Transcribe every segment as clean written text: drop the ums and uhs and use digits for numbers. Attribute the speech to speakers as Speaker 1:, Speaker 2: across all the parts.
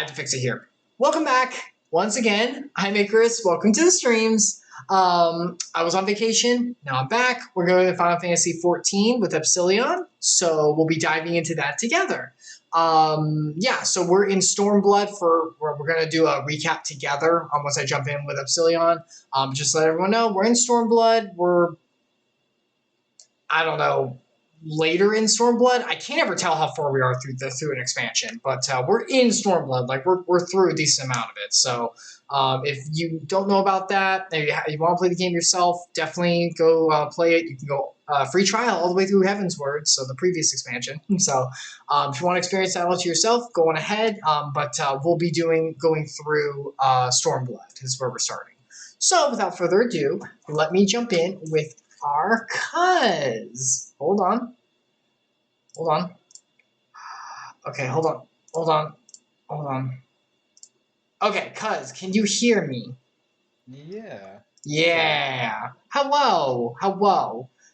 Speaker 1: had to fix it here. Welcome back once again. I'm Icarus. Welcome to the streams. I was on vacation. Now I'm back. We're going to Final Fantasy 14 with Epsilion, so we'll be diving into that together. So we're in Stormblood we're going to do a recap together once I jump in with Epsilion. Just let everyone know we're in Stormblood. I don't know, later in Stormblood. I can't ever tell how far we are through an expansion, but we're in Stormblood. Like we're through a decent amount of it. So if you don't know about that, if you want to play the game yourself, definitely go play it. You can go free trial all the way through Heavensward, so the previous expansion. So if you want to experience that all to yourself, go on ahead. But we'll be going through Stormblood is where we're starting. So without further ado, let me jump in with our cuz. Hold on. Okay, hold on. Okay, cuz, can you hear me? Yeah. Hello.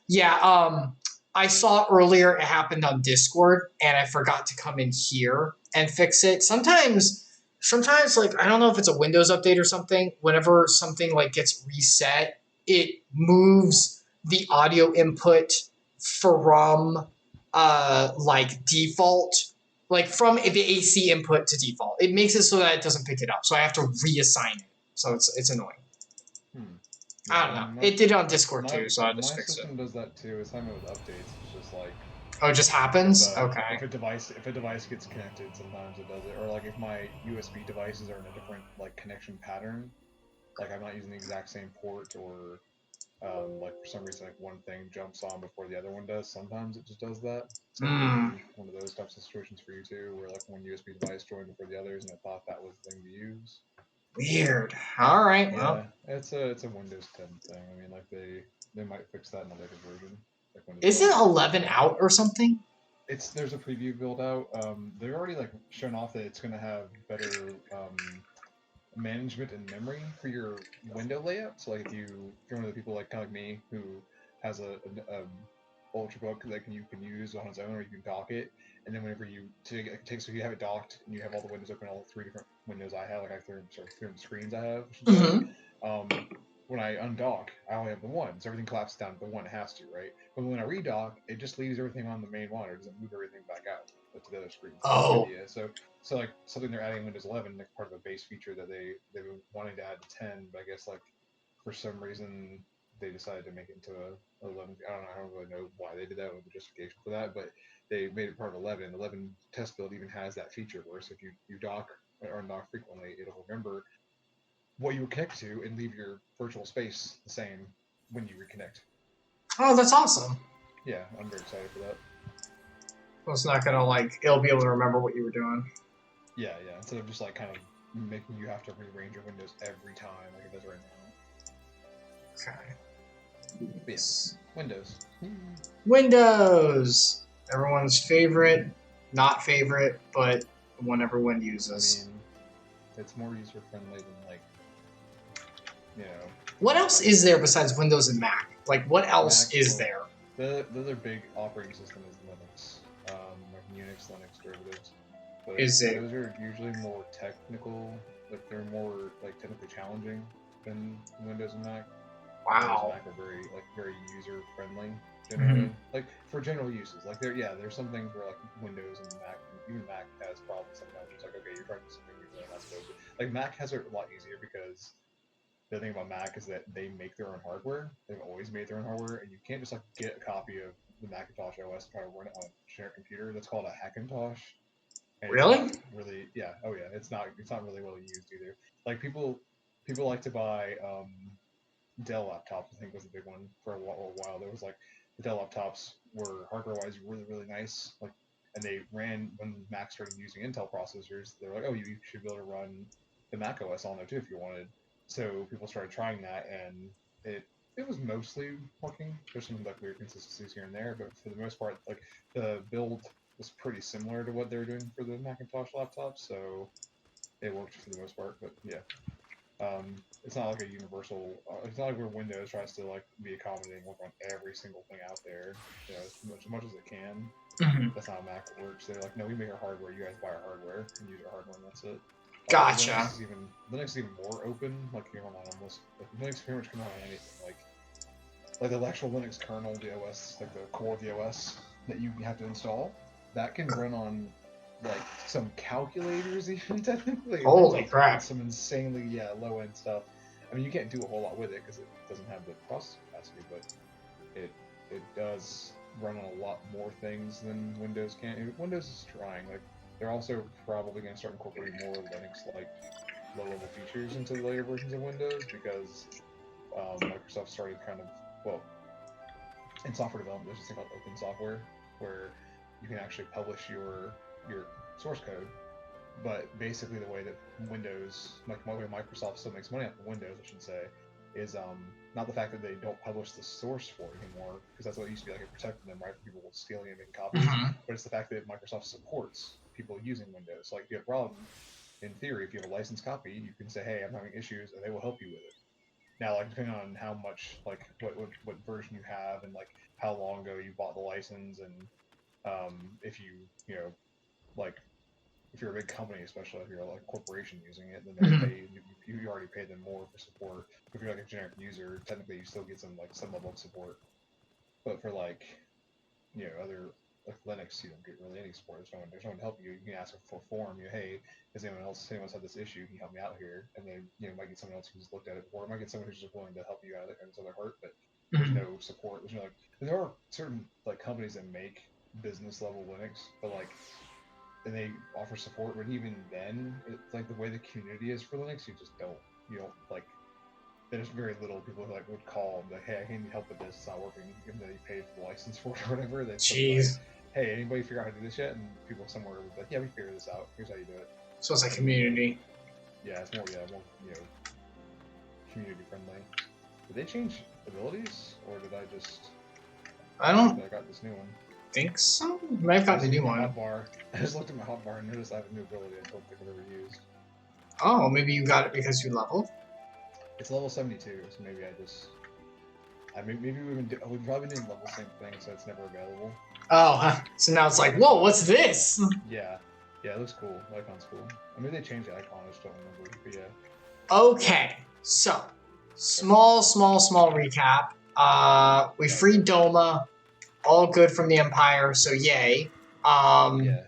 Speaker 1: Yeah, I saw earlier it happened on Discord, and I forgot to come in here and fix it. Sometimes, like, I don't know if it's a Windows update or something, whenever something, like, gets reset, it moves the audio input from like default, like from the AC input to default. It makes it so that it doesn't pick it up, so I have to reassign it. So it's annoying.
Speaker 2: Yeah,
Speaker 1: I don't know. It did it on Discord too, so I just fixed it.
Speaker 2: My system does that too. It's time with updates. It's just like,
Speaker 1: oh, it just happens. Okay.
Speaker 2: If a device gets connected, sometimes it does it. Or like if my USB devices are in a different like connection pattern, like I'm not using the exact same port, or like for some reason like one thing jumps on before the other one does. Sometimes it just does that. So maybe one of those types of situations for you too, where like one USB device joined before the others, and I thought that was the thing to use.
Speaker 1: Weird. All right.
Speaker 2: Yeah,
Speaker 1: well,
Speaker 2: it's a Windows 10 thing. I mean, like they might fix that in a later version. Like
Speaker 1: isn't 11 out or something?
Speaker 2: There's a preview build out. They've already like shown off that it's going to have better management and memory for your window layout. So like if you're one of the people like kind of like me who has a ultrabook that you can use on its own, or you can dock it, and then whenever you so you have it docked and you have all the windows open, all the three different windows I have, like I have three different screens I have. When I undock, I only have the one, so everything collapses down to the one it has to, right? But when I redock, it just leaves everything on the main monitor. It doesn't move everything back out to the other screens.
Speaker 1: Oh.
Speaker 2: Idea. So like something they're adding in Windows 11, like part of a base feature that they've been wanting to add to 10, but I guess like for some reason they decided to make it into a 11. I don't really know why they did that, or the justification for that, but they made it part of 11. 11 test build even has that feature where so if you dock or undock frequently, it'll remember what you would connect to and leave your virtual space the same when you reconnect.
Speaker 1: Oh, that's awesome.
Speaker 2: Yeah, I'm very excited for that.
Speaker 1: Well, it's not gonna it'll be able to remember what you were doing.
Speaker 2: Yeah. Instead of just like kind of making you have to rearrange your windows every time like it does right now.
Speaker 1: Okay.
Speaker 2: Yes.
Speaker 1: Windows. Everyone's favorite, not favorite, but one everyone uses.
Speaker 2: I mean, it's more user friendly than like, you know.
Speaker 1: What else is there besides Windows and Mac? Like, what else
Speaker 2: Mac,
Speaker 1: is there?
Speaker 2: The other big operating system is Linux, like Unix, Linux derivatives. But
Speaker 1: is it?
Speaker 2: Those are usually more technical. Like they're more like technically challenging than Windows and Mac.
Speaker 1: Wow.
Speaker 2: Windows and Mac are very user friendly generally. Like for general uses. Like there's some things where like Windows and Mac, even Mac has problems sometimes. It's like, okay, you're trying to do something you're not supposed to. Like Mac has it a lot easier because the thing about Mac is that they make their own hardware. They've always made their own hardware, and you can't just like get a copy of the Macintosh OS and try to run it on a shared computer. That's called a Hackintosh. And
Speaker 1: really?
Speaker 2: It's not really, yeah. Oh yeah. It's not really well used either. Like people like to buy Dell laptops. I think was a big one for a while. There was like the Dell laptops were hardware-wise really nice. Like, and they ran when Mac started using Intel processors. They were like, oh, you should be able to run the Mac OS on there too if you wanted. So people started trying that, and it was mostly working. There's some like weird consistencies here and there, but for the most part, like the build was pretty similar to what they were doing for the Macintosh laptops, so it worked for the most part. But yeah, it's not like a universal. It's not like where Windows tries to like be accommodating, work on every single thing out there, you know, as much as it can. That's not how Mac works. They're like, no, we make our hardware. You guys buy our hardware and use our hardware, and that's it.
Speaker 1: Gotcha.
Speaker 2: Linux is even more open. Like you can run on almost Linux pretty much can run on anything. Like the actual Linux kernel, the OS, like the core of the OS that you have to install, that can run on like some calculators even technically.
Speaker 1: Holy crap!
Speaker 2: Some insanely low end stuff. I mean, you can't do a whole lot with it because it doesn't have the processing capacity, but it does run on a lot more things than Windows can. Windows is trying. Like they're also probably going to start incorporating more Linux like low level features into the later versions of Windows because Microsoft started kind of in software development, there's this thing called open software where you can actually publish your source code. But basically, the way that Windows, like the way Microsoft still makes money off of Windows, I should say, is not the fact that they don't publish the source for it anymore, because that's what it used to be like. It protected them, right, from people stealing and making copies. But it's the fact that Microsoft supports people using Windows. So, like, if you have a problem, in theory, if you have a licensed copy, you can say, "Hey, I'm having issues," and they will help you with it. Now, like, depending on how much, like, what version you have, and like how long ago you bought the license, and if you know, like, if you're a big company, especially if you're like a corporation using it, then they pay you already pay them more for support. If you're like a generic user, technically you still get some level of support. But for like other like Linux, you don't get really any support. There's no one to help you. You can ask for a forum. Hey, has anyone's had this issue? Can you help me out here? And then might get someone else who's looked at it before. It might get someone who's just willing to help you out and it's other heart. But there's no support. There's no there are certain like companies that make business level Linux, but like. And they offer support, but even then, it's like the way the community is for Linux, you don't like. There's very little people who like would call and be like, "Hey, I need help with this. It's not working," even though you paid for the license for it or whatever. Jeez. Like, "Hey, anybody figure out how to do this yet?" And people somewhere would be like, "Yeah, we figured this out. Here's how you do it."
Speaker 1: So it's like community.
Speaker 2: Yeah, it's more community friendly. Did they change abilities, or did I just?
Speaker 1: I got
Speaker 2: this new one.
Speaker 1: Think so? I might have got the new one.
Speaker 2: I just looked at my hotbar and noticed I have a new ability I don't think I've ever used.
Speaker 1: Oh, maybe you got it because you leveled?
Speaker 2: It's level 72, so maybe we've probably been doing level same thing, so it's never available.
Speaker 1: Oh, so now it's like, whoa, what's this?
Speaker 2: Yeah, it looks cool. The icon's cool. I mean, they changed the icon, I just don't remember, but yeah.
Speaker 1: Okay, so, small recap. We freed Doma. All good from the Empire, so yay. And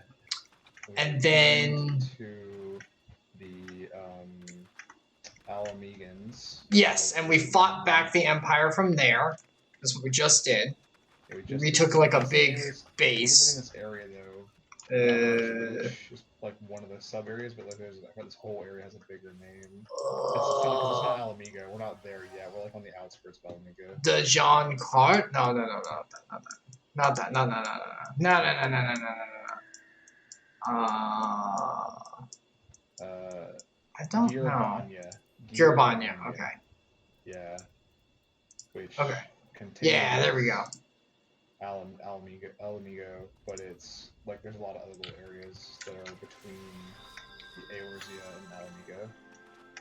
Speaker 1: then
Speaker 2: to the Alamegans.
Speaker 1: Yes, and we fought back the Empire from there. That's what we just did. Yeah, we took like a big base.
Speaker 2: In this area though. Just like one of the sub areas, but like this whole area has a bigger name. It's not Alamego. We're not there yet. We're like on the outskirts of Alamego.
Speaker 1: The Jean Cart? No, not that. No. I don't know. Girabanya, okay.
Speaker 2: Yeah. Which contains
Speaker 1: there we go.
Speaker 2: Alamego, but it's like there's a lot of other little areas that are between the Eorzea and Alamego.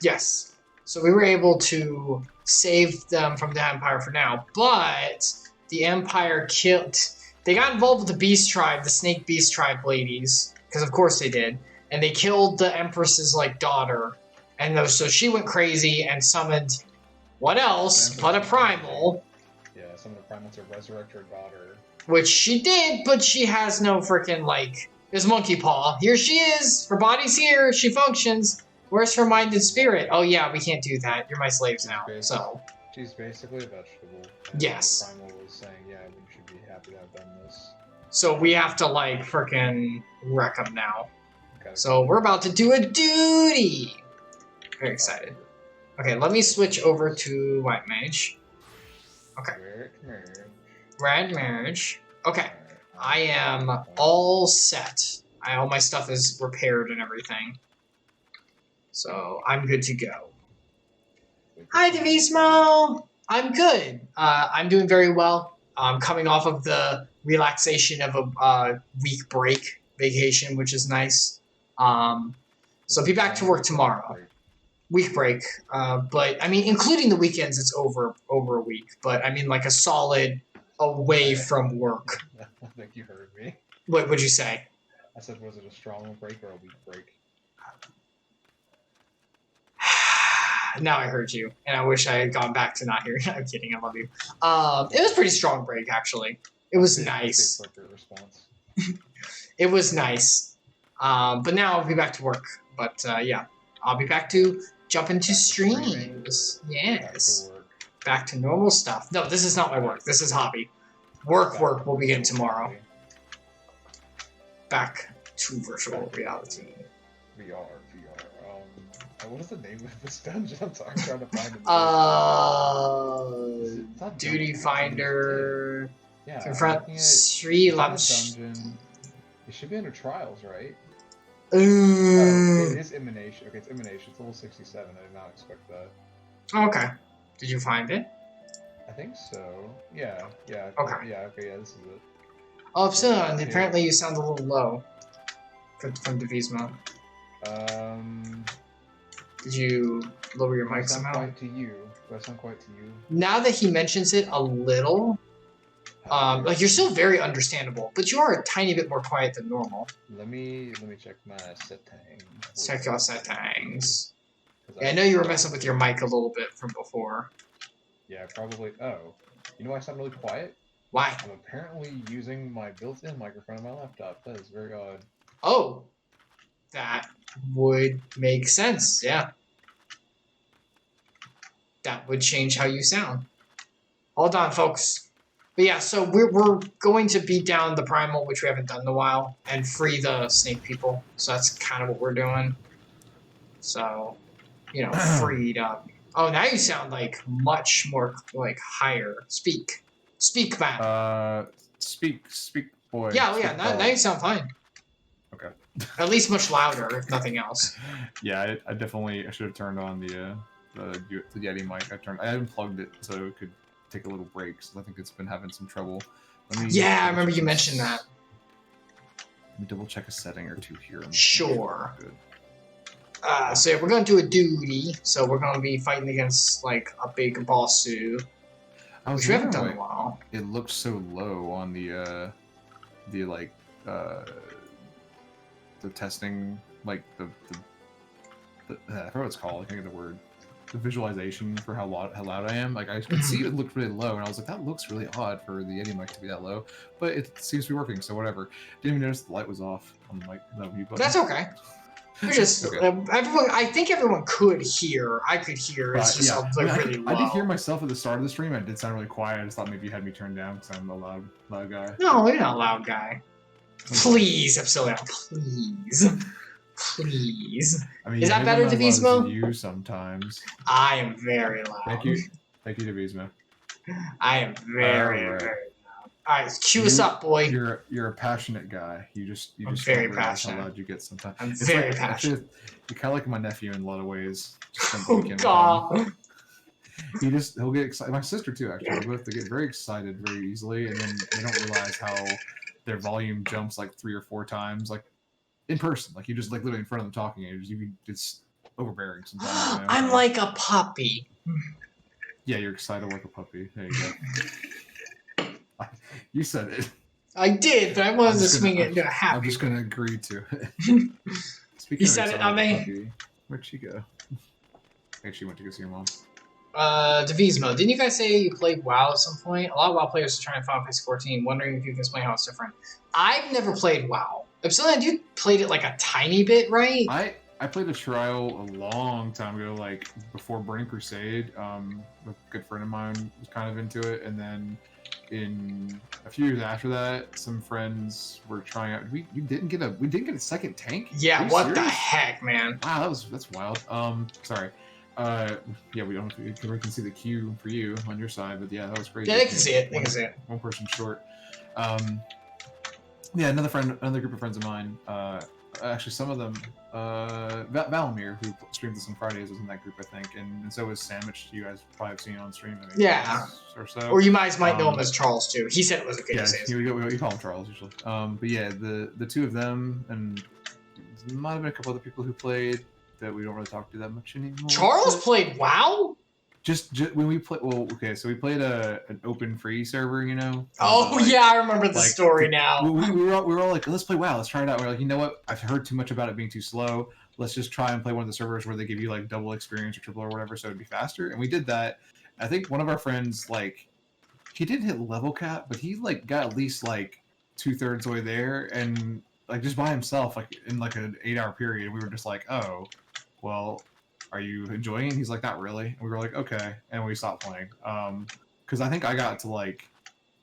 Speaker 1: Yes. So we were able to save them from the Empire for now, but the Empire killed... They got involved with the Beast Tribe, the Snake Beast Tribe ladies, because of course they did, and they killed the Empress's daughter, and so she went crazy and summoned what else but a primal.
Speaker 2: Yeah, summoned a primal to resurrect her daughter.
Speaker 1: Which she did, but she has no freaking there's Monkey Paw. Here she is. Her body's here. She functions. Where's her mind and spirit? Oh yeah, we can't do that. You're my slaves now. So
Speaker 2: she's basically a vegetable.
Speaker 1: Yes.
Speaker 2: The primal was saying, yeah, we should be happy to have done this.
Speaker 1: So we have to freaking wreck them now. So we're about to do a duty. Very excited. Okay, let me switch over to White Mage. Okay. Red Marriage. Okay. I am all set. All my stuff is repaired and everything. So I'm good to go. Hi, Devismo! I'm good. I'm doing very well. I'm coming off of the relaxation of a week break vacation, which is nice. So I'll be back to work tomorrow. Week break. But, I mean, including the weekends, it's over a week. But, I mean, like a solid away from work.
Speaker 2: I think you heard me.
Speaker 1: What'd you say?
Speaker 2: I said, was it a strong break or a weak break?
Speaker 1: now I heard you, and I wish I had gone back to not hearing. I'm kidding. I love you. It was pretty strong break actually. It was nice.
Speaker 2: Response.
Speaker 1: It was nice. But now I'll be back to work. But yeah, I'll be back to jump into streams. Yes. Back to normal stuff. No, this is not my work. This is hobby. Work will begin tomorrow. Back to virtual reality.
Speaker 2: VR. What is the name of this dungeon? I'm sorry, I'm trying to find it.
Speaker 1: Duty Finder.
Speaker 2: Yeah.
Speaker 1: Confront Sri
Speaker 2: dungeon. It should be under trials, right?
Speaker 1: Oh,
Speaker 2: it is emanation. Okay, it's emanation. It's level 67. I did not expect that.
Speaker 1: Okay. Did you find it?
Speaker 2: I think so. Yeah.
Speaker 1: Okay.
Speaker 2: Yeah. Okay. Yeah. This is it.
Speaker 1: Oh, Epsilion. Apparently, you sound a little low. From Divismo. Did you lower your mic somehow?
Speaker 2: Do I sound quiet to you?
Speaker 1: Now that he mentions it a little, like you're still very understandable, but you are a tiny bit more quiet than normal.
Speaker 2: Let me check my settings.
Speaker 1: Check your settings. Yeah, I know you were messing with your mic a little bit from before.
Speaker 2: Yeah, probably. Oh, you know why I sound really quiet?
Speaker 1: Why?
Speaker 2: I'm apparently using my built-in microphone on my laptop. That is very odd.
Speaker 1: Oh, that would make sense. Yeah. That would change how you sound. Hold on, folks. But yeah, so we're going to beat down the primal, which we haven't done in a while, and free the snake people. So that's kind of what we're doing. So, you know, freed up. Oh, now you sound like much more like higher. Speak, Matt.
Speaker 3: Speak, boy.
Speaker 1: Yeah. Now you sound fine.
Speaker 3: Okay.
Speaker 1: At least much louder, if nothing else.
Speaker 3: Yeah, I should have turned on the Yeti mic. I unplugged it so it could take a little break. So I think it's been having some trouble.
Speaker 1: Yeah, I remember you mentioned that.
Speaker 3: Let me double check a setting or two here.
Speaker 1: Sure. Good. So yeah, we're going to do a duty. So we're going to be fighting against like a big boss suit, which we haven't done in a while.
Speaker 3: It looked so low on the testing, like the I forgot what it's called. I can't get the word. The visualization for how loud I am. Like I could see it looked really low, and I was like, that looks really odd for the Yeti mic to be that low. But it seems to be working, so whatever. Didn't even notice the light was off on the mic. The mute button.
Speaker 1: That's okay. We're just
Speaker 3: okay.
Speaker 1: Everyone. I think everyone could hear. I could hear. It's just really low.
Speaker 3: I did hear myself at the start of the stream. I did sound really quiet. I just thought maybe you had me turned down because I'm a loud guy.
Speaker 1: No, you're not a loud guy. Please, Epsilion, please.
Speaker 3: I mean,
Speaker 1: is that better, Divismo?
Speaker 3: You sometimes.
Speaker 1: I am very loud.
Speaker 3: Thank you, Divismo.
Speaker 1: I am very loud. All right, cue us up, boy.
Speaker 3: You're a passionate guy. You just
Speaker 1: very passionate.
Speaker 3: How loud you get sometimes.
Speaker 1: I'm very passionate. Actually,
Speaker 3: you're kind of like my nephew in a lot of ways.
Speaker 1: Oh God.
Speaker 3: He'll get excited. My sister too, actually. Both they get very excited very easily, and then they don't realize how their volume jumps like 3 or 4 times, like in person. Like you just like literally in front of them talking, and it's overbearing sometimes. You know?
Speaker 1: I'm like a puppy.
Speaker 3: Yeah, you're excited like a puppy. There you go. You said it.
Speaker 1: I did, but I wanted to swing it into a happy.
Speaker 3: I'm just gonna agree to it.
Speaker 1: You said it, not me.
Speaker 3: Where'd she go? I think she went to go see her mom.
Speaker 1: Divismo, didn't you guys say you played WoW at some point? A lot of WoW players are trying to Final Fantasy 14, wondering if you can explain how it's different. I've never played WoW. Epsilion, you played it like a tiny bit, right?
Speaker 3: I played a trial a long time ago, like before Burning Crusade. A good friend of mine was kind of into it, and then in a few years after that, some friends were trying out. We didn't get a second tank.
Speaker 1: Yeah, what the heck, man?
Speaker 3: Wow, that's wild. Sorry. Yeah, we can see the queue for you on your side, but yeah, that was crazy.
Speaker 1: Yeah, they can see it. They can see it.
Speaker 3: One person short. Yeah, another group of friends of mine. Actually, some of them. Valamir, who streams this on Fridays, was in that group, I think, and so was Sam, which you guys probably have seen on stream. I think,
Speaker 1: yeah.
Speaker 3: Or so.
Speaker 1: Or you might know him as Charles too. He said it was okay to say.
Speaker 3: Yeah, we call him Charles usually. But yeah, the two of them, and there might have been a couple other people who played that we don't really talk to that much anymore.
Speaker 1: Charles played WoW?
Speaker 3: Just when we play, well, okay, so we played an open free server, you know.
Speaker 1: Oh yeah, I remember the story now.
Speaker 3: We were all like, let's play WoW, let's try it out. We're like, you know what? I've heard too much about it being too slow. let's just try and play one of the servers where they give you like double experience or triple or whatever, so it'd be faster. And we did that. I think one of our friends, like, he didn't hit level cap, but he like got at least like 2/3 the way there, and like just by himself, like in like an 8-hour period. We were just like, oh, well, are you enjoying it? He's like, not really. And we were like, okay, and we stopped playing. Because I think I got to like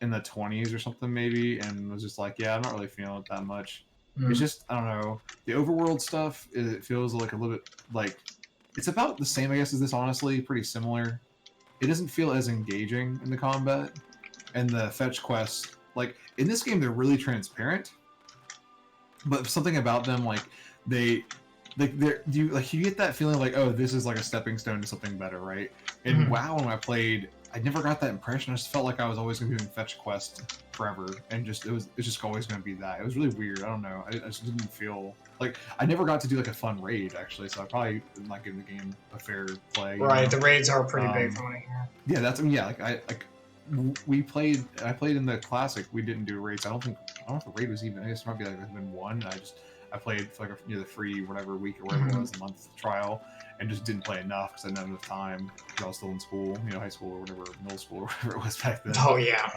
Speaker 3: in the 20s or something maybe, and was just like, yeah, I'm not really feeling it that much. It's just, I don't know, the overworld stuff, it feels like a little bit like, it's about the same, I guess, as this, honestly, pretty similar. It doesn't feel as engaging in the combat, and the fetch quests, like, in this game, they're really transparent, but something about them, like, you get that feeling like, oh, this is like a stepping stone to something better, right? And WoW, when I played, I never got that impression. I just felt like I was always going to be doing fetch quests forever, and it's just always going to be that. It was really weird. I don't know. I just didn't feel like I never got to do like a fun raid, actually. So I probably did not give the game a fair play.
Speaker 1: Right, the raids are pretty big from what I hear.
Speaker 3: Yeah, I played in the classic. We didn't do raids. I don't know if the raid was even. I guess it might be like there's been one. I played for like the free whatever week or whatever it was, the month trial, and just didn't play enough because I didn't have enough time because I was still in school, high school or whatever, middle school or whatever it was back then.
Speaker 1: Oh yeah,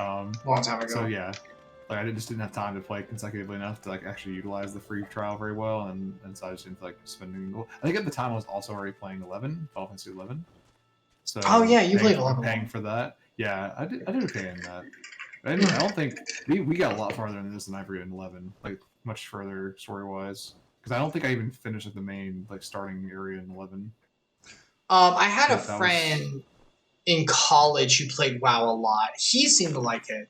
Speaker 1: long time ago.
Speaker 3: So yeah, like I just didn't have time to play consecutively enough to like actually utilize the free trial very well, and so I just didn't like spending. I think at the time I was also already playing 11, Final Fantasy 11. So
Speaker 1: oh yeah, you played 11.
Speaker 3: Paying for that, yeah, I did okay in that. I don't think we got a lot farther in this than I ever did in 11, like much further story wise. Because I don't think I even finished at the main like starting area in 11.
Speaker 1: I had a friend in college who played WoW a lot. He seemed to like it.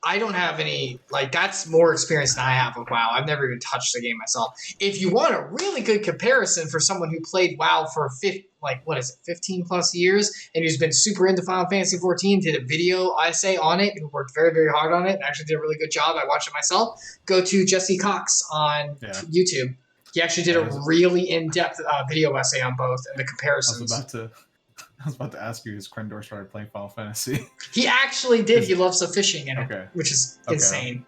Speaker 1: I don't have any, like, that's more experience than I have with WoW. I've never even touched the game myself. If you want a really good comparison for someone who played WoW for 15 plus years, and who's been super into Final Fantasy 14, did a video essay on it, and worked very, very hard on it, and actually did a really good job. I watched it myself. Go to Jesse Cox on YouTube. He actually did a really in-depth video essay on both and the comparisons.
Speaker 3: I was about to ask you, has Krendor started playing Final Fantasy?
Speaker 1: He actually did. He loves the fishing in it, which is insane.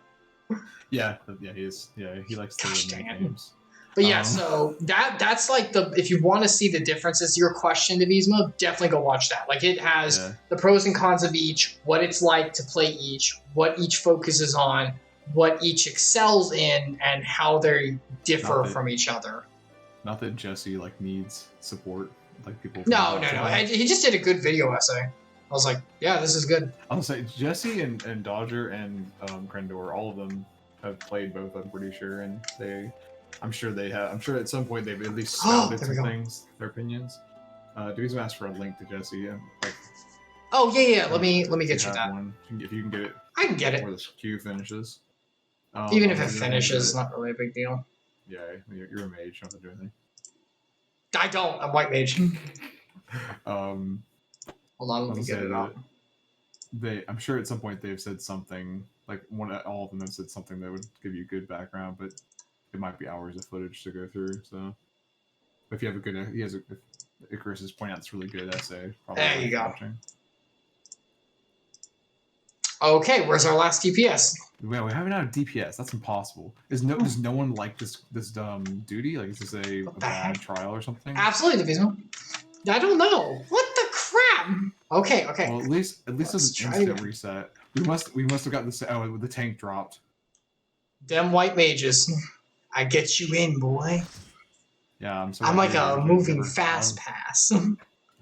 Speaker 3: Yeah, he is. Yeah, he likes to make games.
Speaker 1: But yeah, so that's like if you want to see the differences to your question, Divismo, definitely go watch that. Like it has the pros and cons of each, what it's like to play each, what each focuses on, what each excels in, and how they differ from each other. Not
Speaker 3: that Jesse needs support. Like people.
Speaker 1: No. He just did a good video essay. I was like, yeah, this is good.
Speaker 3: I'll say Jesse and Dodger and Krendor, all of them have played both. I'm pretty sure, and I'm sure they have. I'm sure at some point they've at least scouted some things, their opinions. Do we ask for a link to Jesse?
Speaker 1: Yeah. Let me get you that.
Speaker 3: One. If you can get it,
Speaker 1: I can get it.
Speaker 3: Before this queue finishes.
Speaker 1: Even if it finishes, it's not really a big deal.
Speaker 3: Yeah, you're a mage. You don't have to do anything.
Speaker 1: I don't. I'm white mage.
Speaker 3: Hold
Speaker 1: on, let me get it out.
Speaker 3: I'm sure at some point they've said something all of them have said something that would give you good background, but it might be hours of footage to go through. So, if you have if Icarus is pointing out this really good essay.
Speaker 1: There you go. Watching. Okay, where's our last DPS?
Speaker 3: Well, we haven't had a DPS. That's impossible. Does no one like this duty? Like, is this a bad trial or something?
Speaker 1: Absolutely, Divismo. I don't know. What the crap? Okay.
Speaker 3: Well, at least it's an instant reset. We must have got this. Oh, the tank dropped.
Speaker 1: Them white mages. I get you in, boy.
Speaker 3: Yeah,
Speaker 1: I'm like a moving fast pass.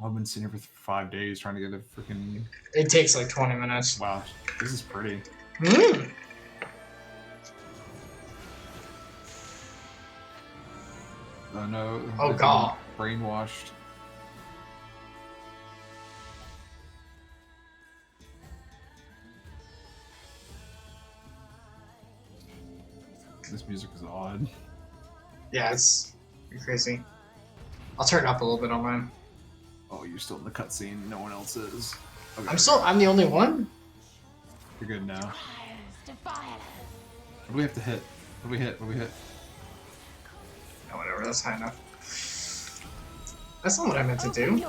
Speaker 3: I've been sitting here for 5 days trying to get a freaking.
Speaker 1: It takes like 20 minutes.
Speaker 3: Wow, this is pretty. Oh no.
Speaker 1: Oh god.
Speaker 3: Brainwashed. This music is odd.
Speaker 1: Yeah, it's crazy. I'll turn it up a little bit on mine.
Speaker 3: Oh, you're still in the cutscene. No one else is. Okay.
Speaker 1: I'm the only one?
Speaker 3: You're good now. What do we have to hit? What do we hit?
Speaker 1: No, whatever. That's high enough. That's not what I meant to do.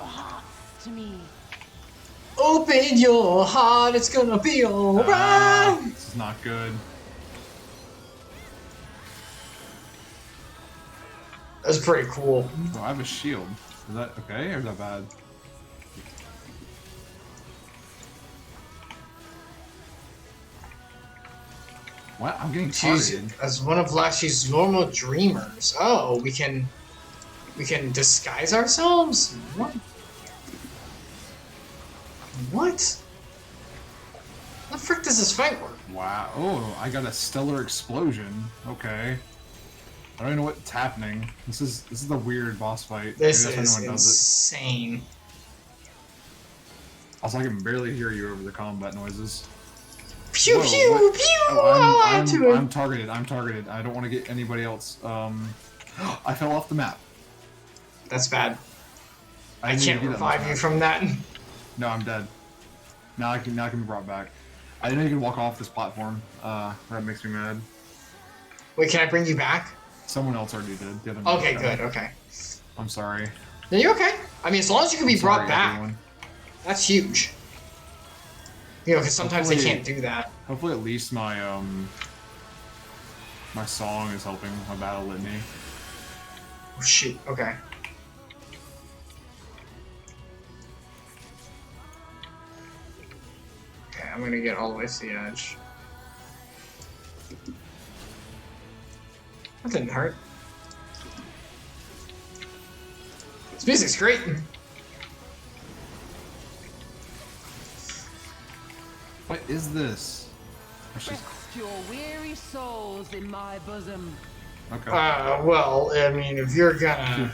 Speaker 1: Open your heart. It's gonna be alright.
Speaker 3: This is not good.
Speaker 1: That's pretty cool.
Speaker 3: Oh, I have a shield. Is that okay or is that bad? What? I'm getting targeted.
Speaker 1: As one of Lashy's normal dreamers. Oh, we can disguise ourselves? What? What? How the frick does this fight work?
Speaker 3: Wow. Oh, I got a stellar explosion. Okay. I don't even know what's happening. This is the weird boss fight.
Speaker 1: This
Speaker 3: Maybe that's
Speaker 1: is
Speaker 3: why no one does
Speaker 1: insane.
Speaker 3: it. Also, I can barely hear you over the combat noises.
Speaker 1: Pew
Speaker 3: Whoa,
Speaker 1: pew
Speaker 3: what?
Speaker 1: pew!
Speaker 3: Oh,
Speaker 1: I'm
Speaker 3: targeted. I'm targeted. I don't want to get anybody else. I fell off the map.
Speaker 1: That's bad. I
Speaker 3: need
Speaker 1: can't
Speaker 3: to get
Speaker 1: revive
Speaker 3: on
Speaker 1: you
Speaker 3: this
Speaker 1: from that.
Speaker 3: No, I'm dead. Now I can be brought back. I didn't know you could walk off this platform. That makes me mad.
Speaker 1: Wait, can I bring you back?
Speaker 3: Someone else already did. The other
Speaker 1: Okay,
Speaker 3: guy.
Speaker 1: good. Okay.
Speaker 3: I'm sorry.
Speaker 1: No, you're okay. I mean, as long as you can be
Speaker 3: I'm
Speaker 1: brought
Speaker 3: sorry,
Speaker 1: back,
Speaker 3: everyone.
Speaker 1: that's huge. You know, because sometimes they
Speaker 3: Hopefully-
Speaker 1: can't do that.
Speaker 3: Hopefully, at least my my song is helping my battle litany.
Speaker 1: Oh, shoot. Okay. Okay, I'm gonna get all the way to the edge. That didn't hurt. This music's great.
Speaker 3: What is this? That's just-
Speaker 4: Rest your weary souls in my bosom.
Speaker 3: okay.
Speaker 1: Well, I mean, if you're gonna...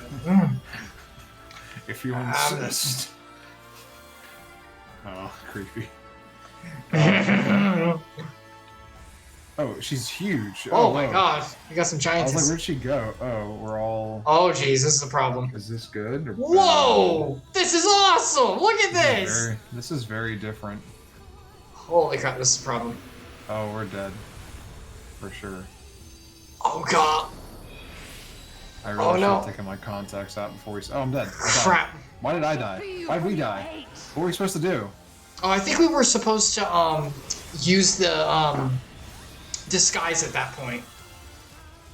Speaker 3: If you insist. Oh, creepy. Oh, she's huge.
Speaker 1: Oh my
Speaker 3: whoa.
Speaker 1: god, you got some
Speaker 3: I was
Speaker 1: giants.
Speaker 3: like, where'd she go? Oh, we're all.
Speaker 1: Oh jeez, this is the problem.
Speaker 3: Is this good? Or
Speaker 1: Whoa! This is awesome! Look at
Speaker 3: bad?
Speaker 1: this!
Speaker 3: This is very different.
Speaker 1: Holy crap, this is a problem.
Speaker 3: Oh, we're dead. For sure.
Speaker 1: Oh god.
Speaker 3: I really
Speaker 1: Oh,
Speaker 3: should
Speaker 1: no.
Speaker 3: have taken my contacts out before we. Oh, I'm dead. I died.
Speaker 1: Crap.
Speaker 3: Why did I die? Why did we die? What were we supposed to do?
Speaker 1: Oh, I think we were supposed to, use the, disguise at that point.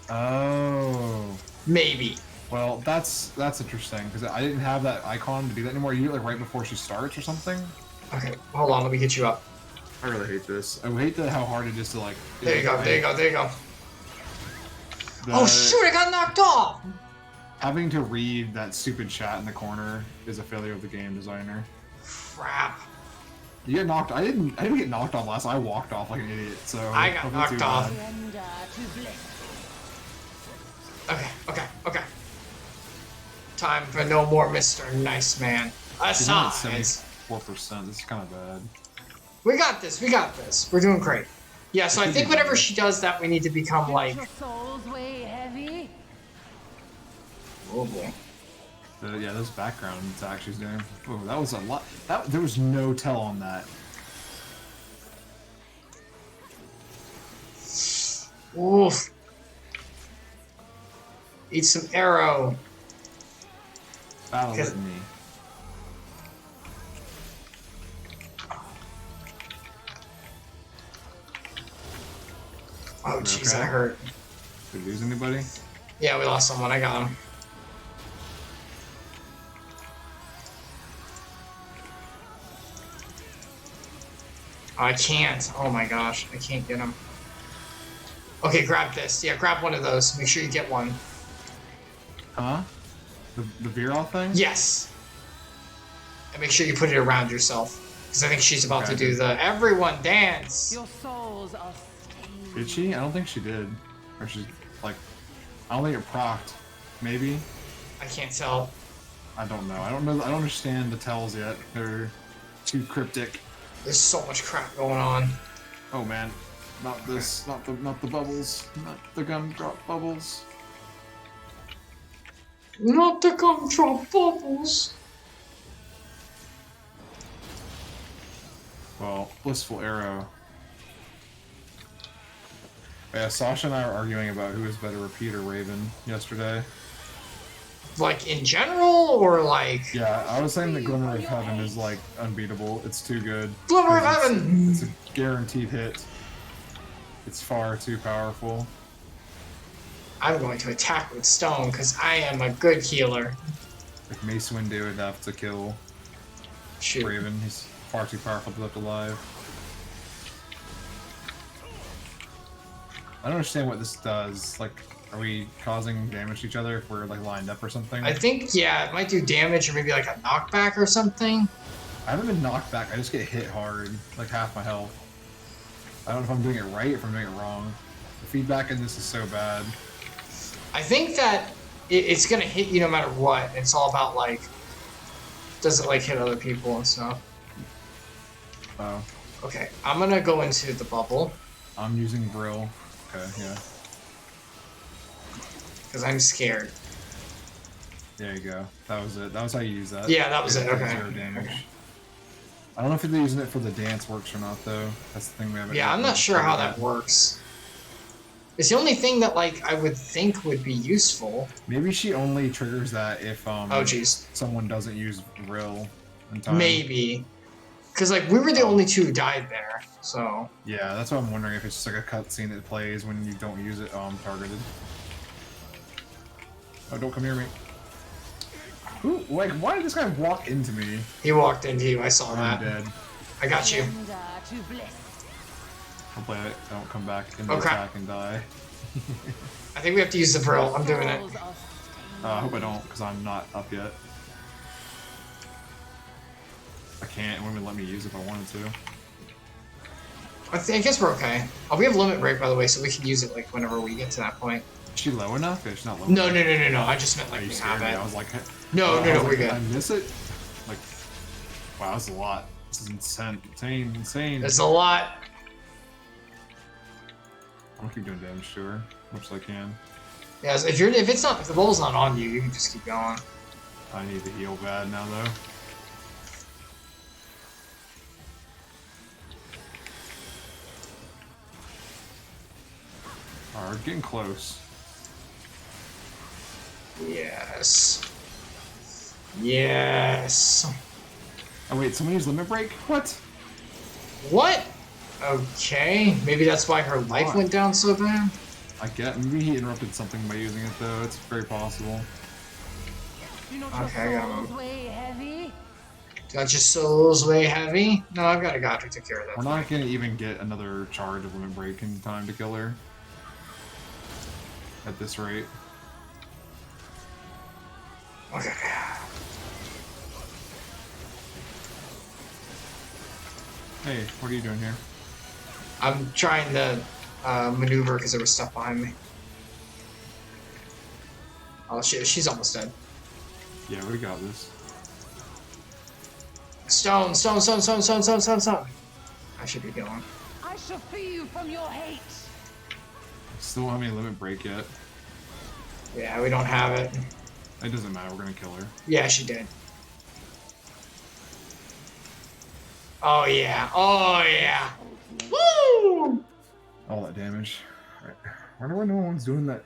Speaker 3: Oh.
Speaker 1: Maybe.
Speaker 3: Well, that's interesting because I didn't have that icon to do that anymore. You do it like right before she starts or something.
Speaker 1: Okay, hold on, let me get you up.
Speaker 3: I really hate this. I hate how hard it is to like.
Speaker 1: There you go, there you go, there you go.
Speaker 3: The-
Speaker 1: Oh shoot, I got knocked off!
Speaker 3: Having to read that stupid chat in the corner is a failure of the game designer.
Speaker 1: Crap.
Speaker 3: You get knocked. I didn't get knocked off last. I walked off like an idiot. So
Speaker 1: I got
Speaker 3: nothing too
Speaker 1: knocked off.
Speaker 3: bad.
Speaker 4: Surrender to bliss.
Speaker 1: Okay. Time for no more Mr. Nice Man.
Speaker 3: She's only at
Speaker 1: Asides.
Speaker 3: 74%. This is kind of bad.
Speaker 1: We got this, We're doing great. Yeah, so I
Speaker 3: think
Speaker 1: think
Speaker 3: you
Speaker 1: whenever
Speaker 3: do.
Speaker 1: she does that, we need to become like...
Speaker 4: Your souls weigh heavy.
Speaker 1: Oh boy.
Speaker 3: Yeah, those background attacks she's doing. Oh, that was a lot. There was no tell on that.
Speaker 1: Oof. Eat some arrow.
Speaker 3: Battle
Speaker 1: Because-
Speaker 3: litany.
Speaker 1: Oh jeez,
Speaker 3: Okay.
Speaker 1: that hurt.
Speaker 3: Did we lose anybody?
Speaker 1: Yeah, we lost someone. I got him. Oh, I can't. Oh my gosh, I can't get him. Okay, grab this. Yeah, grab one of those. Make sure you get one.
Speaker 3: Huh? The Virol thing?
Speaker 1: Yes. And make sure you put it around yourself. Because I think she's about
Speaker 3: Okay.
Speaker 1: to do the everyone dance.
Speaker 4: Your souls are stained.
Speaker 3: Did she? I don't think she did. Or she's like, I don't think it procced. Maybe.
Speaker 1: I can't tell.
Speaker 3: I don't know. I don't understand the tells yet. They're too cryptic.
Speaker 1: There's so much crap going on.
Speaker 3: Oh man, not this. Not the bubbles. Not the gumdrop bubbles.
Speaker 1: Not the gumdrop bubbles.
Speaker 3: Well, blissful arrow. Yeah, Sasha and I were arguing about who is better, Repeat or Raven, yesterday.
Speaker 1: Like in general, or like
Speaker 3: Yeah, I was saying that Glimmer of Heaven is like unbeatable. It's too good.
Speaker 1: Glimmer of
Speaker 3: 'Cause
Speaker 1: Heaven.
Speaker 3: It's a guaranteed hit. It's far too powerful.
Speaker 1: I'm going to attack with stone because I am a good healer.
Speaker 3: If Mace Wind do enough to kill
Speaker 1: Shoot.
Speaker 3: Raven, he's far too powerful to be left alive. I don't understand what this does. Like, are we causing damage to each other if we're like lined up or something?
Speaker 1: I think, yeah, it might do damage or maybe like a knockback or something.
Speaker 3: I haven't been knocked back. I just get hit hard, like half my health. I don't know if I'm doing it right or if I'm doing it wrong. The feedback in this is so bad.
Speaker 1: I think that it's gonna hit you no matter what. It's all about like, does it like hit other people and stuff.
Speaker 3: Oh.
Speaker 1: Okay, I'm gonna go into the bubble.
Speaker 3: I'm using Brill. Okay, yeah.
Speaker 1: Because I'm scared.
Speaker 3: There you go. That was it. That was how you use that.
Speaker 1: Yeah, that was it. Okay.
Speaker 3: 0 damage. I don't know if they're using it for the dance works or not, though. That's the thing we haven't.
Speaker 1: Yeah, I'm not sure how that works. It's the only thing that like I would think would be useful.
Speaker 3: Maybe she only triggers that if
Speaker 1: Oh jeez.
Speaker 3: someone doesn't use Brill in time.
Speaker 1: Maybe. Because like we were the only two who died there, so.
Speaker 3: Yeah, that's what I'm wondering if it's just like a cutscene that plays when you don't use it targeted. Oh, don't come near me. Who? Like, why did this guy walk into me?
Speaker 1: He walked into you. I saw
Speaker 3: I'm
Speaker 1: that.
Speaker 3: dead.
Speaker 4: Oh,
Speaker 1: I got you.
Speaker 4: Splendor to Bliss.
Speaker 3: Hopefully I don't come back in the
Speaker 1: Okay.
Speaker 3: attack and die.
Speaker 1: I think we have to use the Vril. I'm doing it.
Speaker 4: Souls are
Speaker 3: I hope I don't, because I'm not up yet. I can't. It won't even let me use it if I wanted to.
Speaker 1: I guess we're okay. Oh, we have limit break, by the way, so we can use it like whenever we get to that point.
Speaker 3: Is she low enough? It's not low
Speaker 1: No,
Speaker 3: enough.
Speaker 1: no, no, no, no. I just meant
Speaker 3: Are
Speaker 1: like
Speaker 3: you
Speaker 1: we
Speaker 3: scared
Speaker 1: have
Speaker 3: me? I
Speaker 1: it.
Speaker 3: was like,
Speaker 1: No,
Speaker 3: I
Speaker 1: no, no,
Speaker 3: was
Speaker 1: we're
Speaker 3: like,
Speaker 1: good.
Speaker 3: did I miss it? Like, wow, that's a lot. This is insane, insane.
Speaker 1: There's a lot.
Speaker 3: I'm gonna keep doing damage to her, much as I can.
Speaker 1: Yeah, so if the ball's not on you, you can just keep going.
Speaker 3: I need to heal bad now, though. Alright, we're getting close.
Speaker 1: Yes. Yes.
Speaker 3: Oh wait, someone used limit break? What?
Speaker 1: What? Okay, maybe that's why her life
Speaker 3: Why?
Speaker 1: went down so bad.
Speaker 3: I get. Maybe he interrupted something by using it though. It's very possible.
Speaker 4: Do not
Speaker 1: Okay, I
Speaker 4: your
Speaker 1: got him.
Speaker 4: souls weigh heavy.
Speaker 1: Got your souls way heavy? No, I've got a god who took care of that.
Speaker 3: We're not gonna even get another charge of limit break in time to kill her. At this rate.
Speaker 1: Okay.
Speaker 3: Hey, what are you doing here?
Speaker 1: I'm trying to maneuver because there was stuff behind me. Oh shit, she's almost dead.
Speaker 3: Yeah, we got this.
Speaker 1: Stone, stone, stone, stone, stone, stone, stone, stone. I should be going.
Speaker 4: I shall free you from your hate.
Speaker 3: Still don't have any limit break yet.
Speaker 1: Yeah, we don't have it.
Speaker 3: It doesn't matter, we're gonna kill her.
Speaker 1: Yeah, she did. Oh yeah, oh yeah. Woo!
Speaker 3: All that damage. Right. I wonder why no one's doing that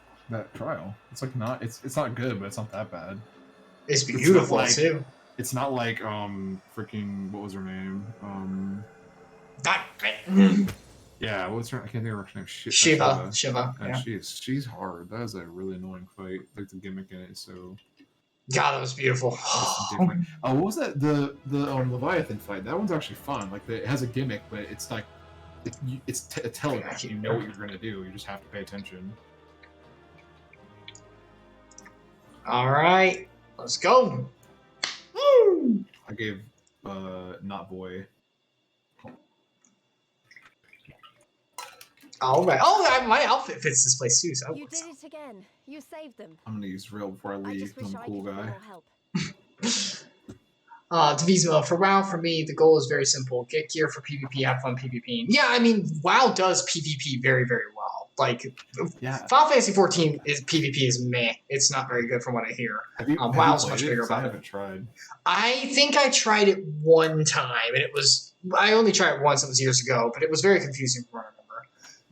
Speaker 3: trial. It's like not it's not good, but it's not that bad.
Speaker 1: It's beautiful
Speaker 3: like-
Speaker 1: too.
Speaker 3: It's not like freaking what was her name?
Speaker 1: That
Speaker 3: Yeah, what's her? I can't think of her name.
Speaker 1: Shiva.
Speaker 3: Yeah,
Speaker 1: Yeah.
Speaker 3: she's hard. That is a really annoying fight. Like the gimmick in it is so
Speaker 1: God, that was beautiful.
Speaker 3: it's different. Oh, what was that? The Leviathan fight. That one's actually fun. Like it has a gimmick, but it's like it's a telegraph. You know what you're gonna do. You just have to pay attention.
Speaker 1: All right, let's go. Woo!
Speaker 3: I gave not boy.
Speaker 1: All right. Oh, my outfit fits this place too. So that
Speaker 5: You
Speaker 1: works.
Speaker 5: did it again. You saved them.
Speaker 3: I'm gonna use real before I
Speaker 5: I
Speaker 3: leave.
Speaker 5: just wish
Speaker 3: I'm a
Speaker 5: I
Speaker 3: cool
Speaker 5: could get
Speaker 3: guy.
Speaker 5: more help.
Speaker 1: Divismo, for WoW, for me, the goal is very simple. Get gear for PvP, have fun PvPing. Yeah, I mean, WoW does PvP very, very well. Like,
Speaker 3: Yeah.
Speaker 1: Final Fantasy 14 is PvP is meh. It's not very good from what I hear.
Speaker 3: Have you, have
Speaker 1: WoW's
Speaker 3: you
Speaker 1: much
Speaker 3: played
Speaker 1: bigger
Speaker 3: 'Cause I
Speaker 1: about it.
Speaker 3: haven't tried.
Speaker 1: I think I tried it one time, and it was... I only tried it once, it was years ago, but it was very confusing from what I remember.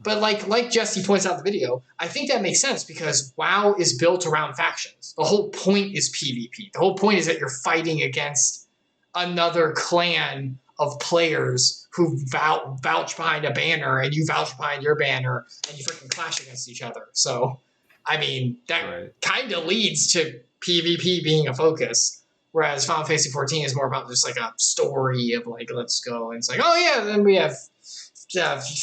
Speaker 1: But like Jesse points out in the video, I think that makes sense because WoW is built around factions. The whole point is PvP. The whole point is that you're fighting against another clan of players who vouch behind a banner, and you vouch behind your banner, and you freaking clash against each other. So I mean, that
Speaker 3: Right.
Speaker 1: kind of leads to PvP being a focus. Whereas Final Fantasy 14 is more about just like a story of like, let's go. And it's like, oh yeah, then we have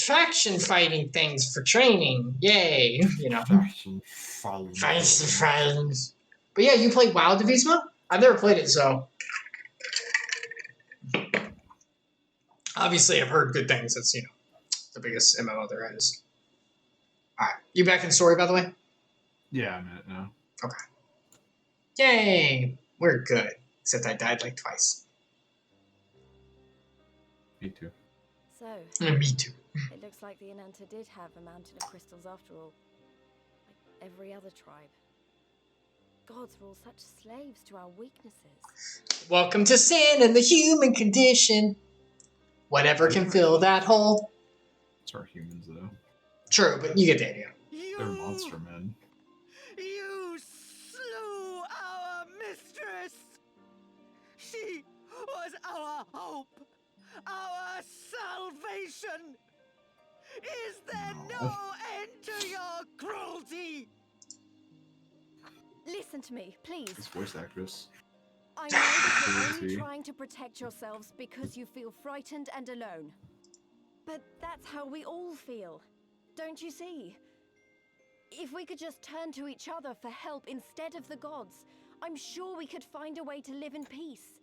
Speaker 1: faction fighting things for training. Yay. You know.
Speaker 3: Faction
Speaker 1: Faction. But yeah, you played WoW, Divisma? I've never played it, so. Obviously, I've heard good things. It's, you know, the biggest MMO there is. Alright. You back in story, by the way?
Speaker 3: Yeah, I'm in it now.
Speaker 1: Okay. Yay! We're good. Except I died like twice.
Speaker 3: Me too.
Speaker 5: So,
Speaker 1: And me too.
Speaker 5: it looks like the Ananta did have a mountain of crystals after all. Like every other tribe. Gods were all such slaves to our weaknesses.
Speaker 1: Welcome to sin and the human condition. Whatever can fill that hole.
Speaker 3: It's our humans, though.
Speaker 1: True, but you get the idea.
Speaker 3: They're monster men.
Speaker 6: You slew our mistress! She was our hope, our salvation! Is there no end to your cruelty?
Speaker 5: Listen to me, please.
Speaker 3: This voice actress.
Speaker 5: I know that you're only
Speaker 3: Cruelty.
Speaker 5: trying to protect yourselves because you feel frightened and alone. But that's how we all feel. Don't you see? If we could just turn to each other for help instead of the gods, I'm sure we could find a way to live in peace.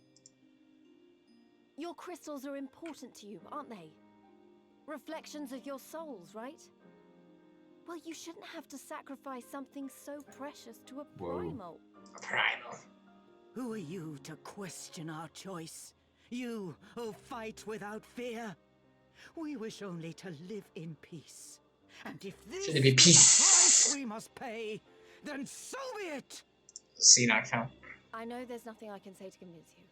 Speaker 5: Your crystals are important to you, aren't they? Reflections of your souls, right? Well, you shouldn't have to sacrifice something so precious to a
Speaker 3: Whoa.
Speaker 5: primal.
Speaker 1: Primal.
Speaker 6: Who are you to question our choice? You who fight without fear? We wish only to live in peace. And if this
Speaker 1: Should it be
Speaker 6: is the
Speaker 1: peace?
Speaker 6: price we must pay, then so be it!
Speaker 1: See, not count.
Speaker 5: I know there's nothing I can say to convince you.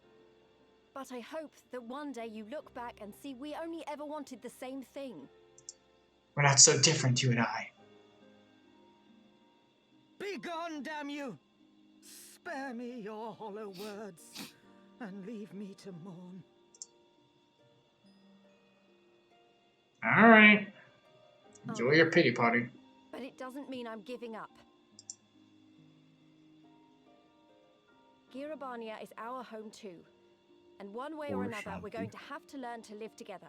Speaker 5: But I hope that one day you look back and see we only ever wanted the same thing.
Speaker 1: We're not so different, you and I.
Speaker 6: Begone, damn you! Spare me your hollow words, and leave me to mourn.
Speaker 1: Alright. Enjoy your pity party.
Speaker 5: But it doesn't mean I'm giving up. Girabania is our home too. And one way or another, we're going to have to learn to live together.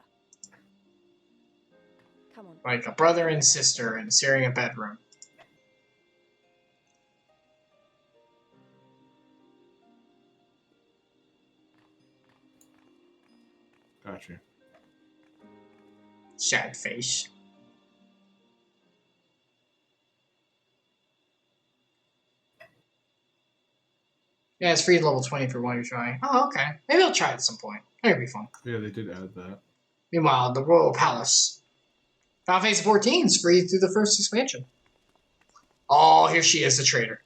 Speaker 5: Come on.
Speaker 1: Like a brother and sister and sharing a bedroom.
Speaker 3: Got you.
Speaker 1: Sad face. Yeah, it's free level 20 for one you're trying. Oh, okay. Maybe I'll try it at some point. That'd be fun.
Speaker 3: Yeah, they did add that.
Speaker 1: Meanwhile, the Royal Palace. Final Fantasy 14 is free through the first expansion. Oh, here she is, the traitor.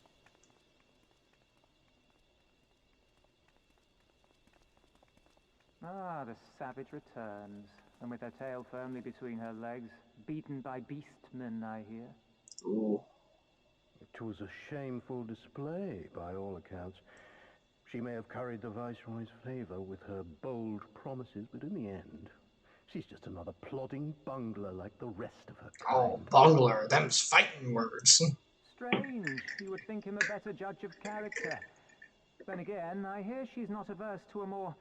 Speaker 7: Ah, the savage returns, and with her tail firmly between her legs, beaten by beastmen, I hear.
Speaker 1: Ooh.
Speaker 8: It was a shameful display, by all accounts. She may have curried the Viceroy's favor with her bold promises, but in the end, she's just another plodding bungler like the rest of her
Speaker 1: Oh,
Speaker 8: kind.
Speaker 1: bungler. Them's fighting words.
Speaker 7: Strange, you would think him a better judge of character. Then again, I hear she's not averse to a more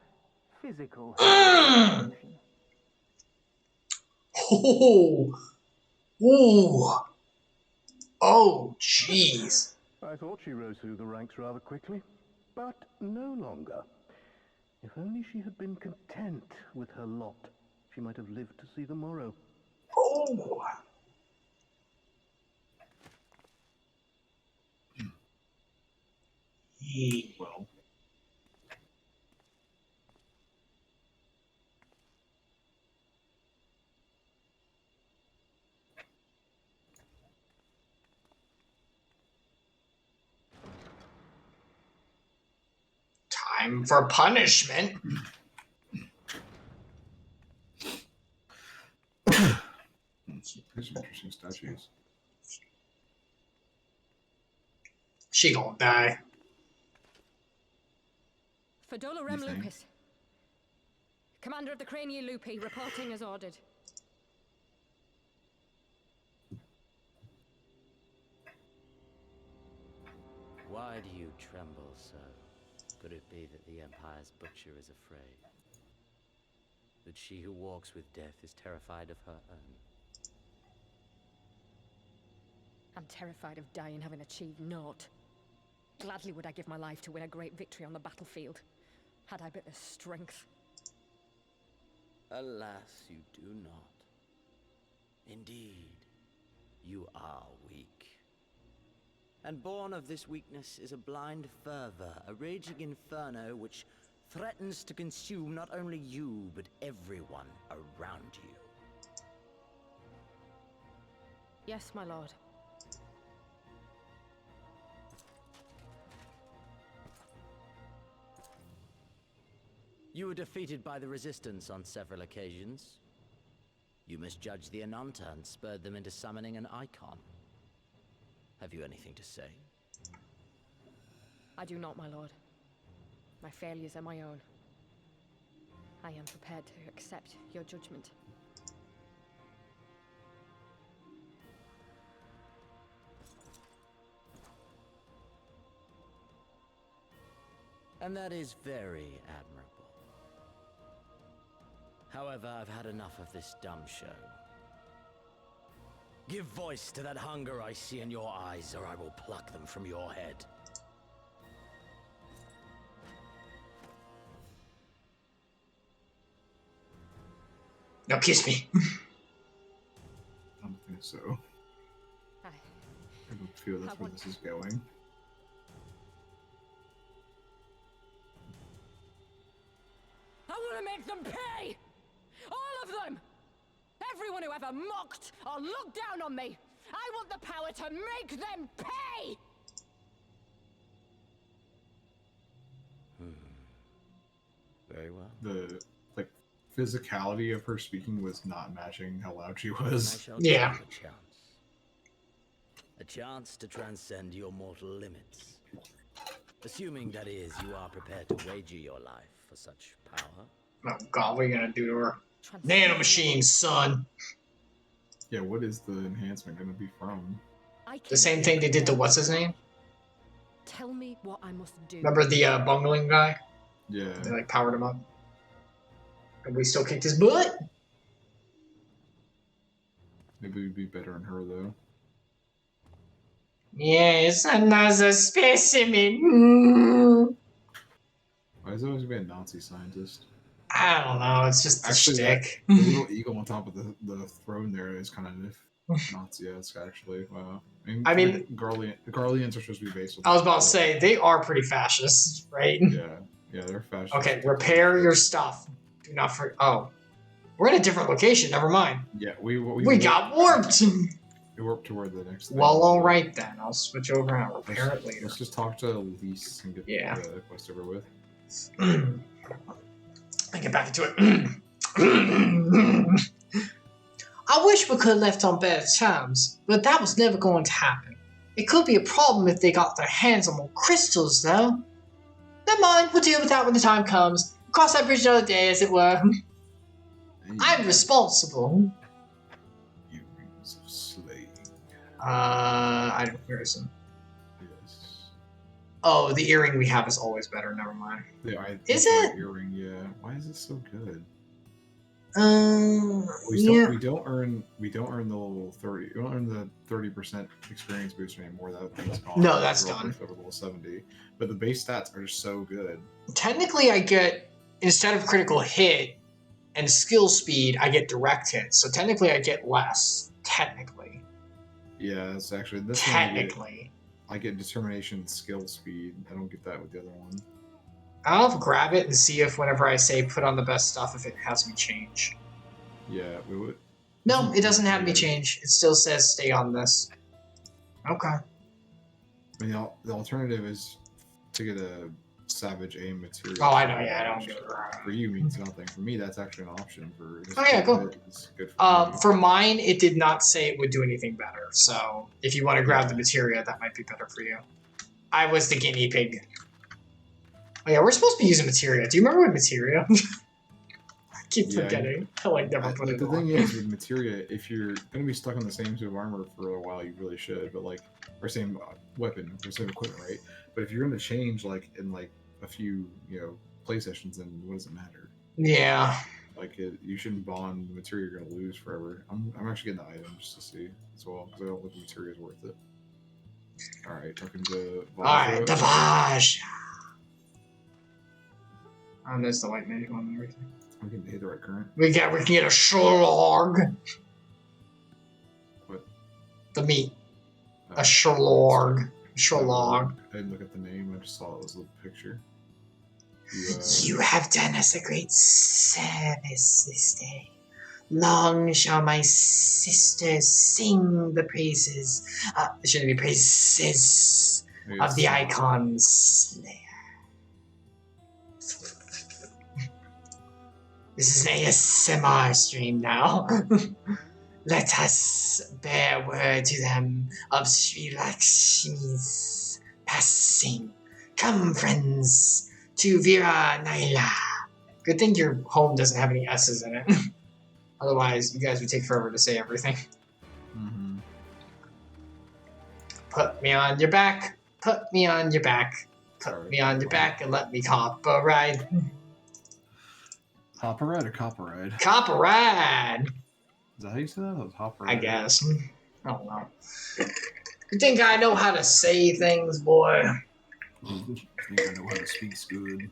Speaker 7: physical emotion.
Speaker 1: Oh. Ooh. Oh, jeez.
Speaker 8: I thought she rose through the ranks rather quickly, but no longer. If only she had been content with her lot, she might have lived to see the morrow.
Speaker 1: Oh.
Speaker 3: Well,
Speaker 1: Time for punishment.
Speaker 3: there's some interesting statues.
Speaker 1: She gonna die.
Speaker 9: Fadola
Speaker 3: You
Speaker 9: Rem
Speaker 3: think?
Speaker 9: Lupus. Commander of the Crania Lupi, reporting as ordered.
Speaker 10: Why do you tremble so? Could it be that the Empire's butcher is afraid? That she who walks with death is terrified of her own?
Speaker 9: I'm terrified of dying having achieved naught. Gladly would I give my life to win a great victory on the battlefield, had I but the strength.
Speaker 10: Alas, you do not. Indeed, you are weak. And born of this weakness is a blind fervor, a raging inferno which threatens to consume not only you, but everyone around you.
Speaker 9: Yes, my lord.
Speaker 10: You were defeated by the Resistance on several occasions. You misjudged the Ananta and spurred them into summoning an eikon. Have you anything to say?
Speaker 9: I do not, my lord. My failures are my own. I am prepared to accept your judgment.
Speaker 10: And that is very admirable. However, I've had enough of this dumb show. Give voice to that hunger I see in your eyes, or I will pluck them from your head.
Speaker 1: Now kiss me.
Speaker 3: I don't think so.
Speaker 9: I
Speaker 3: I don't feel that's where this is going.
Speaker 9: I want to make them pay! All of them! Everyone who ever mocked or looked down on me! I want the power to make them pay!
Speaker 10: Very well.
Speaker 3: The physicality of her speaking was not matching how loud she
Speaker 10: I
Speaker 3: was.
Speaker 10: shall
Speaker 1: Yeah.
Speaker 10: give you a chance. A chance to transcend your mortal limits. Assuming, that is, you are prepared to wager your life for such power.
Speaker 1: Oh god, what are you gonna do to her? Nanomachine, son.
Speaker 3: Yeah, what is the enhancement going to be from?
Speaker 1: The same thing they did to what's his name?
Speaker 9: Tell me what I must do.
Speaker 1: Remember the bungling guy?
Speaker 3: Yeah.
Speaker 1: They like powered him up. And we still kicked his butt?
Speaker 3: Maybe we'd be better on her, though.
Speaker 1: Yes, another specimen.
Speaker 3: Why is it always be a Nazi scientist?
Speaker 1: I don't know, it's just the
Speaker 3: Actually,
Speaker 1: shtick.
Speaker 3: The little eagle on top of the throne there is kind of Nazi-esque, actually. Wow.
Speaker 1: I mean,
Speaker 3: the Garleans are supposed to be based on...
Speaker 1: I was about to say, they are pretty fascist, right?
Speaker 3: Yeah, they're fascist.
Speaker 1: Okay, repair your stuff. Do not forget. Oh. We're in a different location, never mind.
Speaker 3: Yeah,
Speaker 1: we got warped!
Speaker 3: We warped to where the next thing
Speaker 1: Well,
Speaker 3: is.
Speaker 1: alright then. I'll switch over and I'll repair it later.
Speaker 3: Let's just talk to Lise and get the quest over with.
Speaker 1: I get back into it. I wish we could have left on better terms, but that was never going to happen. It could be a problem if they got their hands on more crystals, though. Never mind, we'll deal with that when the time comes. Cross that bridge another day, as it were. I'm responsible.
Speaker 3: Earrings of slaying.
Speaker 1: I don't hear some.
Speaker 3: Yes.
Speaker 1: Oh, the earring we have is always better. Never mind.
Speaker 3: Yeah,
Speaker 1: Is it?
Speaker 3: Earring, yeah. Why is it so good?
Speaker 1: Yeah.
Speaker 3: We don't earn the level 30. We don't earn the 30% experience boost anymore. That thing's gone.
Speaker 1: No, that's
Speaker 3: We're
Speaker 1: done.
Speaker 3: over level 70. But the base stats are just so good.
Speaker 1: Technically, I get, instead of critical hit and skill speed, I get direct hit. So technically, I get less. Technically.
Speaker 3: Yeah, it's actually this
Speaker 1: Technically.
Speaker 3: one I get determination, skill, speed. I don't get that with the other one.
Speaker 1: I'll grab it and see if whenever I say put on the best stuff, if it has me change.
Speaker 3: Yeah, we would.
Speaker 1: No, it doesn't have me change. It still says stay on this. Okay.
Speaker 3: I mean, the alternative is to get a savage aim material.
Speaker 1: Oh, I know. Yeah, I don't give a crap.
Speaker 3: For you means nothing. For me, that's actually an option. For
Speaker 1: Oh yeah, cool.
Speaker 3: It's good for me.
Speaker 1: For mine, it did not say it would do anything better. So if you want to grab the materia, that might be better for you. I was the guinea pig. Oh yeah, we're supposed to be using materia. Do you remember what materia? keep forgetting. I like never put it
Speaker 3: the
Speaker 1: on.
Speaker 3: thing is with materia, if you're gonna be stuck on the same suit of armor for a while, you really should. But like, or same weapon, or same equipment, right? But if you're gonna change like in like a few play sessions, then what does it matter?
Speaker 1: Yeah.
Speaker 3: Like you shouldn't bond the materia you're gonna lose forever. I'm actually getting the items to see as well because I don't think the materia is worth it. All right, talking to Vaj.
Speaker 1: Alright, the Vaj. Oh, there's the white mage one and everything.
Speaker 3: We can hit the right current.
Speaker 1: We can get a Shlorg.
Speaker 3: What?
Speaker 1: The meat. A Shlorg. Shlorg.
Speaker 3: I didn't look at the name. I just saw it was a little picture.
Speaker 1: You have done us a great service this day. Long shall my sisters sing the praises. It shouldn't be praises of the eikon slayer. This is an ASMR stream now. Let us bear word to them of Sri Lakshmi's passing. Come, friends, to Vira Naila. Good thing your home doesn't have any S's in it. Otherwise, you guys would take forever to say everything.
Speaker 3: Mm-hmm.
Speaker 1: Put me on your back. Put me on your back. Put me on your back and let me cop a ride.
Speaker 3: Hop a ride or cop a ride?
Speaker 1: Cop a ride.
Speaker 3: Is that how you say that? That was hop a ride.
Speaker 1: I guess. I don't know. You think I know how to say things, boy?
Speaker 3: I think I know how to speak good.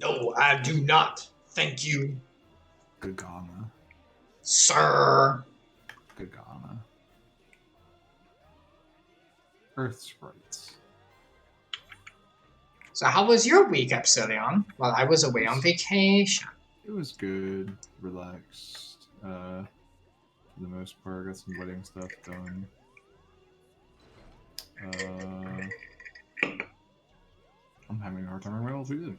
Speaker 1: No, I do not. Thank you.
Speaker 3: Good Ghana.
Speaker 1: Sir.
Speaker 3: Good Ghana. Earth sprites.
Speaker 1: So how was your week, Epsilion? While I was away on vacation.
Speaker 3: It was good. Relaxed. For the most part, got some wedding stuff done. I'm having a hard time remembering what we did.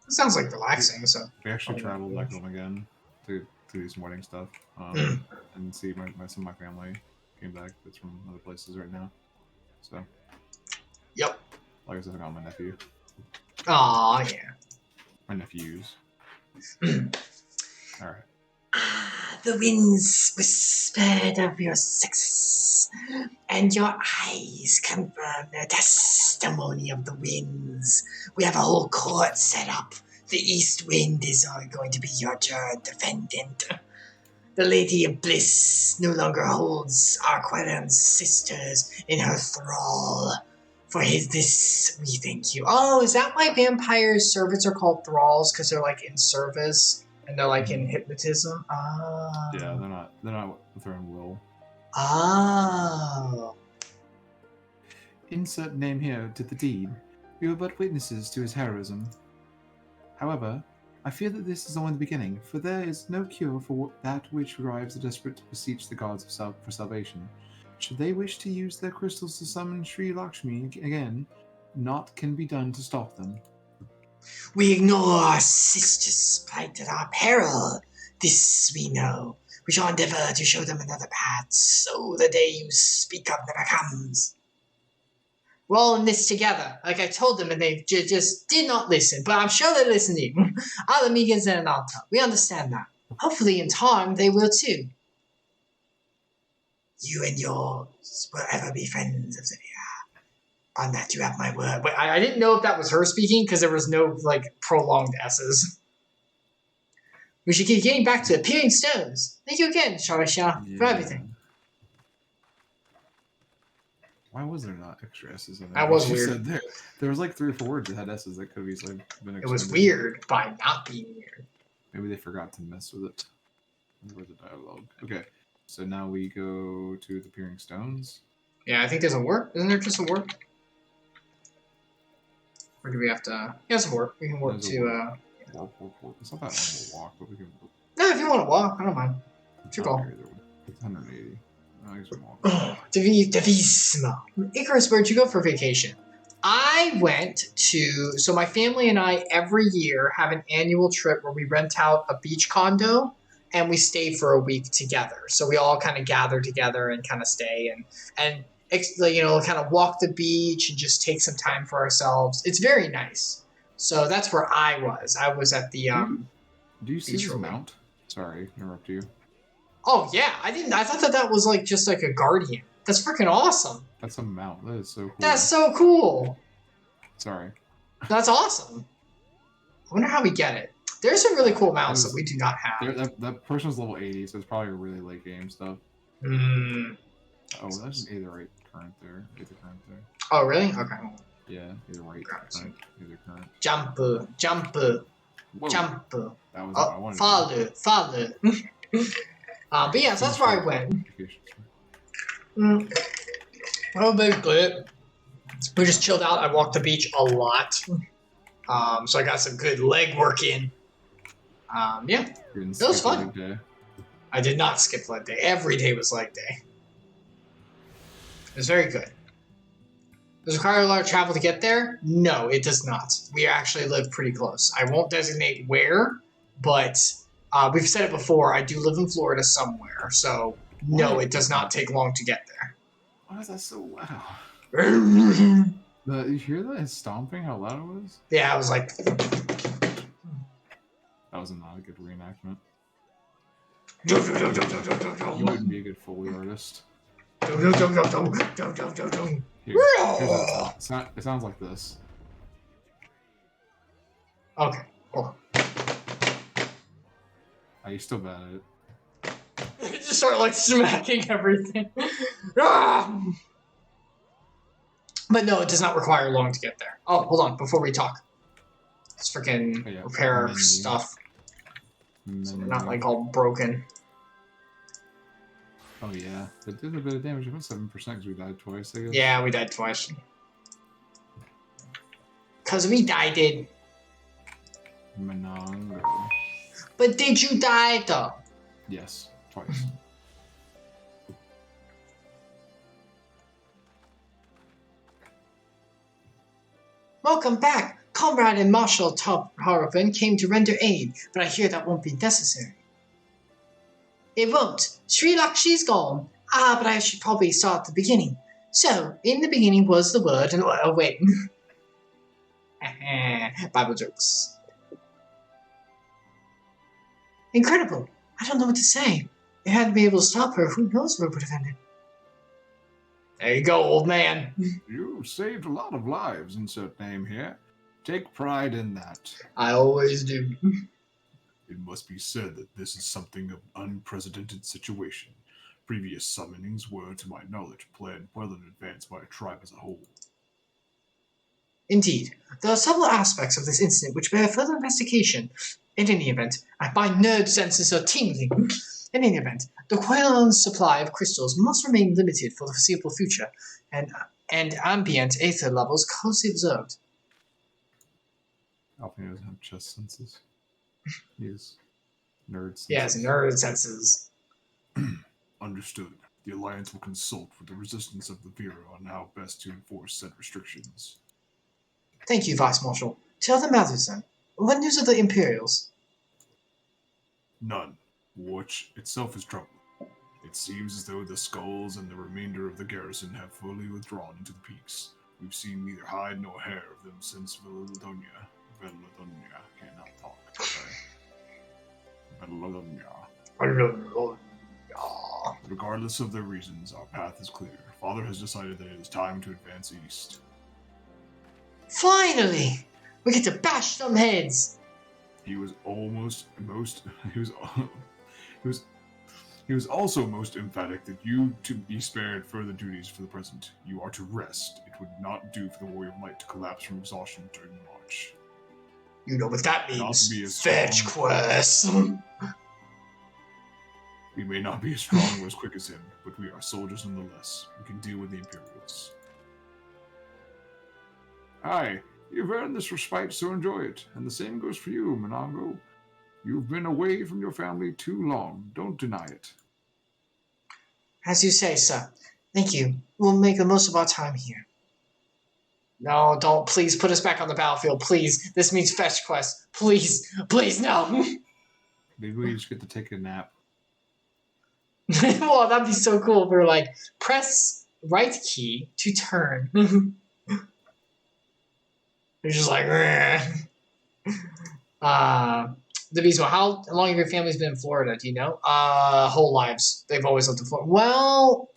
Speaker 1: It sounds like relaxing, so.
Speaker 3: We actually traveled back home again to do some wedding stuff. And see some of my family came back that's from other places right now. So.
Speaker 1: Yep.
Speaker 3: Like I said, I got my nephew.
Speaker 1: Aw, yeah.
Speaker 3: My nephews. Alright.
Speaker 1: The winds whispered of your success, and your eyes confirm the testimony of the winds. We have a whole court set up. The east wind is going to be your defendant. The Lady of Bliss no longer holds Arqueron's sisters in her thrall. For this, we thank you. Oh, is that why vampire servants are called thralls? Because they're like in service and they're like in hypnotism? Ah.
Speaker 3: Yeah, they're not with their own will.
Speaker 1: Oh.
Speaker 3: Insert name here to the deed. We were but witnesses to his heroism. However, I fear that this is only the beginning, for there is no cure for that which drives the desperate to beseech the gods for salvation. Should they wish to use their crystals to summon Sri Lakshmi again, naught can be done to stop them.
Speaker 1: We ignore our sisters' plight at our peril. This we know. We shall endeavor to show them another path, so the day you speak of never comes. We're all in this together. Like I told them, and they just did not listen. But I'm sure they're listening. All Amigans and Ananta. We understand that. Hopefully in time, they will too. You and yours will ever be friends of the Vira. On that, you have my word. But I didn't know if that was her speaking, because there was no, like, prolonged S's. We should keep getting back to appearing stones. Thank you again, Sharisha, for everything.
Speaker 3: Why was there not extra S's in there?
Speaker 1: That was
Speaker 3: You
Speaker 1: weird.
Speaker 3: said there was like 3 or 4 words that had S's that could have easily been extended.
Speaker 1: It was weird by not being weird.
Speaker 3: Maybe they forgot to mess with it. Where's the dialogue? Okay, so now we go to the Peering Stones.
Speaker 1: Yeah, I think there's a work. Isn't there just a work? Or do we have to... Yeah, it's a work. We can work to...
Speaker 3: Walk. It's not that long of a walk, but we can...
Speaker 1: No, if you want to walk, I don't mind. It's your call.
Speaker 3: It's 180. I guess we walk.
Speaker 1: Oh, Divisma. Icarus, where'd you go for vacation? I went to... So my family and I, every year, have an annual trip where we rent out a beach condo and we stay for a week together. So we all kind of gather together and kind of stay and you know, kind of walk the beach and just take some time for ourselves. It's very nice. So that's where I was. I was at the
Speaker 3: Do you see
Speaker 1: beach
Speaker 3: this
Speaker 1: rolling.
Speaker 3: mount? Sorry, to interrupt you.
Speaker 1: Oh yeah, I didn't. I thought that was like just like a guardian. That's freaking awesome.
Speaker 3: That's a mount. That is so cool.
Speaker 1: That's so cool.
Speaker 3: Sorry.
Speaker 1: That's awesome. I wonder how we get it. There's some really cool mounts that we do not have.
Speaker 3: That person's level 80, so it's probably really late game stuff.
Speaker 1: Mm.
Speaker 3: Oh, that's an either right current there. Either current there.
Speaker 1: Oh really? Okay.
Speaker 3: Yeah, either right current, either current.
Speaker 1: Jump.
Speaker 3: Whoa.
Speaker 1: Jump.
Speaker 3: That was what I
Speaker 1: Oh,
Speaker 3: wanted.
Speaker 1: follow. But yeah, so that's where I went. Well, basically, we just chilled out. I walked the beach a lot. So I got some good leg work in. Yeah, it was fun. I did not skip leg day. Every day was leg day. It was very good. Does it require a lot of travel to get there? No, it does not. We actually live pretty close. I won't designate where, but we've said it before. I do live in Florida somewhere, so no, it does not take long to get there.
Speaker 3: Why is that so loud? You hear that? His stomping? How loud it was?
Speaker 1: Yeah, I was like...
Speaker 3: That was not a good reenactment. You wouldn't be a good Foley artist. Here, it sounds like this.
Speaker 1: Okay, hold on.
Speaker 3: Are you still bad at it?
Speaker 1: Just start like smacking everything. Ah! But no, it does not require long to get there. Oh, hold on, before we talk. Let's freaking repair our stuff. So we're not like all broken.
Speaker 3: Oh yeah, it did a bit of damage. About 7% because we died twice, I guess.
Speaker 1: Yeah, we died twice. Cause we died.
Speaker 3: Monongo.
Speaker 1: But did you die though?
Speaker 3: Yes, twice.
Speaker 1: Welcome back. Comrade and Marshal Top Harapin came to render aid, but I hear that won't be necessary. It won't. Sri Lakshi's gone. But I should probably start at the beginning. So, in the beginning was the word and... Oh, wait. Bible jokes. Incredible. I don't know what to say. If I hadn't been able to stop her, who knows where it would have ended. There you go, old man.
Speaker 3: You saved a lot of lives, insert name here. Take pride in that.
Speaker 1: I always do.
Speaker 3: It must be said that this is something of an unprecedented situation. Previous summonings were, to my knowledge, planned well in advance by a tribe as a whole.
Speaker 1: Indeed, there are several aspects of this incident which bear further investigation. In any event, my nerd senses are tingling. In any event, the Quelon's supply of crystals must remain limited for the foreseeable future, and ambient aether levels closely observed.
Speaker 3: Alpine doesn't have chest senses. He has nerd senses.
Speaker 1: Yes, nerd senses.
Speaker 3: Understood. The Alliance will consult with the resistance of the Bureau on how best to enforce said restrictions.
Speaker 1: Thank you, Vice Marshal. Tell the matters then. What news of the Imperials?
Speaker 3: None. Watch itself is troubled. It seems as though the skulls and the remainder of the garrison have fully withdrawn into the peaks. We've seen neither hide nor hair of them since Veladonia. Cannot talk. Sorry. Veladonia. Regardless of their reasons, our path is clear. Father has decided that it is time to advance east.
Speaker 1: Finally! We get to bash some heads!
Speaker 3: He was also most emphatic that you to be spared further duties for the present. You are to rest. It would not do for the Warrior of Light to collapse from exhaustion during the march.
Speaker 1: You know what that means.
Speaker 3: Strong...
Speaker 1: Fetch quest.
Speaker 3: We may not be as strong or as quick as him, but we are soldiers nonetheless. We can deal with the Imperials. Aye, you've earned this respite, so enjoy it. And the same goes for you, Monongo. You've been away from your family too long. Don't deny it.
Speaker 1: As you say, sir. Thank you. We'll make the most of our time here. No, don't. Please put us back on the battlefield. Please. This means fetch quest. Please. Please, no.
Speaker 3: Maybe we just get to take a nap.
Speaker 1: Well, that'd be so cool if we were like, press right key to turn. You're just like, Deviso, how long have your family's been in Florida? Do you know? Whole lives. They've always lived in Florida. Well,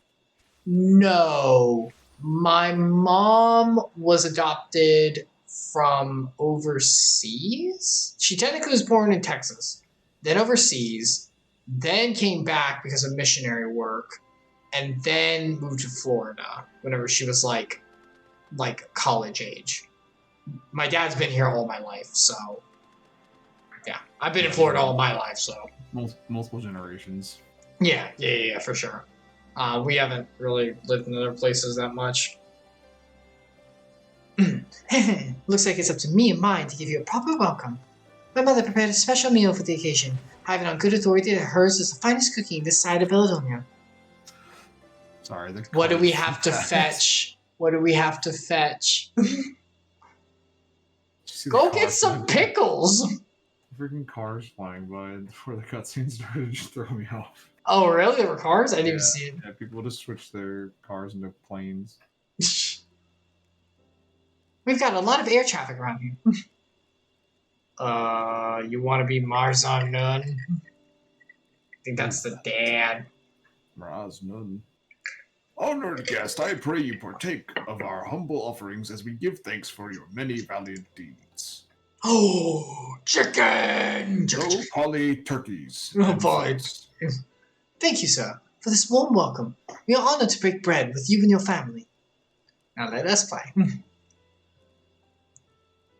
Speaker 1: no. My mom was adopted from overseas. She technically was born in Texas, then overseas, then came back because of missionary work, and then moved to Florida whenever she was like college age. My dad's been here all my life, so yeah, I've been in Florida all my life, so
Speaker 3: multiple generations.
Speaker 1: Yeah, for sure. We haven't really lived in other places that much. Looks like it's up to me and mine to give you a proper welcome. My mother prepared a special meal for the occasion. I have it on good authority that hers is the finest cooking this side of Beldonia.
Speaker 3: Sorry,
Speaker 1: what do we have to fetch? What do we have to fetch? Go get some pickles!
Speaker 3: Freaking cars flying by before the cutscene started to just throw me off.
Speaker 1: Oh, really? There were cars? I didn't even see it.
Speaker 3: Yeah, people just switch their cars into planes.
Speaker 1: We've got a lot of air traffic around here. You want to be Marzon Nun? I think that's the dad.
Speaker 3: Mraz Nun. Honored guest, I pray you partake of our humble offerings as we give thanks for your many valiant deeds.
Speaker 1: Oh, chicken!
Speaker 3: No poly turkeys.
Speaker 1: Oh, boy. Thank you, sir, for this warm welcome. We are honored to break bread with you and your family. Now let us play.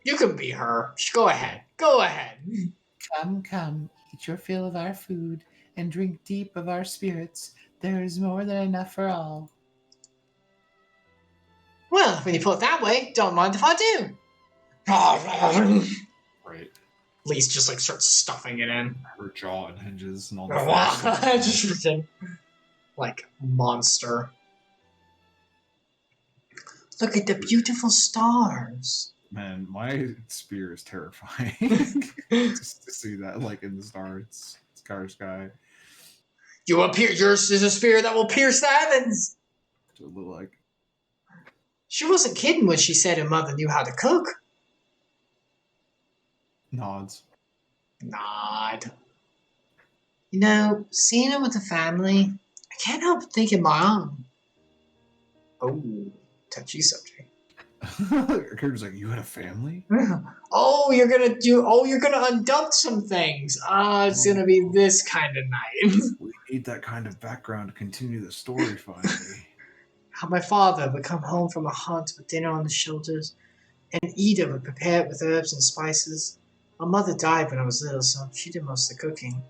Speaker 1: You can be her. Go ahead. Go ahead.
Speaker 11: Come, eat your fill of our food and drink deep of our spirits. There is more than enough for all.
Speaker 1: Well, when you put it that way, don't mind if I do.
Speaker 3: Right.
Speaker 1: Lise just like starts stuffing it in.
Speaker 3: Her jaw unhinges and all that.
Speaker 1: Just freaking like monster. Look at the beautiful stars.
Speaker 3: Man, my spear is terrifying. Just to see that like in the stars, sky.
Speaker 1: Yours is a spear that will pierce the heavens.
Speaker 3: To look like.
Speaker 1: She wasn't kidding when she said her mother knew how to cook.
Speaker 3: Nods.
Speaker 1: Nod. You know, seeing her with the family, I can't help but think of my own. Oh, touchy subject.
Speaker 3: Her character's like, you had a family?
Speaker 1: You're gonna unduct some things. It's gonna be this kind of night.
Speaker 3: We need that kind of background to continue the story finally.
Speaker 1: How my father would come home from a hunt with dinner on his shoulders, and Ida would prepare it with herbs and spices. My mother died when I was little, so she did most of the cooking.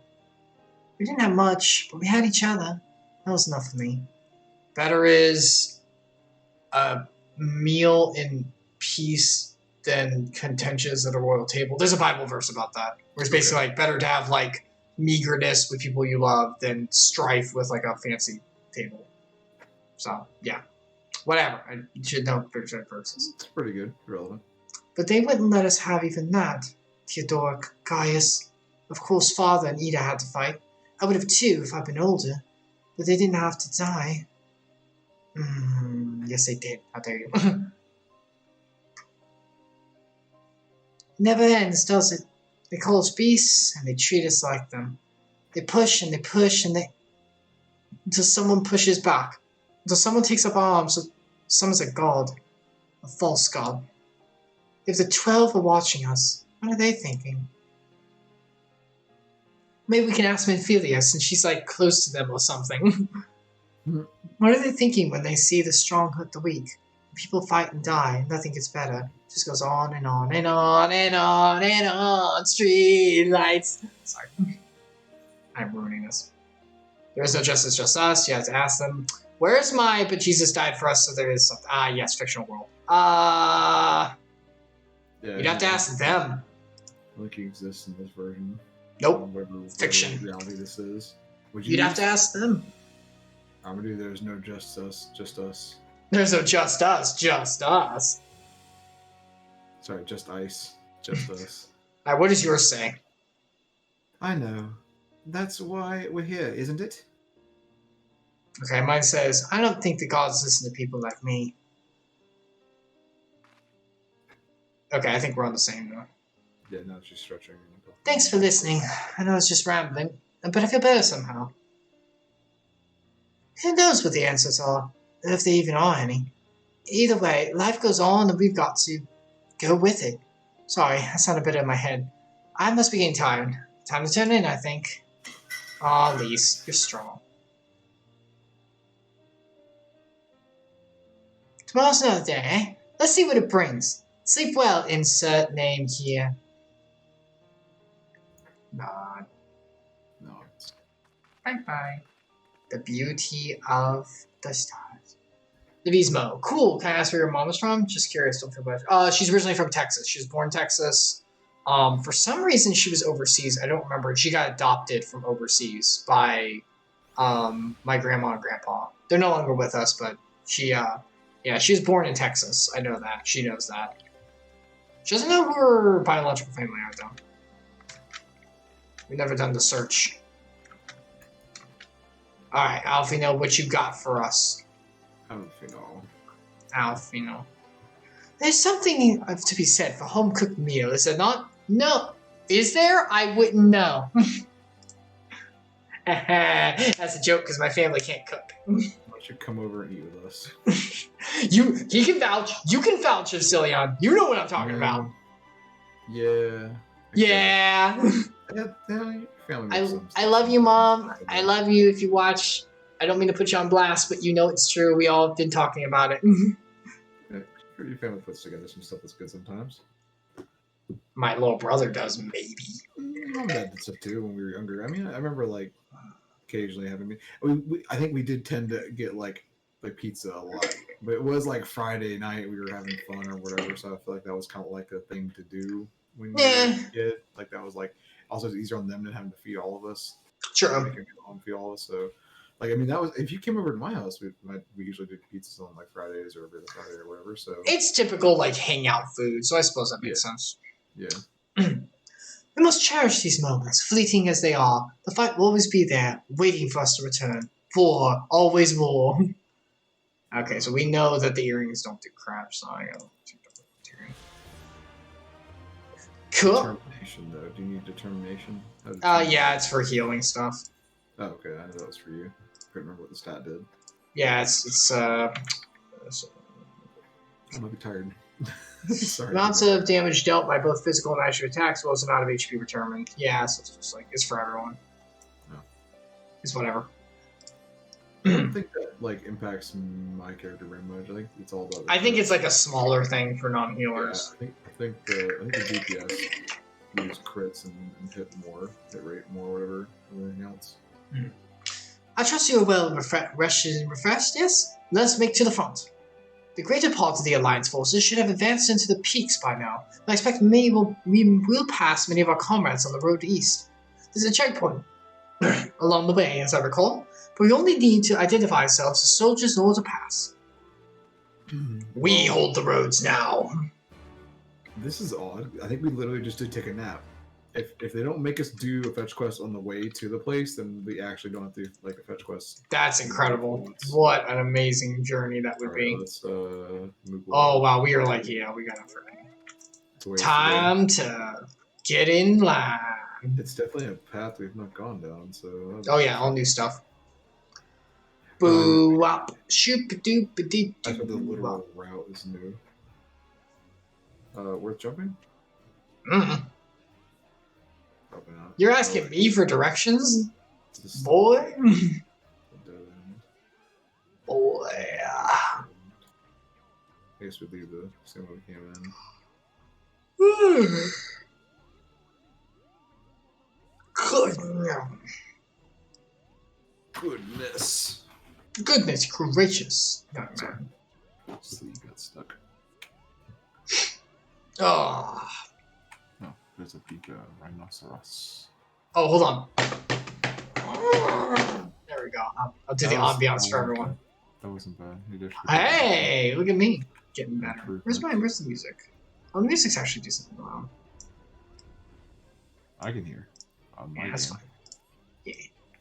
Speaker 1: We didn't have much, but we had each other. That was enough for me. Better is a meal in peace than contentious at a royal table. There's a Bible verse about that, where it's basically like better to have like meagerness with people you love than strife with like a fancy table. So yeah, whatever. I should know certain verses.
Speaker 3: It's pretty good, relevant.
Speaker 1: But they wouldn't let us have even that. Theodoric, Gaius, of course, father and Ida had to fight. I would have too if I'd been older, but they didn't have to die. Yes, they did. How dare you? Never ends, does it? They call us beasts, and they treat us like them. They push, and until someone pushes back. Until someone takes up arms, so someone's a god. A false god. If the 12 are watching us, what are they thinking? Maybe we can ask Minfilia, since she's like close to them or something. What are they thinking when they see the strong hurt the weak? When people fight and die, nothing gets better. It just goes on and on and on and on and on. Street lights. Sorry. I'm ruining this. There is no justice, just us. You have to ask them. Where's my, but Jesus died for us, so there is something. Yes, fictional world. You'd have to ask them.
Speaker 3: I think he exists in this version.
Speaker 1: Nope.
Speaker 3: Whatever
Speaker 1: Fiction.
Speaker 3: reality this is.
Speaker 1: You'd have to ask them.
Speaker 3: I'm gonna do there's no just us, just us.
Speaker 1: There's no just us, just us.
Speaker 3: Sorry, just ice, just us.
Speaker 1: Alright, what does yours say?
Speaker 3: I know. That's why we're here, isn't it?
Speaker 1: Okay, mine says, I don't think the gods listen to people like me. Okay, I think we're on the same though.
Speaker 3: Yeah, no, she's stretching.
Speaker 1: Thanks for listening. I know I was just rambling, but I feel better somehow. Who knows what the answers are, if there even are any. Either way, life goes on and we've got to go with it. Sorry, I sound a bit in my head. I must be getting tired. Time to turn in, I think. Aw, Lise, you're strong. Tomorrow's another day, eh? Let's see what it brings. Sleep well, insert name here. Nod.
Speaker 3: No.
Speaker 1: Bye-bye. The beauty of the stars. Levismo. Cool. Can I ask where your mom is from? Just curious. Don't feel bad. She's originally from Texas. She was born in Texas. For some reason, she was overseas. I don't remember. She got adopted from overseas by my grandma and grandpa. They're no longer with us, but she was born in Texas. I know that. She knows that. She doesn't know who her biological family are, though. We've never done the search. Alright, Alfino, what you got for us? Alfino. There's something to be said for home-cooked meal, is there not? No. Is there? I wouldn't know. That's a joke, because my family can't cook.
Speaker 3: Why don't you come over and eat with us?
Speaker 1: He can vouch. You can vouch, Epsilion. You know what I'm talking about.
Speaker 3: Yeah.
Speaker 1: Yeah. I love you, Mom. I love you if you watch. I don't mean to put you on blast, but you know it's true. We all have been talking about it.
Speaker 3: Your family puts together some stuff that's good sometimes.
Speaker 1: My little brother does, maybe.
Speaker 3: Mom did stuff too when we were younger. I mean, I remember like occasionally having. I think we did tend to get like pizza a lot, but it was like Friday night we were having fun or whatever. So I feel like that was kind of like a thing to do when you were a kid. Like that was like also it's easier on them than having to feed all of us.
Speaker 1: Sure.
Speaker 3: They can go home and feed all of us. So like I mean that was if you came over to my house, we usually do pizzas on like Fridays or every other Friday or whatever. So
Speaker 1: it's typical like hangout food. So I suppose that makes sense.
Speaker 3: Yeah.
Speaker 1: We must cherish these moments, fleeting as they are. The fight will always be there, waiting for us to return. War, always war. Okay, so we know that the earrings don't do crap, so I gotta take the earring. Cool.
Speaker 3: Determination, though. Do you need determination?
Speaker 1: Yeah, it's for healing stuff.
Speaker 3: Oh, okay. I know that was for you. I couldn't remember what the stat did.
Speaker 1: Yeah, it's
Speaker 3: I might be tired. Sorry.
Speaker 1: Amounts of damage dealt by both physical and magic attacks, as well as amount of HP returned. Yeah, so it's just like it's for everyone.
Speaker 3: No.
Speaker 1: It's whatever.
Speaker 3: I don't think that like impacts my character very much. I think it's all about.
Speaker 1: I think it's like a smaller thing for non-healers.
Speaker 3: Yeah, I think the DPS use crits and hit rate more, whatever, than anything else.
Speaker 1: I trust you are well refreshed, yes? Let's make to the front. The greater part of the Alliance forces should have advanced into the peaks by now, but I expect we will pass many of our comrades on the road east. There's a checkpoint along the way, as I recall, but we only need to identify ourselves as soldiers in order to pass. We hold the roads now.
Speaker 3: This is odd. I think we literally just did take a nap. If they don't make us do a fetch quest on the way to the place, then we actually don't have to do like a fetch quest.
Speaker 1: That's incredible. What an amazing journey that would be.
Speaker 3: Let's move
Speaker 1: oh wow, we are like, yeah, we got it. Time to get in line.
Speaker 3: It's definitely a path we've not gone down, so
Speaker 1: oh yeah, all new stuff. Boo wop shoop doop dee.
Speaker 3: I thought the literal route is new. Worth jumping? Probably not.
Speaker 1: You're asking me for directions? Boy? Boy.
Speaker 3: I guess we leave the same way we came in. Goodness.
Speaker 1: Goodness gracious. No, man.
Speaker 3: Sleep got stuck.
Speaker 1: Oh.
Speaker 3: No, there's a big rhinoceros.
Speaker 1: Oh, hold on. There we go. I'll do the ambiance for everyone.
Speaker 3: That wasn't bad.
Speaker 1: Hey, look at me getting better. Where's the music? Oh, the music's actually decent.
Speaker 3: I can hear.
Speaker 1: Yeah, that's fine. Yeah.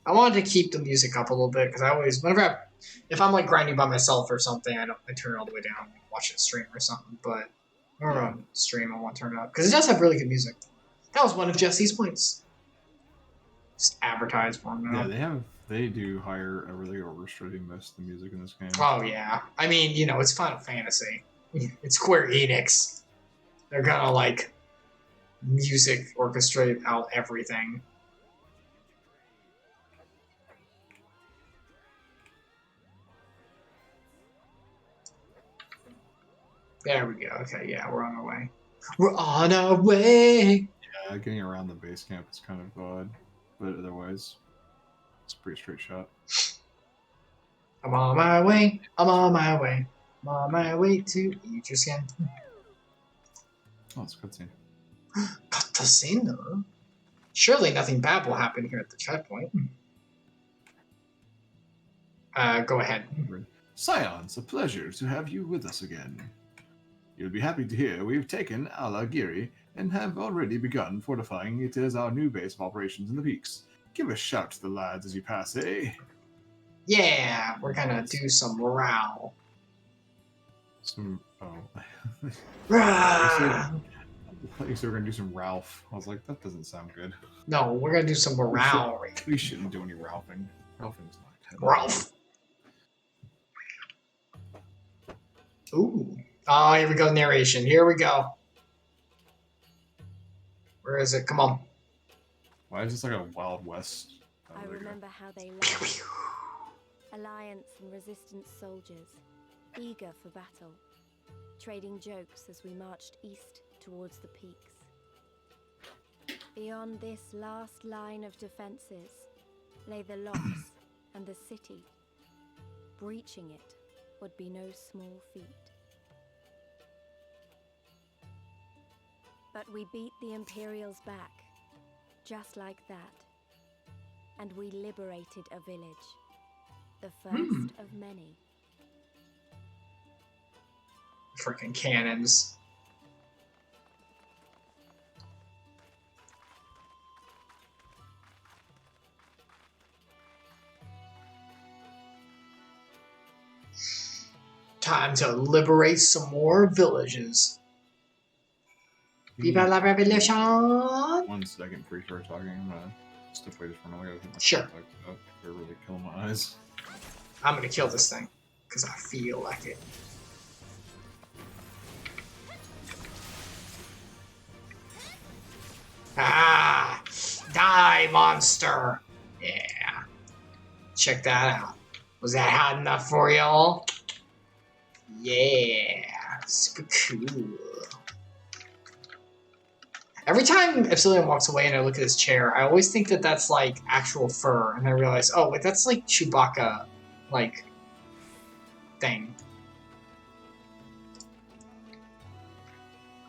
Speaker 1: I wanted to keep the music up a little bit because I always, if I'm like grinding by myself or something, I turn it all the way down and watch it stream or something. But or on stream, I want to turn it up because it does have really good music. That was one of Jesse's points. Just advertise for him now.
Speaker 3: Yeah, they do hire a really orchestrating most of the music in this game.
Speaker 1: Oh yeah, I mean, you know, it's Final Fantasy. It's Square Enix. They're gonna like music orchestrate out everything. There we go. Okay, yeah, we're on our way. We're on our way.
Speaker 3: Yeah, getting around the base camp is kind of odd, but otherwise, it's a pretty straight shot.
Speaker 1: I'm on my way. I'm on my way. I'm on my way to eat your skin.
Speaker 3: Oh, it's a cutscene.
Speaker 1: Cutscene? Surely nothing bad will happen here at the checkpoint. Go ahead.
Speaker 3: Scions, a pleasure to have you with us again. You'll be happy to hear we've taken Alagiri and have already begun fortifying it as our new base of operations in the peaks. Give a shout to the lads as you pass, eh?
Speaker 1: Yeah, we're gonna do some morale.
Speaker 3: I thought you said we're gonna do some Ralph. I was like, that doesn't sound good.
Speaker 1: No, we're gonna do some morale.
Speaker 3: We shouldn't do any Ralphing. Ralphing's not good.
Speaker 1: Ralph. Ooh. Oh, here we go, narration. Here we go. Where is it? Come on.
Speaker 3: Why is this like a Wild West?
Speaker 5: I remember how they left. Alliance and resistance soldiers, eager for battle, trading jokes as we marched east towards the peaks. Beyond this last line of defenses lay the locks and the city. Breaching it would be no small feat. But we beat the Imperials back, just like that. And we liberated a village, the first of many.
Speaker 1: Freaking cannons. Time to liberate some more villages. Viva la revolution!
Speaker 3: 1 second for you start talking. I'm gonna step away just for a minute. I gotta hit my
Speaker 1: Sure.
Speaker 3: contacts up. They're really killing my eyes.
Speaker 1: I'm gonna kill this thing, because I feel like it. Ah! Die, monster! Yeah. Check that out. Was that hot enough for y'all? Yeah. Super cool. Every time Epsilion walks away and I look at his chair, I always think that that's like actual fur, and I realize, oh wait, that's like Chewbacca, like, thing.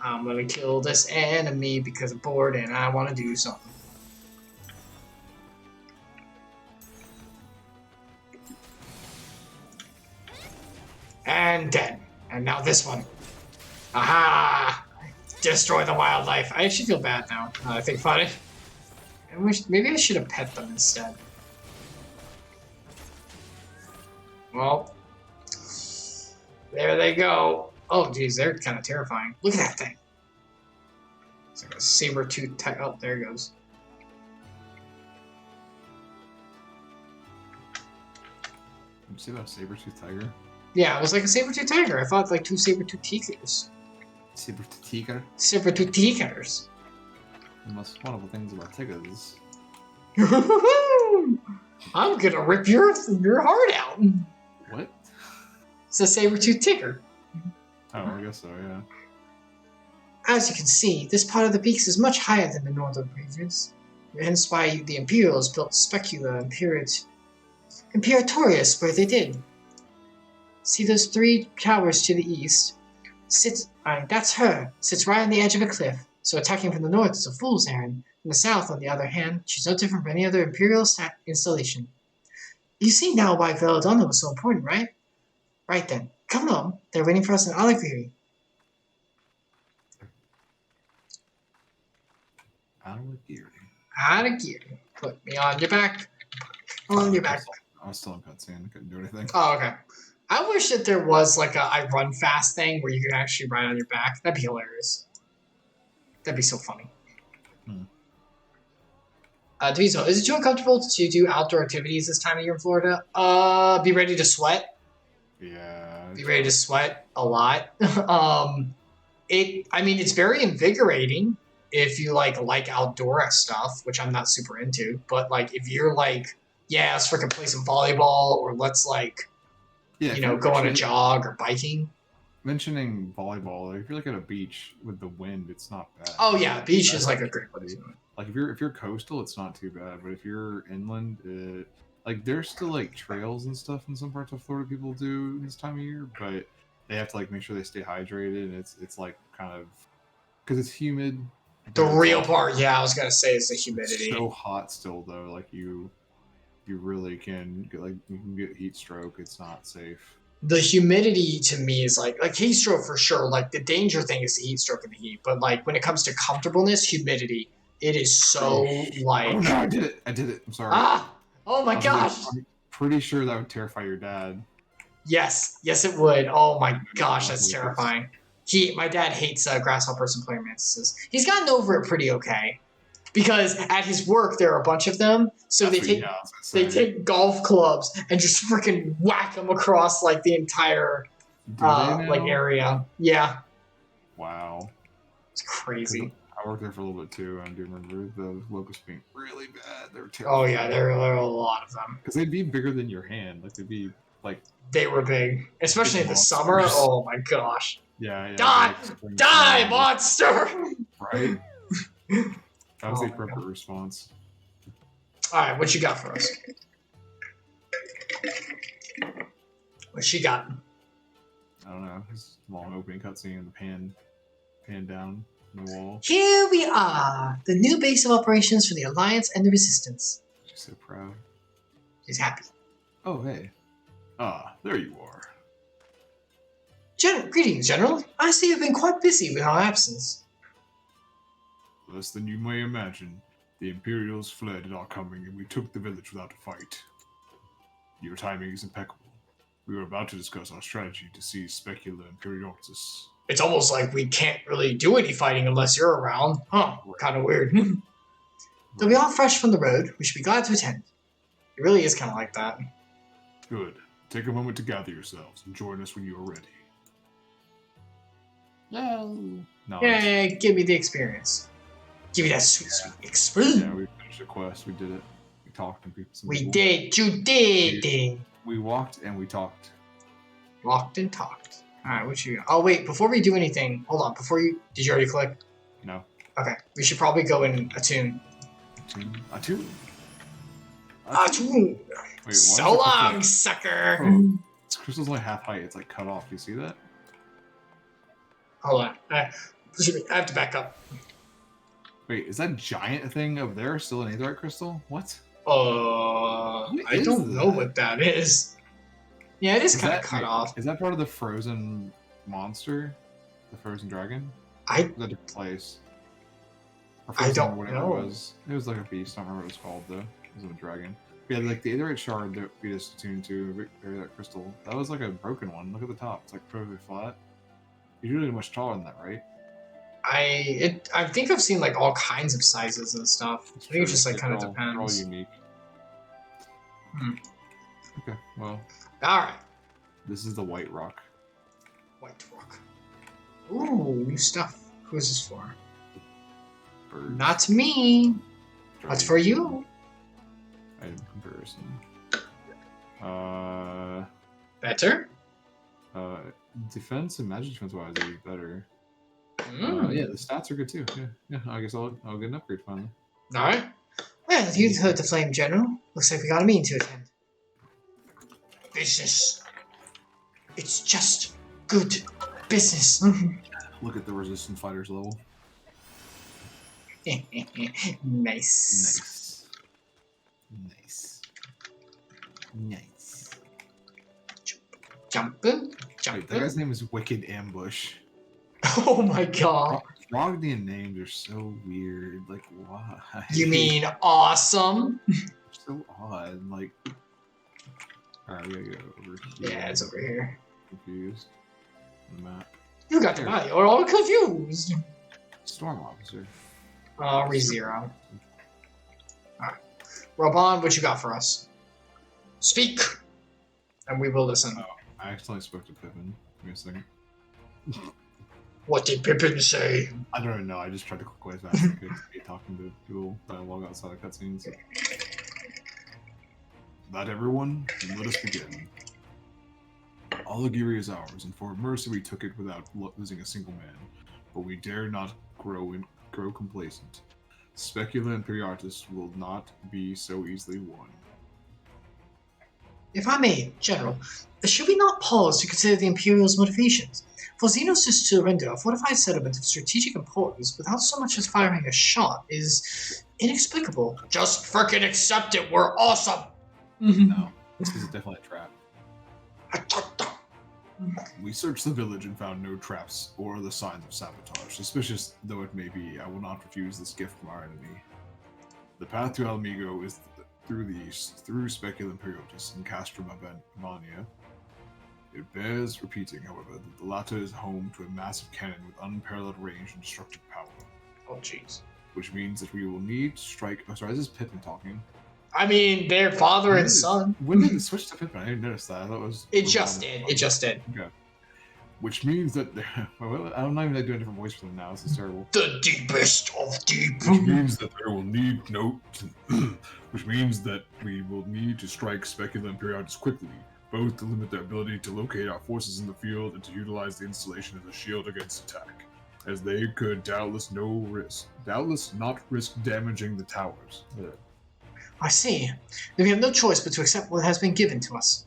Speaker 1: I'm gonna kill this enemy because I'm bored and I want to do something. And dead. And now this one. Aha! Destroy the wildlife. I actually feel bad now. I think about it. I wish maybe I should have pet them instead. Well, there they go. Oh, geez, they're kind of terrifying. Look at that thing. It's like a saber-tooth tiger. Oh, there it goes.
Speaker 3: You see that saber-tooth tiger?
Speaker 1: Yeah, it was like a saber-tooth tiger. I thought like two saber-tooth tigers.
Speaker 3: Saber-tooth tiger?
Speaker 1: Saber-tooth tigers.
Speaker 3: The most wonderful things about tigers.
Speaker 1: I'm gonna rip your heart out.
Speaker 3: What?
Speaker 1: It's a saber-tooth tiger.
Speaker 3: Oh, I guess so, yeah.
Speaker 1: As you can see, this part of the peaks is much higher than the northern regions. Hence why the Imperials built Specula Imperatorius where they did. See those 3 towers to the east? That's her. Sits right on the edge of a cliff. So attacking from the north is a fool's errand. In the south, on the other hand, she's no different from any other Imperial installation. You see now why Veladonna was so important, right? Right then. Come on. They're waiting for us in Alagiri. Alagiri. Put me on your back. On your back.
Speaker 3: I was still in cutscene. I couldn't do anything.
Speaker 1: Oh, okay. I wish that there was like a I run fast thing where you can actually ride on your back. That'd be hilarious. That'd be so funny. Deviso, is it too uncomfortable to do outdoor activities this time of year in Florida? Be ready to sweat.
Speaker 3: Yeah.
Speaker 1: Be ready to sweat a lot. It's very invigorating if you like outdoor stuff, which I'm not super into. But like, if you're like, yeah, let's freaking play some volleyball, or let's go on a jog or biking.
Speaker 3: Mentioning volleyball, if you're like at a beach with the wind, it's not bad.
Speaker 1: Oh yeah, beach is like a great place.
Speaker 3: Like if you're coastal, it's not too bad. But if you're inland, like there's still like trails and stuff in some parts of Florida people do this time of year, but they have to like make sure they stay hydrated, and it's like kind of because it's humid.
Speaker 1: The real part, yeah, I was gonna say, is the humidity.
Speaker 3: It's so hot still though, like you really can get heat stroke. It's not safe.
Speaker 1: The humidity to me is like heat stroke for sure. Like the danger thing is the heat stroke and the heat, but like when it comes to comfortableness, humidity, it is so like.
Speaker 3: Oh no, I did it. I'm sorry.
Speaker 1: Ah! Oh my gosh!
Speaker 3: I'm pretty sure that would terrify your dad.
Speaker 1: Yes, it would. Oh my gosh, that's terrifying. My dad hates grasshoppers and player mantises. He's gotten over it pretty okay, because at his work there are a bunch of them. So they take golf clubs and just freaking whack them across like the entire area. Yeah.
Speaker 3: Wow.
Speaker 1: It's crazy.
Speaker 3: I worked there for a little bit too, and I do remember the locusts being really bad. They were terrible.
Speaker 1: Oh yeah, there are a lot of them.
Speaker 3: Because they'd be bigger than your hand. Like they'd be like.
Speaker 1: They were big, especially in the summer. Oh my gosh.
Speaker 3: Yeah.
Speaker 1: Die, monster!
Speaker 3: Right. That was the appropriate response.
Speaker 1: All right, what you got for us? What she got?
Speaker 3: I don't know. This long opening cutscene and the pan down on the wall.
Speaker 1: Here we are, the new base of operations for the Alliance and the Resistance.
Speaker 3: She's so proud.
Speaker 1: She's happy.
Speaker 3: Oh, hey. Ah, there you are.
Speaker 1: Greetings, General. I see you've been quite busy with our absence.
Speaker 3: Less than you may imagine. The Imperials fled at our coming, and we took the village without a fight. Your timing is impeccable. We were about to discuss our strategy to seize Specula Imperiortis.
Speaker 1: It's almost like we can't really do any fighting unless you're around. Huh, kind of weird. They'll be all fresh from the road. We should be glad to attend. It really is kind of like that.
Speaker 3: Good. Take a moment to gather yourselves and join us when you are ready.
Speaker 11: Yay!
Speaker 1: Yay, give me the experience. Give me that sweet experience.
Speaker 3: Yeah, we finished the quest. We did it. We talked and people.
Speaker 1: We did. You did.
Speaker 3: We walked and we talked.
Speaker 1: Walked and talked. Alright, what you got? Oh, wait, before we do anything, hold on. Did you already click?
Speaker 3: No.
Speaker 1: Okay, we should probably go and attune.
Speaker 3: Attune?
Speaker 1: Wait, so long, sucker!
Speaker 3: Oh, this crystal's only half height. It's like cut off. You see that?
Speaker 1: Hold on. I have to back up.
Speaker 3: Wait, is that giant thing over there still an aetherite crystal? What?
Speaker 1: I don't know what that is. Yeah, it is kind of cut off.
Speaker 3: Is that part of the frozen monster? The frozen dragon?
Speaker 1: Is
Speaker 3: that a different place?
Speaker 1: I don't know.
Speaker 3: It was like a beast. I don't remember what it was called though. It was a dragon. But yeah, like the aetherite shard that we just attuned to, that crystal. That was like a broken one. Look at the top. It's like perfectly flat. You're usually much taller than that, right?
Speaker 1: I think I've seen like all kinds of sizes and stuff. I think it just like kind of depends.
Speaker 3: They're all unique. Okay, well.
Speaker 1: Alright.
Speaker 3: This is the White Rock.
Speaker 1: White Rock. Ooh, new stuff. Who is this for?
Speaker 3: Birds.
Speaker 1: Not me. What's for you?
Speaker 3: Item comparison.
Speaker 1: Better?
Speaker 3: Defense and magic defense wise are better.
Speaker 1: Yeah,
Speaker 3: the stats are good too. Yeah. I guess I'll get an upgrade finally.
Speaker 1: All right. Well, you've heard the Flame General. Looks like we got a meeting to attend. Business. It's just good business.
Speaker 3: Look at the resistant fighters level.
Speaker 1: Nice. Jumping.
Speaker 3: Wait, that guy's name is Wicked Ambush.
Speaker 1: Oh my god.
Speaker 3: Frogdian names are so weird. Like, why?
Speaker 1: You mean awesome?
Speaker 3: So odd. Like, alright, we gotta go over here.
Speaker 1: Yeah, it's over here.
Speaker 3: Confused. On the map.
Speaker 1: You got the value. You're all confused.
Speaker 3: Storm Officer.
Speaker 1: ReZero. Alright. Robon, what you got for us? Speak! And we will listen.
Speaker 3: Oh, I accidentally spoke to Pippin. Give me a second.
Speaker 1: What did Pippin say?
Speaker 3: I don't even know. I just tried to click away as fast as I could to be talking to people dialogue outside of cutscenes. That everyone, then let us begin. Alagiri is ours, and for mercy we took it without losing a single man. But we dare not grow complacent. Specula and Imperiatus will not be so easily won.
Speaker 1: If I may, General, should we not pause to consider the Imperial's motivations? For Xenos to surrender a fortified settlement of strategic importance without so much as firing a shot is inexplicable. Just frickin' accept it, we're awesome!
Speaker 3: No, this is definitely a trap. We searched the village and found no traps or the signs of sabotage. Suspicious though it may be, I will not refuse this gift from our enemy. The path to Alamigo is through the east, through Specula Imperiatus and Castrum Mania. It bears repeating, however, that the latter is home to a massive cannon with unparalleled range and destructive power.
Speaker 1: Oh, jeez.
Speaker 3: Which means that we will need to strike... Oh, sorry, this is Pippin talking.
Speaker 1: I mean, they're father and son.
Speaker 3: When did it switch to Pippin? I didn't notice that. I thought it was...
Speaker 1: It just did. It just did.
Speaker 3: Okay. Which means that... Well, I'm not even doing a different voice for them now. This is terrible.
Speaker 1: The deepest of deep.
Speaker 3: Which means that there will need... No. Which means that we will need to strike Specula Imperiatus quickly, both to limit their ability to locate our forces in the field and to utilize the installation as a shield against attack, as they could doubtless not risk damaging the towers.
Speaker 1: I see. Then we have no choice but to accept what has been given to us.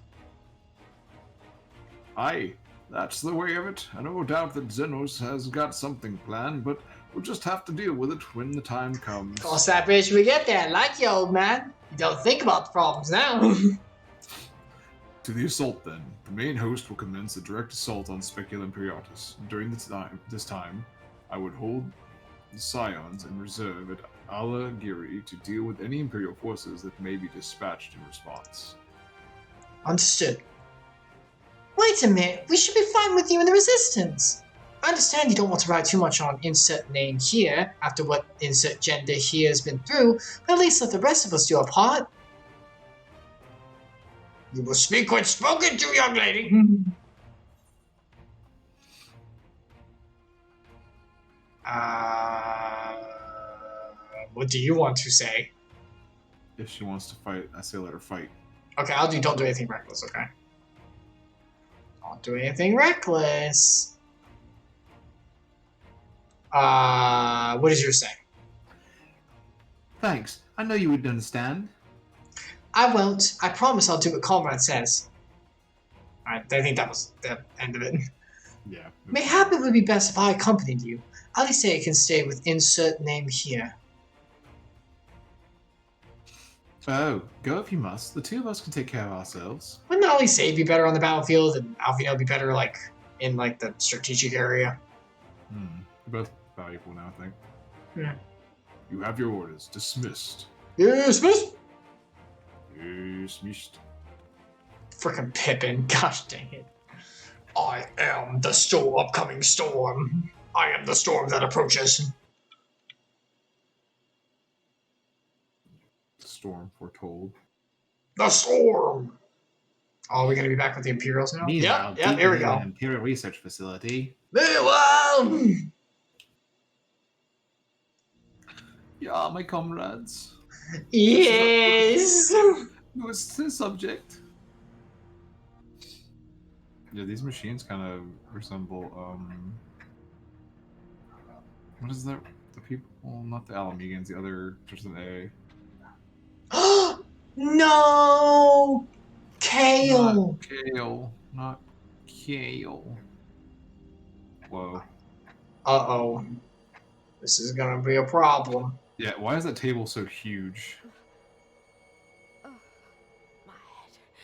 Speaker 3: Aye, that's the way of it. I no doubt that Xenos has got something planned, but we'll just have to deal with it when the time comes.
Speaker 1: Cross that bridge when we get there, like you, old man. You don't think about the problems now.
Speaker 3: To the assault, then. The main host will commence a direct assault on Specula Imperiatus. During this time, I would hold the Scions in reserve at Alagiri to deal with any Imperial forces that may be dispatched in response.
Speaker 1: Understood. Wait a minute, we should be fine with you in the Resistance. I understand you don't want to write too much on insert name here, after what insert gender here has been through, but at least let the rest of us do our part. You will speak when spoken to, young lady. What do you want to say?
Speaker 3: If she wants to fight, I say let her fight.
Speaker 1: Okay, don't do anything reckless, okay? Don't do anything reckless. What is your say?
Speaker 11: Thanks. I know you would understand.
Speaker 1: I won't. I promise I'll do what Comrade says. Alright, I think that was the end of it.
Speaker 3: Yeah.
Speaker 1: Mayhap it would be best if I accompanied you. Alice can stay with insert name here.
Speaker 11: Oh, go if you must. The two of us can take care of ourselves.
Speaker 1: Wouldn't Alice be better on the battlefield and Alfino be better like in like the strategic area?
Speaker 3: They're both valuable now, I think.
Speaker 1: Yeah.
Speaker 3: You have your orders. Dismissed.
Speaker 1: Dismissed?
Speaker 3: Dismissed.
Speaker 1: Frickin' Pippin, gosh dang it. I am the upcoming storm. I am the storm that approaches.
Speaker 3: Storm foretold.
Speaker 1: The storm! Oh, are we gonna be back with the Imperials now?
Speaker 11: Meanwhile,
Speaker 1: Yeah, here we
Speaker 11: in
Speaker 1: go.
Speaker 11: an Imperial Research Facility.
Speaker 1: Meanwhile!
Speaker 3: Yeah, my comrades.
Speaker 1: Yes!
Speaker 3: What's the subject? Yeah, these machines kind of resemble, what is that? The people, well, not the Alamegans, the other, just an A.
Speaker 1: No! Kale!
Speaker 3: Not Kale. Whoa.
Speaker 1: Uh-oh. This is gonna be a problem.
Speaker 3: Yeah, why is that table so huge?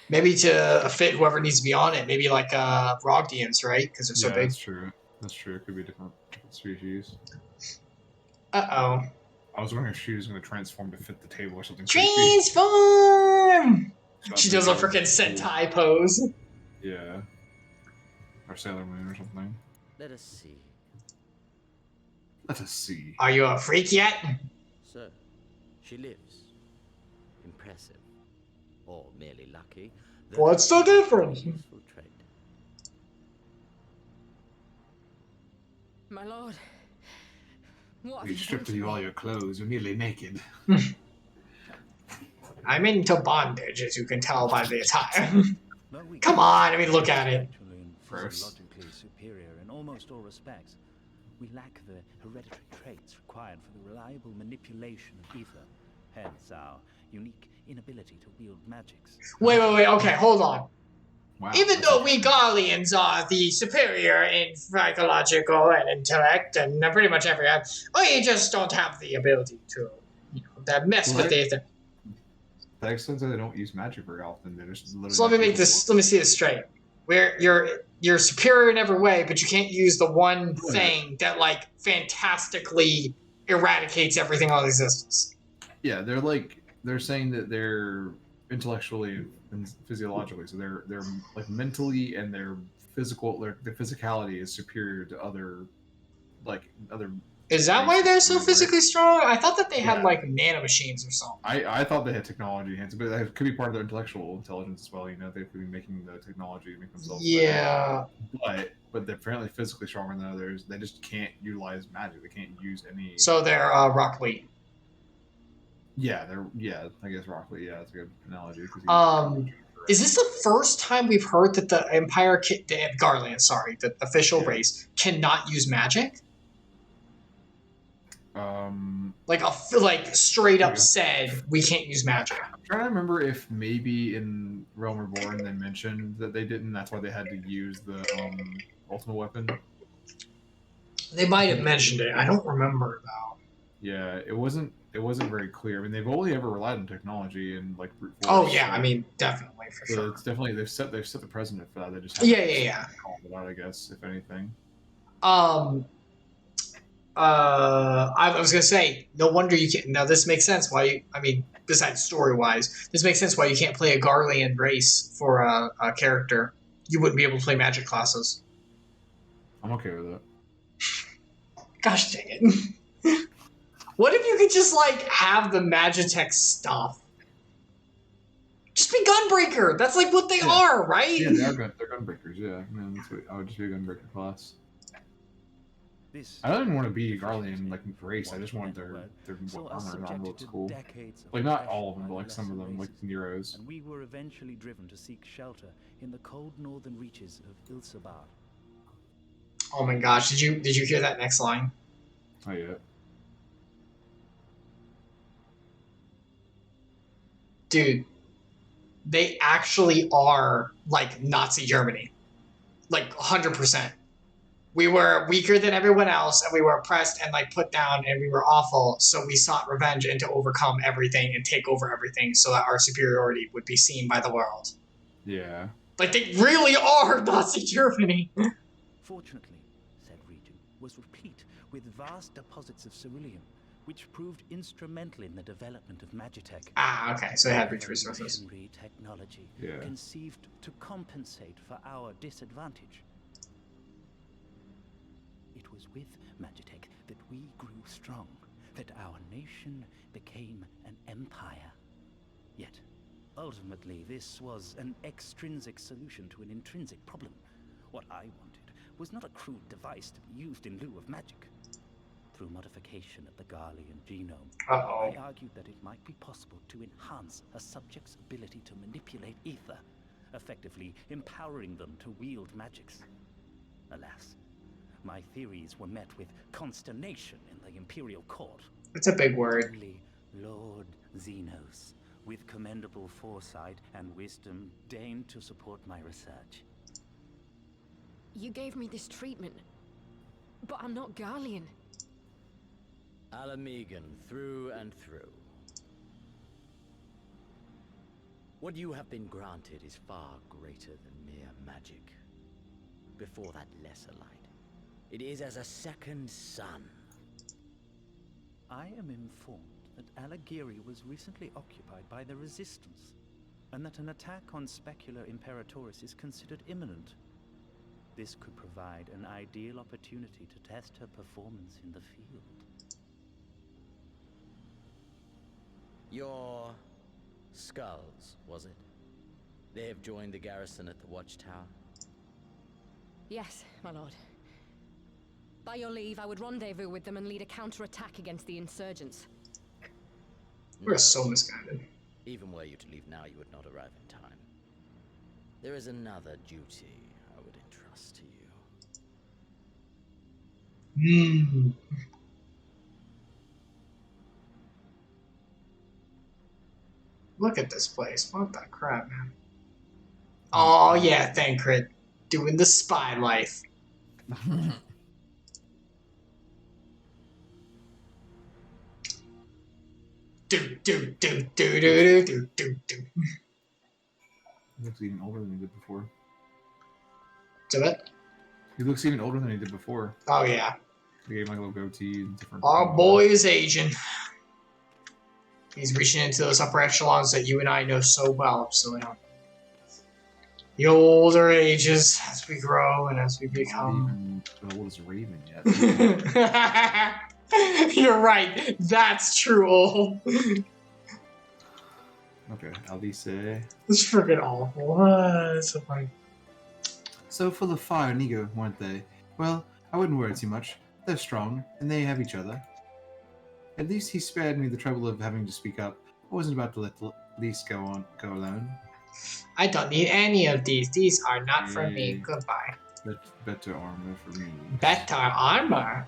Speaker 1: Maybe to fit whoever needs to be on it. Maybe like Rogdians, right? Because they're so big.
Speaker 3: That's true. That's true. It could be different species.
Speaker 1: Uh-oh.
Speaker 3: I was wondering if she was going to transform to fit the table or something.
Speaker 1: Transform! She does a freaking Sentai pose.
Speaker 3: Yeah. Or Sailor Moon or something.
Speaker 10: Let us see.
Speaker 3: Let us see.
Speaker 1: Are you a freak yet?
Speaker 10: So, she lives. Impressive. Or merely lucky. though
Speaker 1: What's
Speaker 10: that
Speaker 1: the
Speaker 10: is a
Speaker 1: difference?
Speaker 10: useful trait.
Speaker 9: My lord. What
Speaker 3: We
Speaker 9: have you done
Speaker 3: stripped
Speaker 9: to
Speaker 3: you all
Speaker 9: me?
Speaker 3: your clothes. You're nearly naked.
Speaker 1: I'm into bondage, as you can tell by the attire. Come on, I mean, look at it.
Speaker 12: Intellectually and
Speaker 3: Gross.
Speaker 12: physiologically superior in almost all respects, we lack the hereditary traits required for the reliable manipulation of ether. Hence our unique inability to wield magics.
Speaker 1: Wait, okay, hold on.
Speaker 3: Wow.
Speaker 1: Even
Speaker 3: that's
Speaker 1: though we
Speaker 3: interesting.
Speaker 1: Garleans are the superior in psychological and intellect and pretty much every other, we just don't have the ability to, that mess with ether.
Speaker 3: That extends that they don't use magic very often. They're just literally.
Speaker 1: So let me see this straight. You're superior in every way, but you can't use the one thing that like fantastically eradicates everything on existence.
Speaker 3: Yeah, they're saying that they're intellectually and physiologically, so they're like mentally and their physicality is superior to other.
Speaker 1: Is that why they're so physically strong? I thought that they had
Speaker 3: Yeah.
Speaker 1: like nanomachines or something.
Speaker 3: I thought they had technology enhanced, but that could be part of their intellectual intelligence as well. They could be making the technology to make themselves
Speaker 1: Yeah.
Speaker 3: better. But they're apparently physically stronger than others. They just can't utilize magic. They can't use any.
Speaker 1: So they're Rockly.
Speaker 3: Yeah, I guess Rockly. Yeah, that's a good analogy.
Speaker 1: Is this the first time we've heard that the Empire, the Garland, sorry, the official race cannot use magic? Like straight up said we can't use magic.
Speaker 3: I'm trying to remember if maybe in Realm Reborn they mentioned that they didn't. That's why they had to use the ultimate weapon.
Speaker 1: They might have mentioned it. I don't remember though.
Speaker 3: Yeah, it wasn't very clear. I mean, they've only ever relied on technology and like brute force.
Speaker 1: Oh yeah, I mean definitely for
Speaker 3: so
Speaker 1: sure.
Speaker 3: It's definitely they've set the precedent for that. They just
Speaker 1: yeah.
Speaker 3: Called it out, I guess, if anything.
Speaker 1: I was gonna say, no wonder you can't. Now this makes sense. Besides story wise, this makes sense why you can't play a Garlean race for a character. You wouldn't be able to play magic classes.
Speaker 3: I'm okay with it.
Speaker 1: Gosh dang it! What if you could just like have the Magitech stuff? Just be Gunbreaker. That's like what they are, right?
Speaker 3: Yeah, they're Gunbreakers. Yeah, I would just be a Gunbreaker class. I don't even want to be a Garlean like race. I just want their armor. Their armor looks cool. Like not all of them, but like some of them, like Nero's.
Speaker 12: And we were eventually driven to seek shelter in the cold northern reaches of Ilsabar.
Speaker 1: Oh my gosh! Did you hear that next line?
Speaker 3: Oh yeah.
Speaker 1: Dude, they actually are like Nazi Germany, like 100%. We were weaker than everyone else, and we were oppressed and like put down, and we were awful. So we sought revenge and to overcome everything and take over everything, so that our superiority would be seen by the world.
Speaker 3: Yeah.
Speaker 1: Like they really are Nazi Germany.
Speaker 12: Fortunately, said region was replete with vast deposits of ceruleum, which proved instrumental in the development of Magitech.
Speaker 1: Ah, okay, so they had rich resources.
Speaker 12: Revolutionary technology
Speaker 3: Yeah.
Speaker 12: conceived to compensate for our disadvantage. It was with Magitech that we grew strong, that our nation became an empire. Yet, ultimately, this was an extrinsic solution to an intrinsic problem. What I wanted was not a crude device to be used in lieu of magic. Through modification of the Garlean genome, I argued that it might be possible to enhance a subject's ability to manipulate ether, effectively empowering them to wield magics. Alas, my theories were met with consternation in the Imperial Court.
Speaker 1: It's a big word.
Speaker 12: Only Lord Xenos, with commendable foresight and wisdom, deigned to support my research.
Speaker 9: You gave me this treatment, but I'm not Garlean.
Speaker 10: Alamegan, through and through. What you have been granted is far greater than mere magic. Before that lesser light, it is as a second sun.
Speaker 12: I am informed that Alagiri was recently occupied by the Resistance, and that an attack on Specular Imperatoris is considered imminent. This could provide an ideal opportunity to test her performance in the field.
Speaker 10: Your skulls, was it? They have joined the garrison at the watchtower.
Speaker 9: Yes, my lord. By your leave, I would rendezvous with them and lead a counterattack against the insurgents.
Speaker 1: We're so misguided.
Speaker 10: Even were you to leave now, you would not arrive in time. There is another duty I would entrust to you.
Speaker 1: Look at this place. What the crap, man? Oh yeah, Thancred. Doing the spy life. Do.
Speaker 3: He looks even older than he did before.
Speaker 1: Do it?
Speaker 3: He looks even older than he did before.
Speaker 1: Oh yeah.
Speaker 3: They gave him like a little goatee and different.
Speaker 1: Our boy is aging. He's reaching into those upper echelons that you and I know so well, Epsilion. The older ages as we grow and as we become.
Speaker 3: Not even old as a raven yet.
Speaker 1: You're right. That's true, old.
Speaker 3: Okay, Alice.
Speaker 1: It's freaking awful. It's so funny.
Speaker 3: So full of fire and ego, weren't they? Well, I wouldn't worry too much. They're strong, and they have each other. At least he spared me the trouble of having to speak up. I wasn't about to let Lise go alone.
Speaker 1: I don't need any of these. These are not for me. Goodbye.
Speaker 3: Better armor for me.
Speaker 1: Better armor.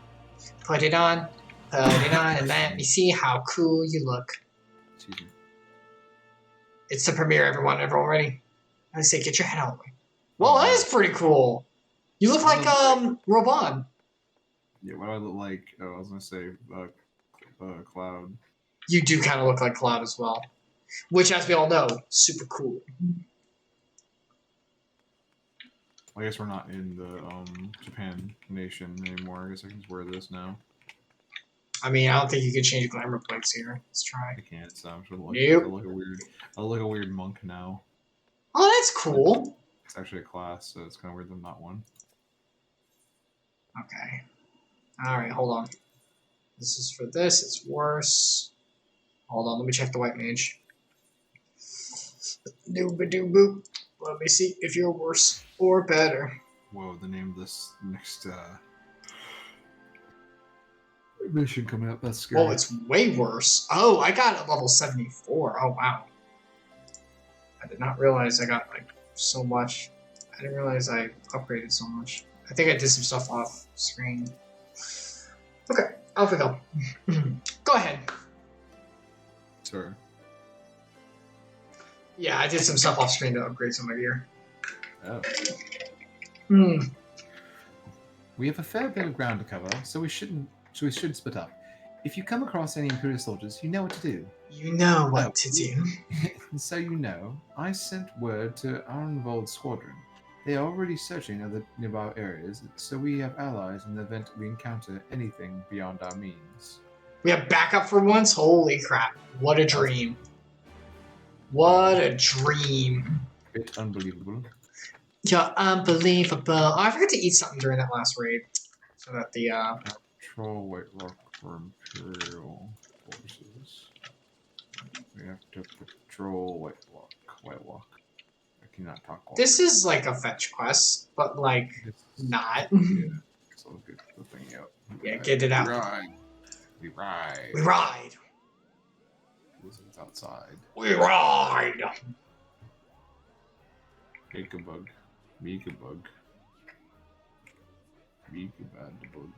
Speaker 1: Put it on. Put it on and let me see how cool you look.
Speaker 3: Excuse me.
Speaker 1: It's the premiere, everyone. Everyone ready? I say, get your head out of the way. Well, that is pretty cool. You look like Roban.
Speaker 3: Yeah, what do I look like? Oh, I was gonna say Cloud.
Speaker 1: You do kind of look like Cloud as well, which, as we all know, super cool.
Speaker 3: I guess we're not in the Japan nation anymore. I guess I can just wear this now.
Speaker 1: I mean, I don't think you can change glamour plates here. Let's try.
Speaker 3: I can't, so I'm sure look,
Speaker 1: Nope.
Speaker 3: I'll look a weird monk now.
Speaker 1: Oh, that's cool.
Speaker 3: It's actually a class, so it's kind of weird that I'm not one.
Speaker 1: Okay. Alright, hold on. This is for this. It's worse. Hold on, let me check the white mage. Doo-ba-doo-boop. Let me see if you're worse or better.
Speaker 3: Whoa, the name of this next mission coming up, that's scary.
Speaker 1: Whoa, it's way worse. Oh, I got a level 74. Oh, wow. I did not realize I got, like, so much. I didn't realize I upgraded so much. I think I did some stuff off screen. Okay, off we go. Go ahead.
Speaker 3: Sorry.
Speaker 1: Yeah, I did some stuff off screen to upgrade some of my gear.
Speaker 3: Oh.
Speaker 1: Hmm.
Speaker 3: We have a fair bit of ground to cover, so we should split up. If you come across any Imperial soldiers, you know what to do.
Speaker 1: You know what to do.
Speaker 3: So you know, I sent word to Arnvold's squadron. They are already searching other nearby areas, so we have allies in the event we encounter anything beyond our means.
Speaker 1: We have backup for once? Holy crap. What a dream. What a dream.
Speaker 3: Bit unbelievable.
Speaker 1: Yeah, unbelievable. Oh, I forgot to eat something during that last raid. So that the,
Speaker 3: Patrol White Rock for Imperial forces. We have to patrol White Rock. I cannot talk.
Speaker 1: This is like a fetch quest, but like, not.
Speaker 3: Yeah, so let's get the thing out.
Speaker 1: Yeah, get it out.
Speaker 3: We ride.
Speaker 1: We ride.
Speaker 3: It's outside.
Speaker 1: We ride.
Speaker 3: Bug. Meekabug. Meekabug.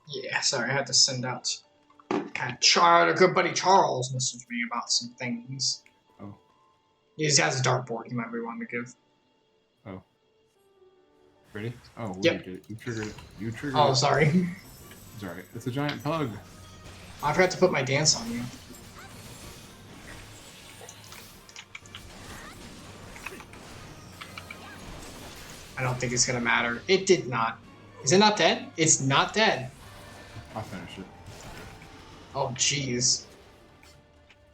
Speaker 1: Yeah, sorry, I had to send out Our good buddy Charles messaged me about some things.
Speaker 3: Oh.
Speaker 1: He just has a dartboard he might be wanting to give.
Speaker 3: Oh. Ready? Oh, well,
Speaker 1: Yep.
Speaker 3: you did it. You triggered it. You triggered
Speaker 1: Oh,
Speaker 3: it.
Speaker 1: sorry.
Speaker 3: It's alright. It's a giant pug.
Speaker 1: I forgot to put my dance on you. I don't think it's gonna matter. It did not. Is it not dead? It's not dead.
Speaker 3: I'll finish it.
Speaker 1: Oh, jeez.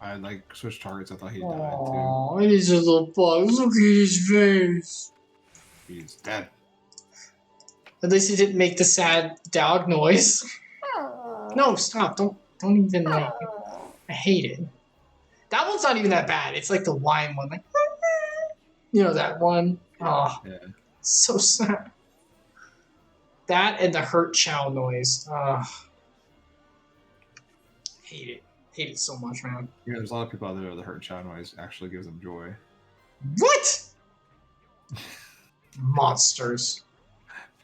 Speaker 3: I like switched targets. I thought he died too.
Speaker 1: Oh, it is a little bug. Look at his face.
Speaker 3: He's dead.
Speaker 1: At least he didn't make the sad dog noise. No, stop. Don't even like. I hate it. That one's not even that bad. It's like the whine one, like you know that one. Oh,
Speaker 3: Yeah.
Speaker 1: so sad. That and the hurt chow noise. Hate it. Hate it so much, man.
Speaker 3: You know, there's a lot of people out there that hurt child noise actually gives them joy.
Speaker 1: What? Monsters.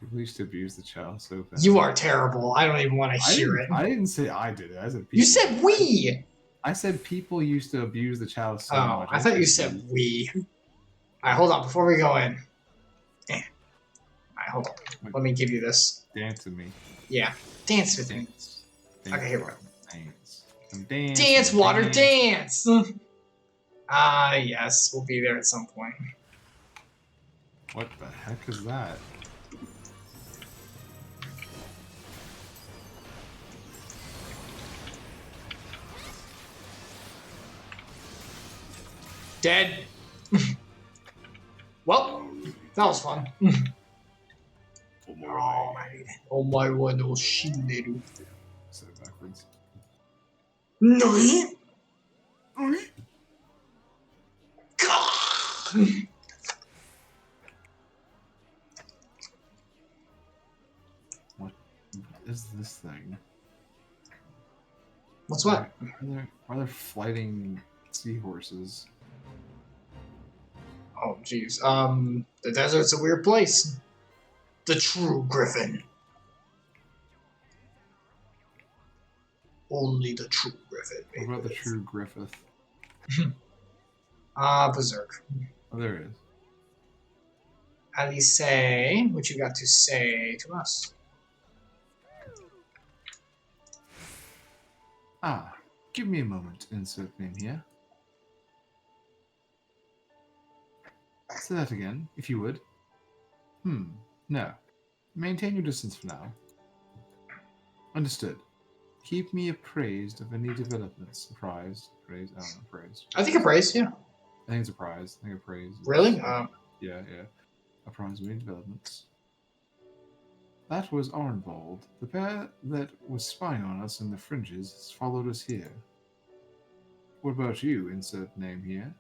Speaker 3: People used to abuse the child so bad.
Speaker 1: You are terrible. I don't even want to hear it.
Speaker 3: I didn't say I did it. I said people.
Speaker 1: You said we.
Speaker 3: I said people used to abuse the child so
Speaker 1: Oh,
Speaker 3: much.
Speaker 1: I thought you said we. All right, hold on. Before we go in. All right, hold on. Let me give you this.
Speaker 3: Dance with me.
Speaker 1: Yeah. Dance with me.
Speaker 3: Dance.
Speaker 1: Okay, here we go.
Speaker 3: Dance. Dance.
Speaker 1: Dance, water, dance. Ah, yes. We'll be there at some point.
Speaker 3: What the heck is that?
Speaker 1: Dead. Well, that was fun. Oh my one, oh shinderu.
Speaker 3: Say it backwards.
Speaker 1: Nani?
Speaker 3: What is this thing?
Speaker 1: What's what?
Speaker 3: Are there flighting seahorses?
Speaker 1: Oh, jeez. The desert's a weird place. The true griffin. Only the true griffin.
Speaker 3: What about the true Griffith?
Speaker 1: Berserk.
Speaker 3: Oh, there it is.
Speaker 1: At least say what you got to say to us.
Speaker 3: Ah, give me a moment, insert name here. Say that again, if you would. No. Maintain your distance for now. Understood. Keep me appraised of any developments. Apprised. Praised? I don't know, praised.
Speaker 1: I think appraised, yeah.
Speaker 3: I think it's apprised. I think appraised.
Speaker 1: Really?
Speaker 3: Yeah. Apprised of any developments. That was Arnvold. The pair that was spying on us in the fringes has followed us here. What about you? Insert name here.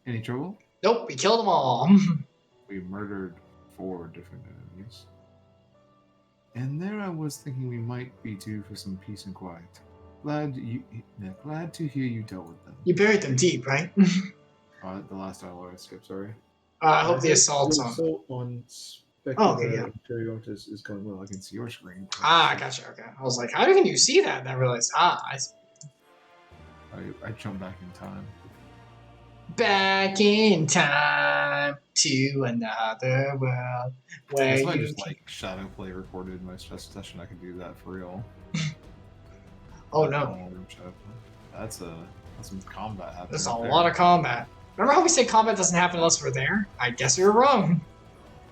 Speaker 3: Any trouble?
Speaker 1: Nope, we killed them all.
Speaker 3: We murdered 4 different enemies. And there I was thinking we might be due for some peace and quiet. Glad to hear you dealt with them.
Speaker 1: You buried them deep, right?
Speaker 3: The last dialogue I skipped, sorry.
Speaker 1: I hope the assault's on.
Speaker 3: Assault on
Speaker 1: Oh, okay, yeah.
Speaker 3: is going well. I can see your screen.
Speaker 1: Gotcha, okay. I was like, how can you see that? And I realized, I see.
Speaker 3: I jumped back in time.
Speaker 1: Back in time to another world where
Speaker 3: If I
Speaker 1: you
Speaker 3: just like shadow play recorded in my stress session, I could do that for real.
Speaker 1: Oh no.
Speaker 3: That's some combat happening.
Speaker 1: There's a lot of combat. Remember how we say combat doesn't happen unless we're there? I guess we were wrong.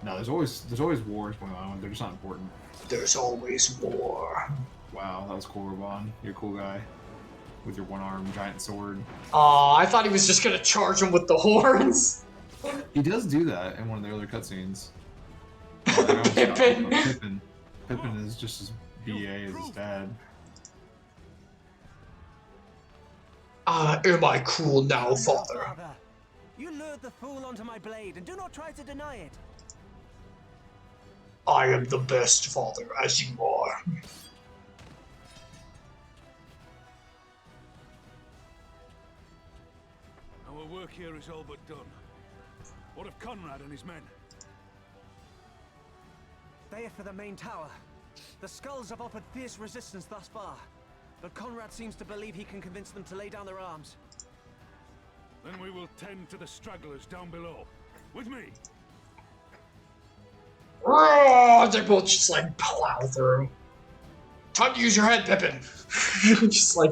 Speaker 3: No, there's always wars going on. They're just not important.
Speaker 1: There's always war.
Speaker 3: Wow, that was cool, Robon. You're a cool guy. With your one-armed giant sword.
Speaker 1: Oh, I thought he was just gonna charge him with the horns.
Speaker 3: He does do that in one of the earlier cutscenes.
Speaker 1: Pippin.
Speaker 3: Pippin is just as BA as his dad.
Speaker 1: Am I cruel now, father?
Speaker 6: You lured the fool onto my blade, and do not try to deny it.
Speaker 1: I am the best father, as you are.
Speaker 13: Our work here is all but done. What of Conrad and his men?
Speaker 6: They are for the main tower. The skulls have offered fierce resistance thus far.
Speaker 14: but Conrad seems to believe he can convince them to lay down their arms.
Speaker 13: Then we will tend to the stragglers down below. With me.
Speaker 1: Oh, they both just like plow through. Time to use your head, Pippin. Just like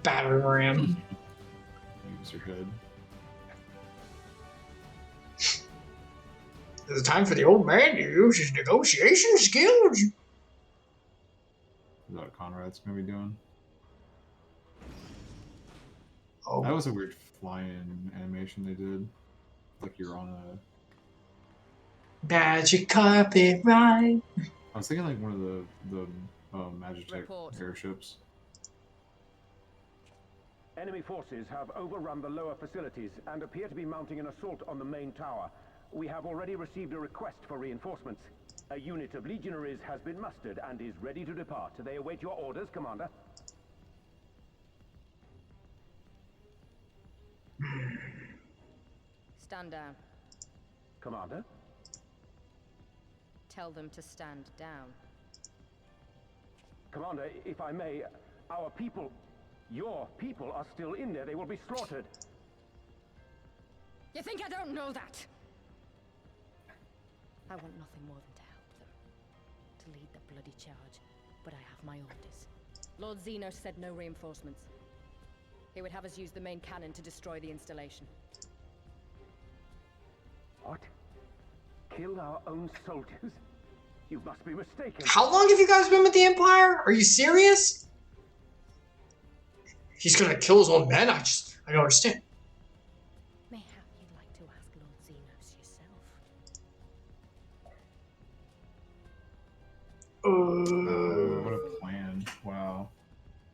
Speaker 1: battering ram.
Speaker 3: Use your head.
Speaker 1: Is it time for the old man to use his negotiation skills?
Speaker 3: Is that what Conrad's gonna be doing?
Speaker 1: Oh.
Speaker 3: That was a weird flying animation they did. Like you're on a
Speaker 1: magic carpet ride.
Speaker 3: I was thinking like one of the Magitech airships.
Speaker 8: Enemy forces have overrun the lower facilities and appear to be mounting an assault on the main tower. We have already received a request for reinforcements. A unit of legionaries has been mustered and is ready to depart. They await your orders, Commander.
Speaker 9: Stand down.
Speaker 8: Commander?
Speaker 9: Tell them to stand down.
Speaker 8: Commander, if I may, our people, your people are still in there. They will be slaughtered.
Speaker 9: You think I don't know that? I want nothing more than to help them. To lead the bloody charge. But I have my orders. Lord Xenos said no reinforcements. He would have us use the main cannon to destroy the installation.
Speaker 8: What? Kill our own soldiers? You must be mistaken.
Speaker 1: How long have you guys been with the Empire? Are you serious? He's gonna kill his own men? I don't understand.
Speaker 9: Mayhap you'd like to ask Lord Xenos yourself.
Speaker 3: What a plan. Wow.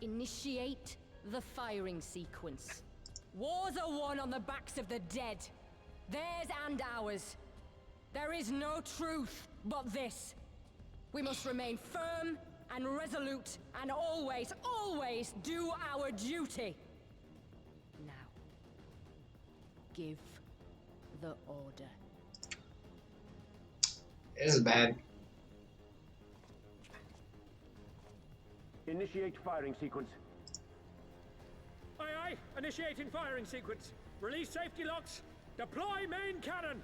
Speaker 9: Initiate the firing sequence. Wars are won on the backs of the dead. Theirs and ours. There is no truth but this. We must remain firm and resolute and always, always do our duty. Now, give the order.
Speaker 1: This is bad.
Speaker 8: Initiate firing sequence.
Speaker 15: Aye, aye. Initiating firing sequence. Release safety locks. Deploy main cannon.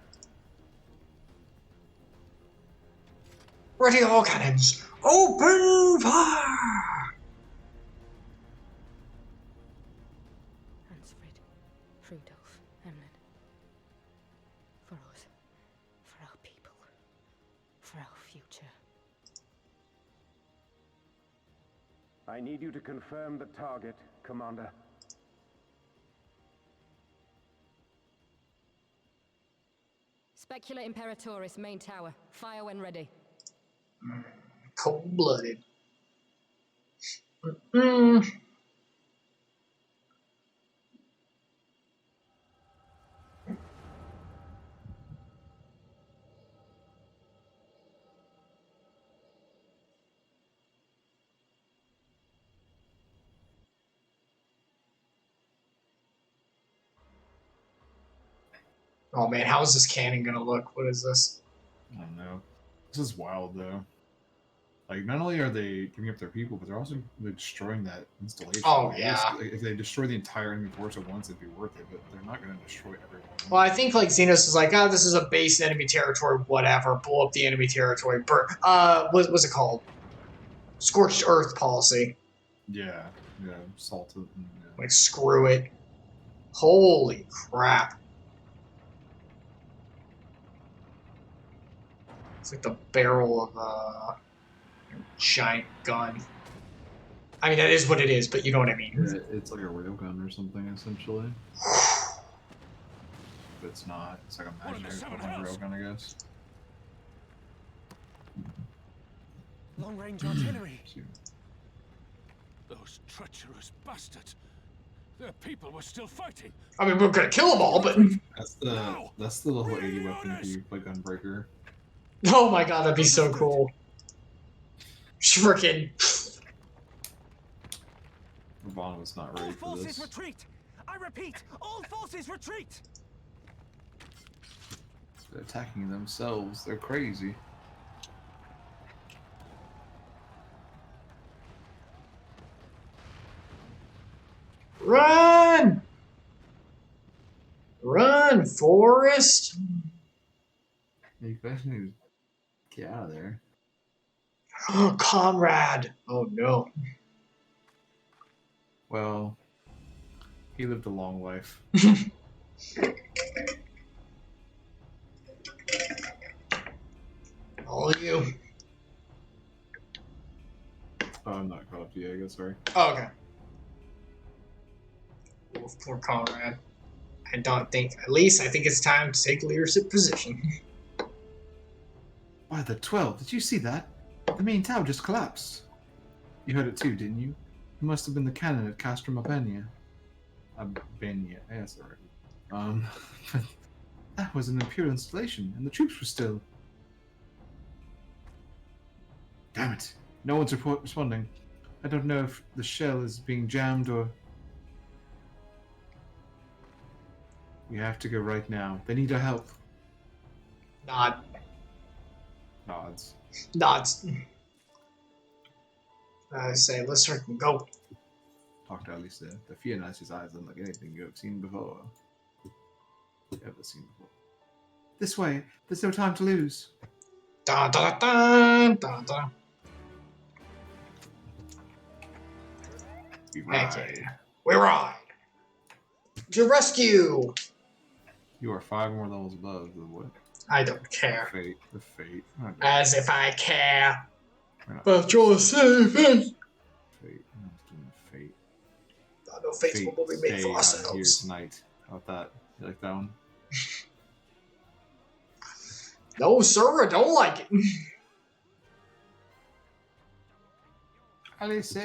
Speaker 1: Ready all cannons. Open fire!
Speaker 9: Hansfrid, Rudolph, Emlyn. For us. For our people. For our future.
Speaker 8: I need you to confirm the target, Commander.
Speaker 9: Specula Imperatoris, main tower. Fire when ready.
Speaker 1: Cold-blooded. Oh man, how is this cannon gonna look? What is this?
Speaker 3: I don't know. This is wild though. Like, not only are they giving up their people, but they're also destroying that installation.
Speaker 1: Oh,
Speaker 3: Like,
Speaker 1: yeah.
Speaker 3: If they destroy the entire enemy force at once, it'd be worth it, but they're not going to destroy everyone.
Speaker 1: Well, I think like Xenos is like, oh, this is a base in enemy territory, whatever. Blow up the enemy territory. What was it called? Scorched Earth policy.
Speaker 3: Yeah, salted.
Speaker 1: Like, screw it. Holy crap. It's like the barrel of a giant gun. I mean, that is what it is, but you know what I mean.
Speaker 3: Yeah, it's like a railgun or something, essentially. But it's not. It's like a magic railgun, I guess.
Speaker 14: Long-range artillery.
Speaker 13: Those treacherous bastards. Their people were still fighting.
Speaker 1: I mean, we're gonna kill them all, but...
Speaker 3: That's the level 80 weapon for you, like Gunbreaker.
Speaker 1: Oh my god, that'd be so cool. Frickin'.
Speaker 3: Vaughn was not ready for
Speaker 14: All
Speaker 3: this.
Speaker 14: forces retreat! I repeat, all forces retreat!
Speaker 3: They're attacking themselves. They're crazy.
Speaker 1: Run! Run, Forest!
Speaker 3: You guys need to get out of there.
Speaker 1: Comrade! Oh no.
Speaker 3: Well, he lived a long life.
Speaker 1: All of you.
Speaker 3: Oh, I'm not caught up to you, I guess, sorry.
Speaker 1: Oh, okay. Oh, poor Comrade. I don't think, at least I think it's time to take leadership position.
Speaker 3: Why, the 12, did you see that? The main tower just collapsed. You heard it too, didn't you? It must have been the cannon at Castrum Abenia. Abenia, yeah, sorry. But that was an Imperial installation, and the troops were still... Damn it. No one's responding. I don't know if the shell is being jammed or... We have to go right now. They need our help.
Speaker 1: Nod.
Speaker 3: Nods.
Speaker 1: Nods. I say, let's go.
Speaker 3: Talk to Alice. The fear in Alice's eyes unlike anything you have seen before. Ever seen before. This way. There's no time to lose.
Speaker 1: Da da da da da.
Speaker 3: We ride.
Speaker 1: We ride. To rescue.
Speaker 3: You are 5 more levels above the what?
Speaker 1: I don't care.
Speaker 3: The fate.
Speaker 1: As if I care.
Speaker 3: But
Speaker 1: you're saving.
Speaker 3: Fate. I'm not doing fate.
Speaker 1: No fate's what we made for ourselves.
Speaker 3: Here tonight. How about that? You like that one?
Speaker 1: No, sir, I don't like it.
Speaker 3: Alice!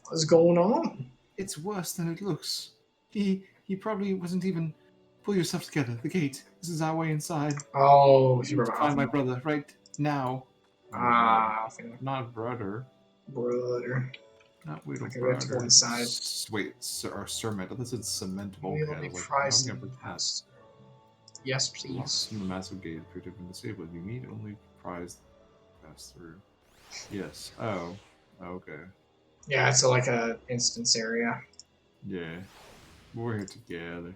Speaker 1: What's going on?
Speaker 3: It's worse than it looks. He probably wasn't even... Pull yourself together. The gate. This is our way inside.
Speaker 1: Oh,
Speaker 3: you need to find my brother right now. Not brother.
Speaker 1: Brother.
Speaker 3: Not wait,
Speaker 1: okay, we have to go inside.
Speaker 3: Wait, cement. I thought it said cement
Speaker 1: We only prize past. Yes, please.
Speaker 3: The massive gate appeared to have been disabled. You need only prize pass through. Yes. Oh. Okay.
Speaker 1: Yeah, it's like a instance area.
Speaker 3: Yeah. We're here together.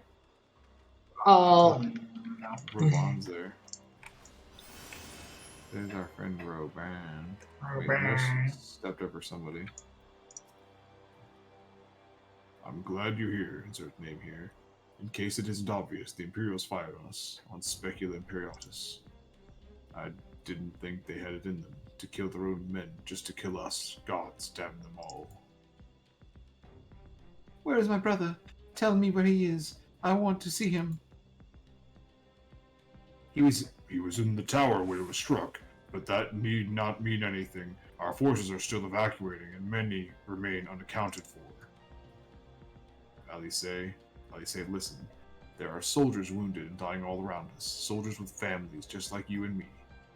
Speaker 1: Oh, no.
Speaker 3: Roban's there. There's our friend Roban.
Speaker 1: Roban.
Speaker 3: Stepped over somebody. I'm glad you're here, insert name here. In case it isn't obvious, the Imperials fired on us, on Specula Imperialis. I didn't think they had it in them to kill their own men just to kill us. Gods damn them all.
Speaker 11: Where is my brother? Tell me where he is. I want to see him.
Speaker 3: He was in the tower when it was struck, but that need not mean anything. Our forces are still evacuating, and many remain unaccounted for. Alice, listen. There are soldiers wounded and dying all around us. Soldiers with families, just like you and me.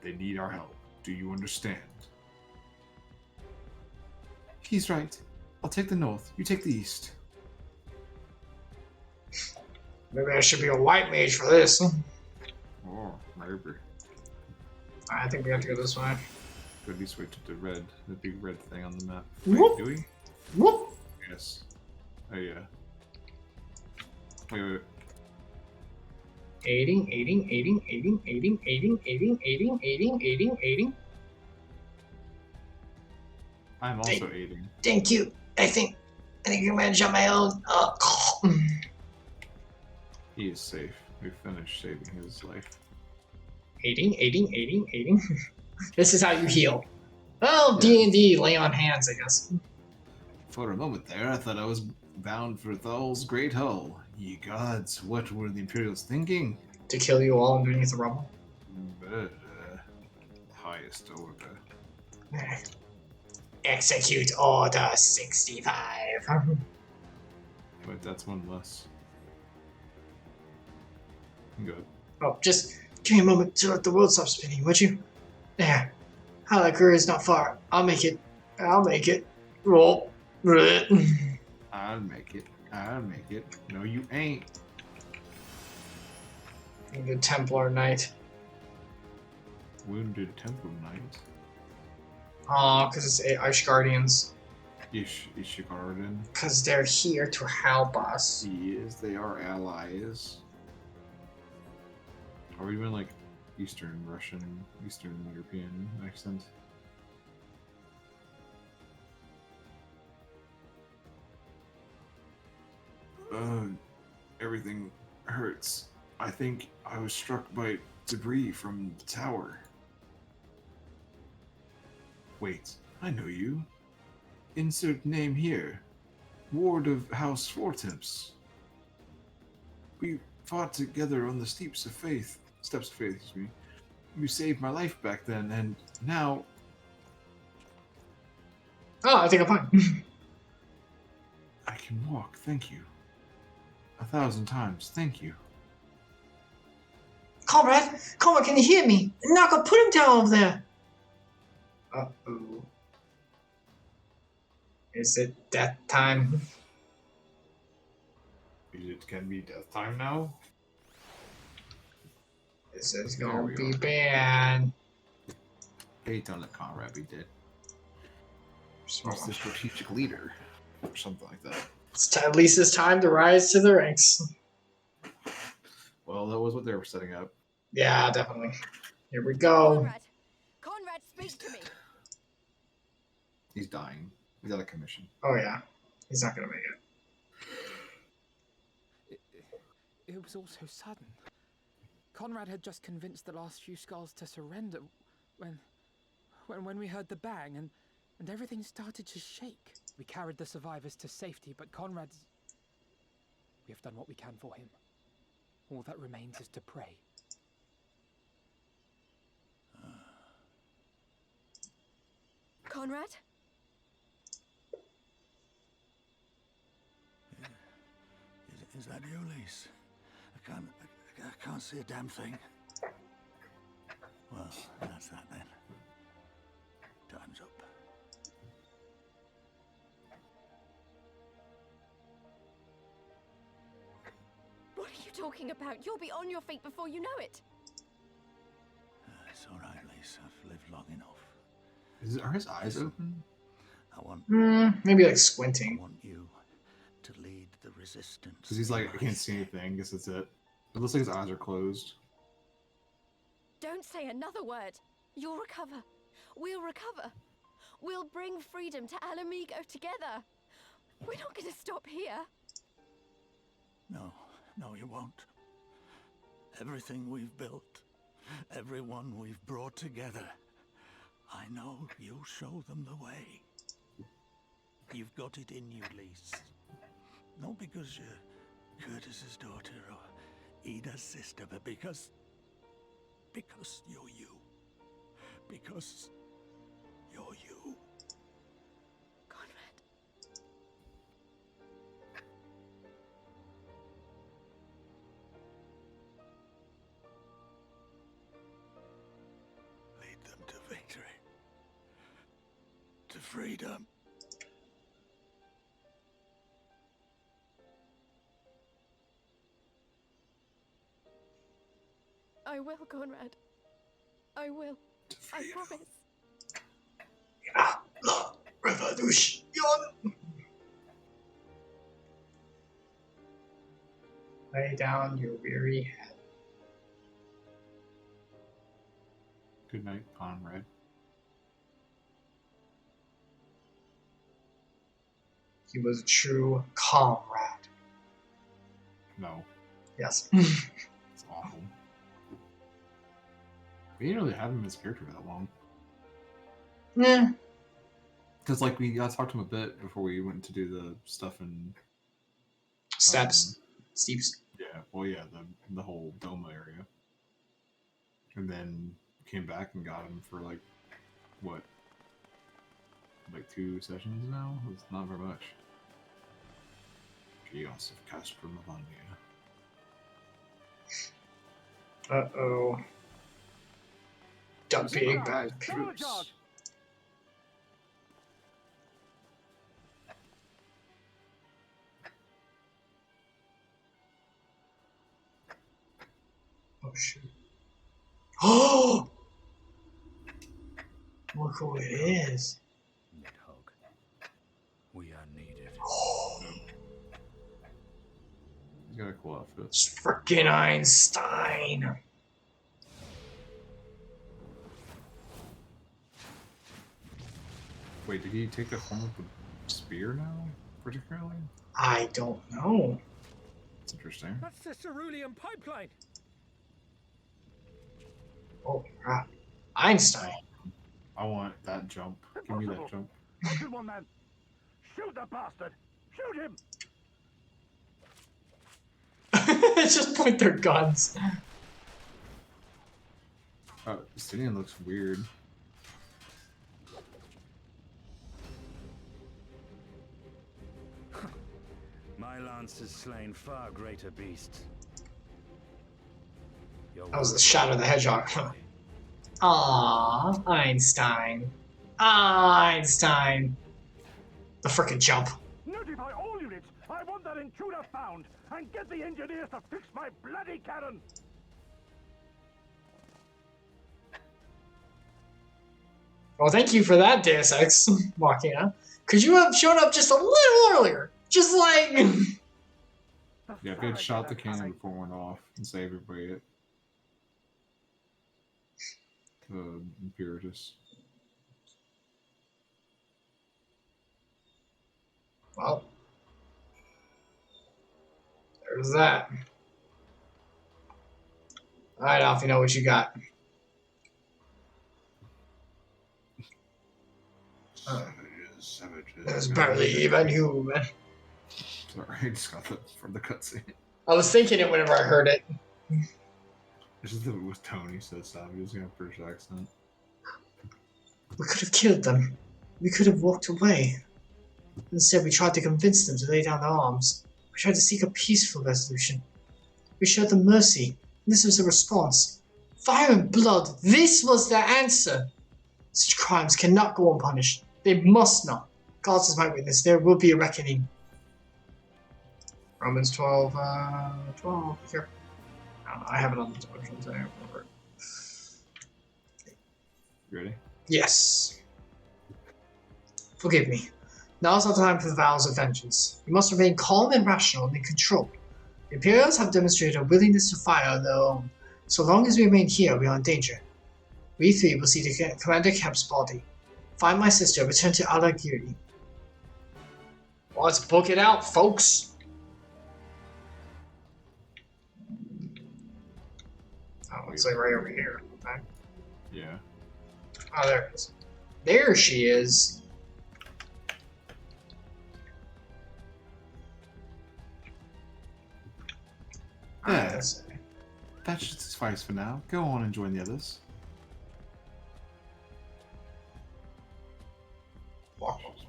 Speaker 3: They need our help. Do you understand?
Speaker 11: He's right. I'll take the north. You take the east.
Speaker 1: Maybe I should be a white mage for this.
Speaker 3: Oh, maybe.
Speaker 1: I think we have to go this way.
Speaker 3: Could be switched to the big red thing on the map.
Speaker 1: Whoop.
Speaker 3: Do we?
Speaker 1: Whoop.
Speaker 3: Yes. Oh yeah. Wait.
Speaker 1: Aiding.
Speaker 3: I'm also aiding.
Speaker 1: Thank you. I think you managed on my own.
Speaker 3: He is safe. We finished saving his life.
Speaker 1: Aiding. This is how you heal. Well, D&D, lay on hands, I guess.
Speaker 3: For a moment there, I thought I was bound for Thal's great hull. Ye gods, what were the Imperials thinking?
Speaker 1: To kill you all underneath the rubble?
Speaker 3: But, highest order.
Speaker 1: Execute Order 65.
Speaker 3: But that's one less. Good.
Speaker 1: Oh, just give me a moment to let the world stop spinning, would you? There. Halakir is not far. I'll make it. Roll.
Speaker 3: I'll make it. No, you ain't.
Speaker 1: Wounded Templar Knight.
Speaker 3: Wounded Templar Knight?
Speaker 1: Aw, because it's Ice Guardians.
Speaker 3: Ishikarin.
Speaker 1: Because they're here to help us.
Speaker 3: He is. They are allies. Are we doing like Eastern Russian, Eastern European accent? Everything hurts. I think I was struck by debris from the tower. Wait, I know you. Insert name here. Ward of House Funtimes. We fought together on the steps of faith. Excuse me. You saved my life back then, and now...
Speaker 1: Oh, I think I'm fine.
Speaker 3: I can walk, thank you. 1,000 times, thank you.
Speaker 1: Comrade, can you hear me? Naka, put him down over there. Uh-oh. Is it death time?
Speaker 3: It can be death time now?
Speaker 1: This is gonna be bad.
Speaker 3: Hey, don't let Conrad be dead. He's the strategic leader, or something like that.
Speaker 1: At least it's time to rise to the ranks.
Speaker 3: Well, that was what they were setting up.
Speaker 1: Yeah, definitely. Here we go.
Speaker 5: Conrad, speak to me.
Speaker 3: He's dying. He's out of commission.
Speaker 1: Oh yeah, he's not gonna make it.
Speaker 16: It was all so sudden. Conrad had just convinced the last few skulls to surrender when we heard the bang and everything started to shake. We carried the survivors to safety, but Conrad's... We have done what we can for him. All that remains is to pray.
Speaker 5: Conrad?
Speaker 13: Is that you, Lise? I can't see a damn thing. Well, that's that then. Time's up.
Speaker 5: What are you talking about? You'll be on your feet before you know it.
Speaker 13: It's all right, Lise. I've lived long enough.
Speaker 3: Are his eyes open?
Speaker 13: I want...
Speaker 1: maybe like squinting.
Speaker 13: I want you to lead the resistance.
Speaker 3: Because he's like, I can't see anything. I guess that's it. It looks like his eyes are closed.
Speaker 5: Don't say another word. You'll recover. We'll recover. We'll bring freedom to Alamigo together. We're not going to stop here.
Speaker 13: No, you won't. Everything we've built, everyone we've brought together, I know you'll show them the way. You've got it in you, Lise. Not because you're Curtis's daughter or Ida's sister, but because you're you. Because you're you.
Speaker 5: Conrad.
Speaker 13: Lead them to victory. To freedom.
Speaker 5: I will, Conrad. I will. I promise.
Speaker 1: Revolution. Lay down your weary head.
Speaker 3: Good night, Conrad.
Speaker 1: He was a true comrade.
Speaker 3: No.
Speaker 1: Yes.
Speaker 3: It's awful. We didn't really have him as a character for that long.
Speaker 1: Yeah.
Speaker 3: Because like we got to talk to him a bit before we went to do the stuff in
Speaker 1: Steps. Steeps.
Speaker 3: Yeah, well yeah, the whole dome area. And then came back and got him for like what? Like 2 sessions now? It's not very much. Chaos of Casper Mavania.
Speaker 1: Uh-oh. The big bad goose. Oh shoot. Oh! Look who it is.
Speaker 3: He's got a cool outfit.
Speaker 1: It's freaking Einstein.
Speaker 3: Wait, did he take the form of a spear now, particularly?
Speaker 1: I don't know.
Speaker 3: It's interesting.
Speaker 15: That's the cerulean pipeline.
Speaker 1: Oh, crap. Einstein.
Speaker 3: I want that jump. Give me that jump.
Speaker 8: Good one, man. Shoot the bastard. Shoot him.
Speaker 1: Just point their guns.
Speaker 3: Oh, Epsilion looks weird.
Speaker 12: My lance has slain far greater beasts.
Speaker 1: That was the Shadow the Hedgehog. Aww, Einstein. Einstein. The frickin' jump.
Speaker 8: Notify all units. I want that intruder found. And get the engineers to fix my bloody cannon.
Speaker 1: Well, thank you for that, Deus Ex Machina. Could you have shown up just a little earlier? Just like...
Speaker 3: Yeah, if he had shot the cannon before it went off and saved everybody, the Imperatus.
Speaker 1: Well, there's that. Alright, Alfie, know what you got.
Speaker 3: Savages.
Speaker 1: It's barely even human.
Speaker 3: Sorry, I just got that from the cutscene.
Speaker 1: I was thinking it whenever I heard it.
Speaker 3: It's just that it was Tony says savages in a British accent.
Speaker 1: We could have killed them. We could have walked away. Instead, we tried to convince them to lay down their arms. We tried to seek a peaceful resolution. We showed them mercy. And this was the response. Fire and blood. This was their answer. Such crimes cannot go unpunished. They must not. God is my witness. There will be a reckoning. Romans 12, 12, here. I have it on the descriptions. I don't remember it.
Speaker 3: You ready?
Speaker 1: Yes. Forgive me. Now is not the time for the vows of vengeance. You must remain calm and rational and in control. The Imperials have demonstrated a willingness to fire on their own. So long as we remain here, we are in danger. We three will see the Commander Kemp's body. Find my sister, return to Alagiri. Well, let's book it out, folks. Oh, it's like right over here. Okay.
Speaker 3: Yeah.
Speaker 1: Oh, there it is. There she is.
Speaker 3: Yeah, that should suffice for now. Go on and join the others.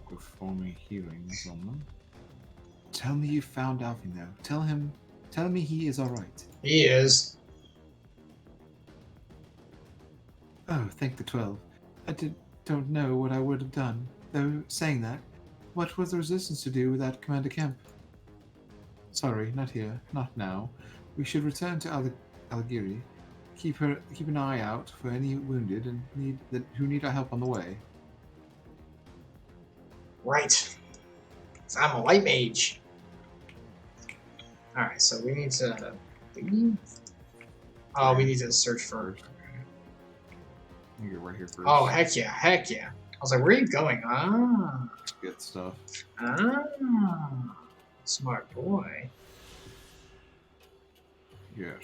Speaker 3: Performing healings on them. Tell me you found Alfie now. Tell me he is alright.
Speaker 1: He is.
Speaker 3: Oh, thank the 12. I don't know what I would have done. Though, saying that, what was the resistance to do without Commander Kemp? Sorry, not here. Not now. We should return to Alagiri. Keep an eye out for any wounded and who need our help on the way.
Speaker 1: Right. So I'm a white mage. Alright, so we need to leave. Oh, we need to search first.
Speaker 3: You get right here first.
Speaker 1: Oh, heck yeah, heck yeah. I was like, where are you going? Ah.
Speaker 3: Get stuff.
Speaker 1: Ah. Smart boy.
Speaker 3: Yes.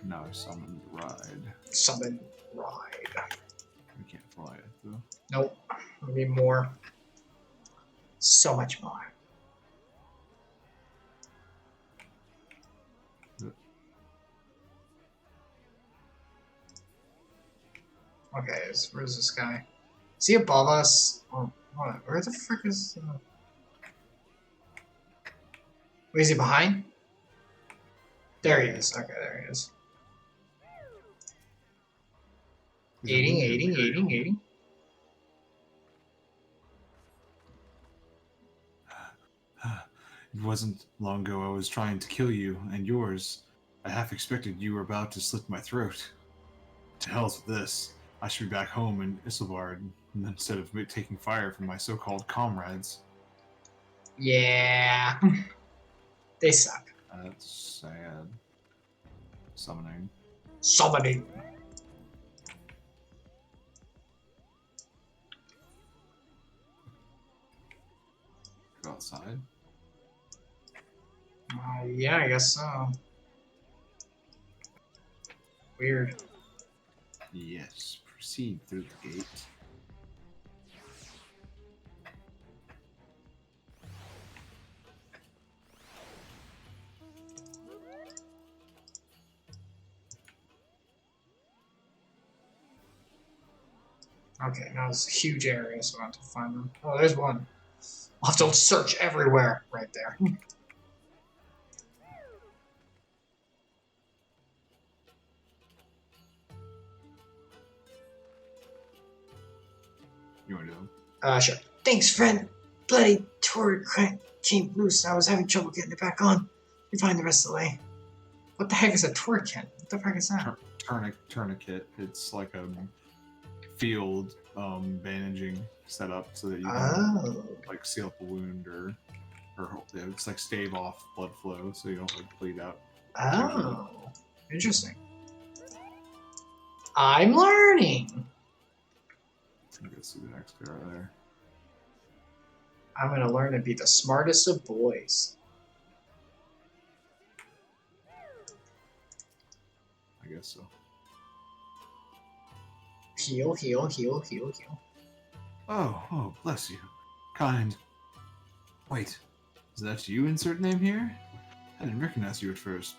Speaker 3: Now summon ride.
Speaker 1: Summon ride.
Speaker 3: We can't fly it though.
Speaker 1: Nope. We need more. So much more. Okay, where's this guy? Is he above us? Oh, what? Where the frick is... Wait, is he behind? There he is. Okay, there he is. Aiding.
Speaker 3: It wasn't long ago I was trying to kill you and yours. I half expected you were about to slit my throat. To hell's with this. I should be back home in Isilbard instead of taking fire from my so-called comrades.
Speaker 1: Yeah. They suck.
Speaker 3: That's sad. Summoning.
Speaker 1: Summoning.
Speaker 3: Go outside.
Speaker 1: Yeah, I guess so. Weird.
Speaker 3: Yes. Proceed through the gate.
Speaker 1: Okay, now it's a huge area, so I have to find them. Oh, there's one. I'll have to search everywhere right there.
Speaker 3: You want to do them?
Speaker 1: Sure. Thanks, friend. Bloody turret came loose and I was having trouble getting it back on. You find the rest of the way. What the heck is a tourniquet? What the heck is that?
Speaker 3: Tourniquet. It's like a field bandaging setup so that you can like seal up a wound or it's like stave off blood flow so you don't like bleed out.
Speaker 1: Oh, interesting. I'm learning.
Speaker 3: I can see the next guy right there.
Speaker 1: I'm gonna learn to be the smartest of boys.
Speaker 3: I guess so.
Speaker 1: Heal, heal, heal, heal, heal.
Speaker 3: Oh, bless you. Kind. Wait, is that you, insert name here? I didn't recognize you at first.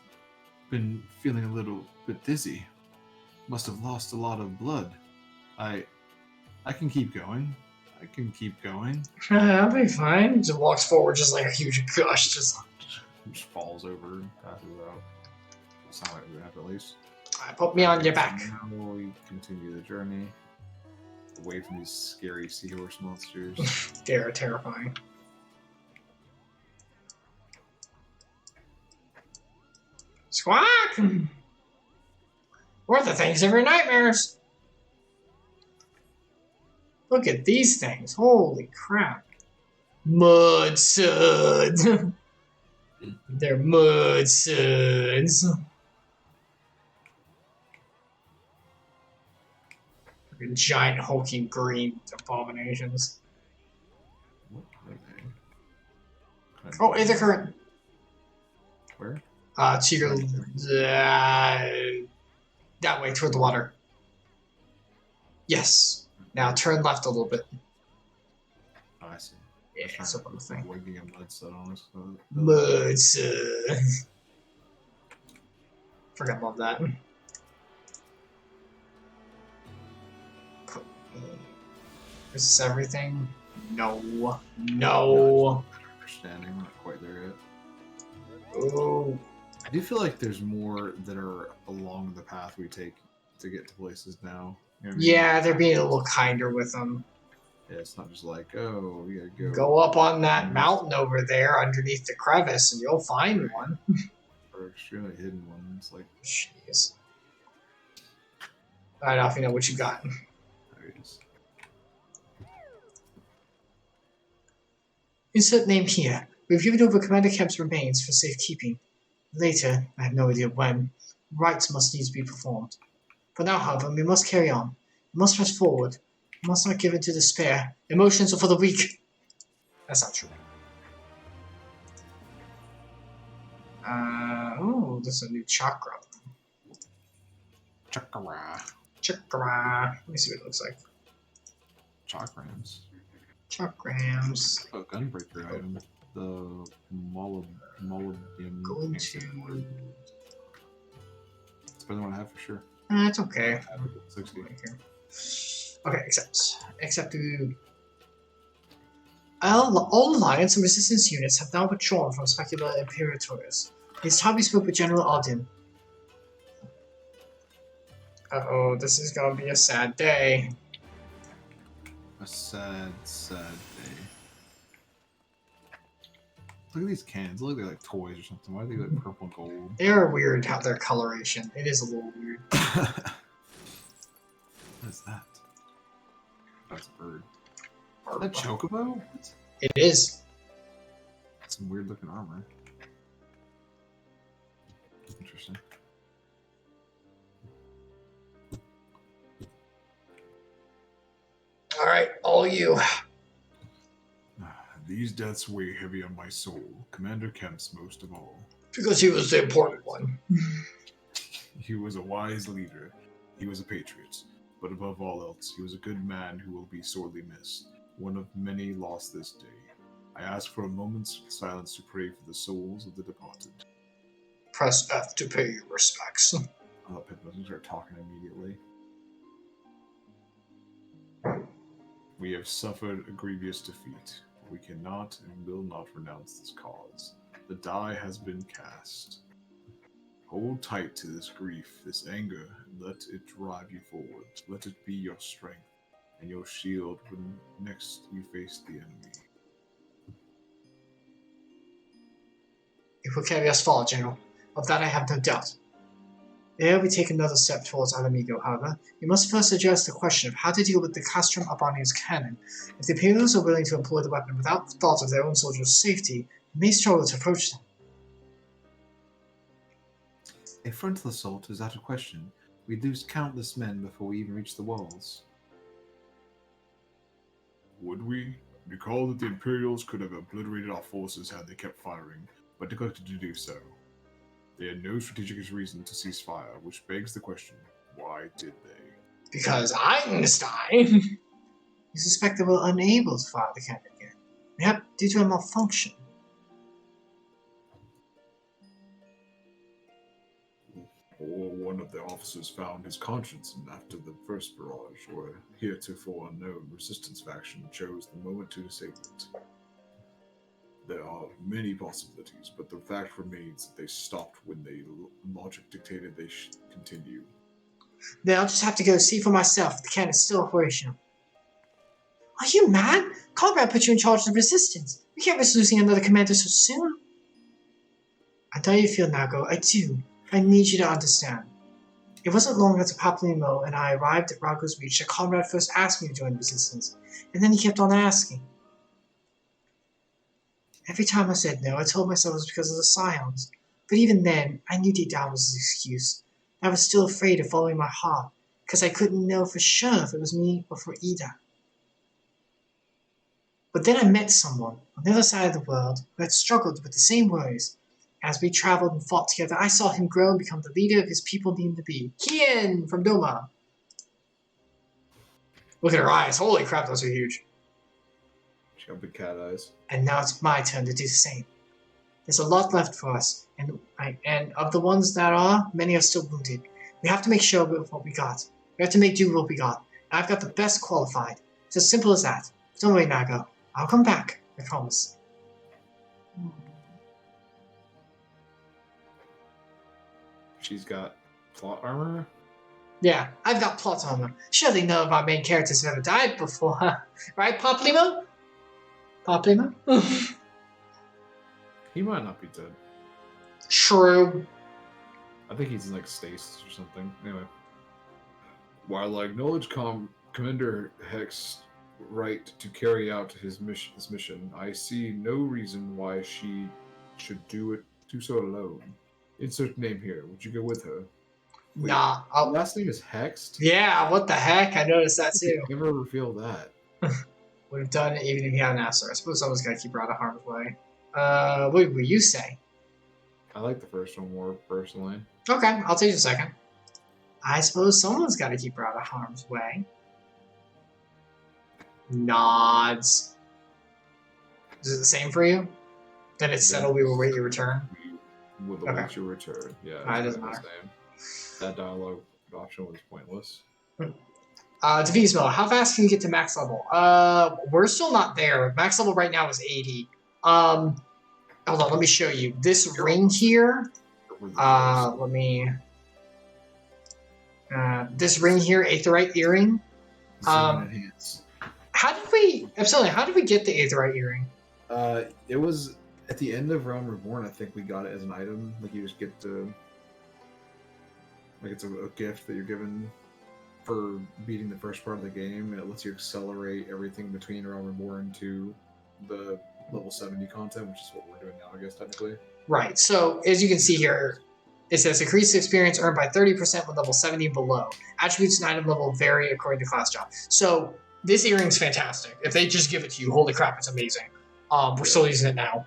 Speaker 3: Been feeling a little bit dizzy. Must have lost a lot of blood. I can keep going. I can keep going.
Speaker 1: I'll be fine. Just walks forward, just like a huge gush, just
Speaker 3: falls over and passes out. Sound like we have at least.
Speaker 1: Put me on your back.
Speaker 3: Now we continue the journey away from these scary seahorse monsters.
Speaker 1: They're terrifying. Squawk! We're the things of your nightmares. Look at these things. Holy crap. Mud suds. They're mud suds. Giant hulking green abominations.
Speaker 3: What are they?
Speaker 1: Oh, it's a current.
Speaker 3: Where?
Speaker 1: To your that way toward the water. Yes. Now turn left a little bit.
Speaker 3: Oh, I see.
Speaker 1: Yeah, it's a little thing.
Speaker 3: Wigging a mud sud on us.
Speaker 1: Mud sud. Forgot about that. Is this everything? No. No.
Speaker 3: Understanding, we're not quite there yet.
Speaker 1: Oh.
Speaker 3: I do feel like there's more that are along the path we take to get to places now. You know what I mean?
Speaker 1: Yeah, they're being a little kinder with them.
Speaker 3: Yeah, it's not just like, oh, we gotta go.
Speaker 1: Go up on that mountain over there underneath the crevice and you'll find one.
Speaker 3: Or extremely hidden one. It's like,
Speaker 1: jeez. Alright, Alfie, know what you got.
Speaker 3: There it is.
Speaker 1: Insert name here. We've given over Commander Kemp's remains for safekeeping. Later, I have no idea when, rites must needs be performed. For now, however, we must carry on. We must press forward. We must not give in to despair. Emotions are for the weak. That's not true. Oh, this is a new chakra.
Speaker 3: Chakra.
Speaker 1: Chakra. Let me see what it looks like.
Speaker 3: Chakrams.
Speaker 1: Chakrams.
Speaker 3: Oh, gunbreaker item. The molybdenum.
Speaker 1: Going to...
Speaker 3: It's better than what I have for sure.
Speaker 1: That's okay.
Speaker 3: 60.
Speaker 1: Okay, except to... All Alliance and Resistance units have now withdrawn from Specular Imperator's. It's time we spoke with General Alden. Uh-oh, this is gonna be a sad day.
Speaker 3: A sad, sad day. Look at these cans. Look, they're like toys or something. Why are they like purple and gold?
Speaker 1: They're weird how their coloration. It is a little weird.
Speaker 3: What is that? That's a bird. Is that Chocobo? What?
Speaker 1: It is.
Speaker 3: That's some weird looking armor.
Speaker 1: all you.
Speaker 3: These deaths weigh heavy on my soul. Commander Kemp's most of all.
Speaker 1: Because he was the important one.
Speaker 3: He was a wise leader. He was a patriot. But above all else, he was a good man who will be sorely missed. One of many lost this day. I ask for a moment's silence to pray for the souls of the departed.
Speaker 1: Press F to pay your respects.
Speaker 3: I thought Pip was going to start talking immediately. We have suffered a grievous defeat. We cannot and will not renounce this cause. The die has been cast. Hold tight to this grief, this anger, and let it drive you forward. Let it be your strength and your shield when next you face the enemy.
Speaker 1: It will carry us far, General. Of that I have no doubt. Ere we take another step towards Alamigo, however, we must first address the question of how to deal with the Castrum Abanio's cannon. If the Imperials are willing to employ the weapon without thought of their own soldiers' safety, we may struggle to approach them.
Speaker 3: A frontal assault is out of question. We'd lose countless men before we even reach the walls. Would we? Recall that the Imperials could have obliterated our forces had they kept firing, but neglected to do so. They had no strategic reason to cease fire, which begs the question, why did they?
Speaker 1: Because Einstein! We suspect they were unable to fire the cannon again. Perhaps due to a malfunction.
Speaker 3: Or one of the officers found his conscience after the first barrage, or heretofore unknown resistance faction chose the moment to disable it. There are many possibilities, but the fact remains that they stopped when logic dictated they should continue.
Speaker 1: Then I'll just have to go see for myself if the cannon is still operational. Are you mad? Conrad put you in charge of the resistance. We can't risk losing another commander so soon. I know you feel, Nago. I do. I need you to understand. It wasn't long after Paplimo and I arrived at Rago's Reach that Conrad first asked me to join the resistance, and then he kept on asking. Every time I said no, I told myself it was because of the Scions. But even then, I knew deep down was an excuse. I was still afraid of following my heart, because I couldn't know for sure if it was me or for Ida. But then I met someone on the other side of the world who had struggled with the same worries. As we traveled and fought together, I saw him grow and become the leader his people needed to be. Kian from Doma. Look at her eyes. Holy crap, those are huge.
Speaker 3: She got big cat eyes.
Speaker 1: And now it's my turn to do the same. There's a lot left for us, and of the ones that are, many are still wounded. We have to make sure of what we got. We have to make do with what we got. And I've got the best qualified. It's as simple as that. Don't worry, Nago. I'll come back. I promise.
Speaker 3: She's got plot armor?
Speaker 1: Yeah, I've got plot armor. Surely none of our main characters have ever died before, huh? Right, Paplimo? Paplimo?
Speaker 3: He might not be dead.
Speaker 1: True.
Speaker 3: I think he's in like stasis or something. Anyway. While I acknowledge Commander Heck's right to carry out his mission, I see no reason why she should do so alone. Insert name here. Would you go with her? Wait,
Speaker 1: nah.
Speaker 3: Last name is Hext?
Speaker 1: Yeah, what the heck? I noticed that too.
Speaker 3: Never reveal that.
Speaker 1: Would have done it even if he had an answer. I suppose someone's got to keep her out of harm's way. What would you say?
Speaker 3: I like the first one more, personally.
Speaker 1: Okay, I'll take a second. I suppose someone's got to keep her out of harm's way. Nods. Is it the same for you? Then it's settled, we will wait your return?
Speaker 3: We will await your return. Yeah,
Speaker 1: it doesn't matter.
Speaker 3: That dialogue option was pointless.
Speaker 1: Devismo, how fast can you get to max level? We're still not there. Max level right now is 80. Hold on, let me show you. This ring here, this ring here, Aetherite Earring. How did we, Epsilion, how did we get the Aetherite Earring?
Speaker 3: It was at the end of Realm Reborn, I think we got it as an item. Like, you just get to, like, it's a gift that you're given for beating the first part of the game, and it lets you accelerate everything between Realm Reborn to the level 70 content, which is what we're doing now, I guess, technically.
Speaker 1: Right, so as you can see here, it says increased experience earned by 30% with level 70 below. Attributes and item level vary according to class job. So This earring's fantastic. If they just give it to you, holy crap, it's amazing. We're still using it now.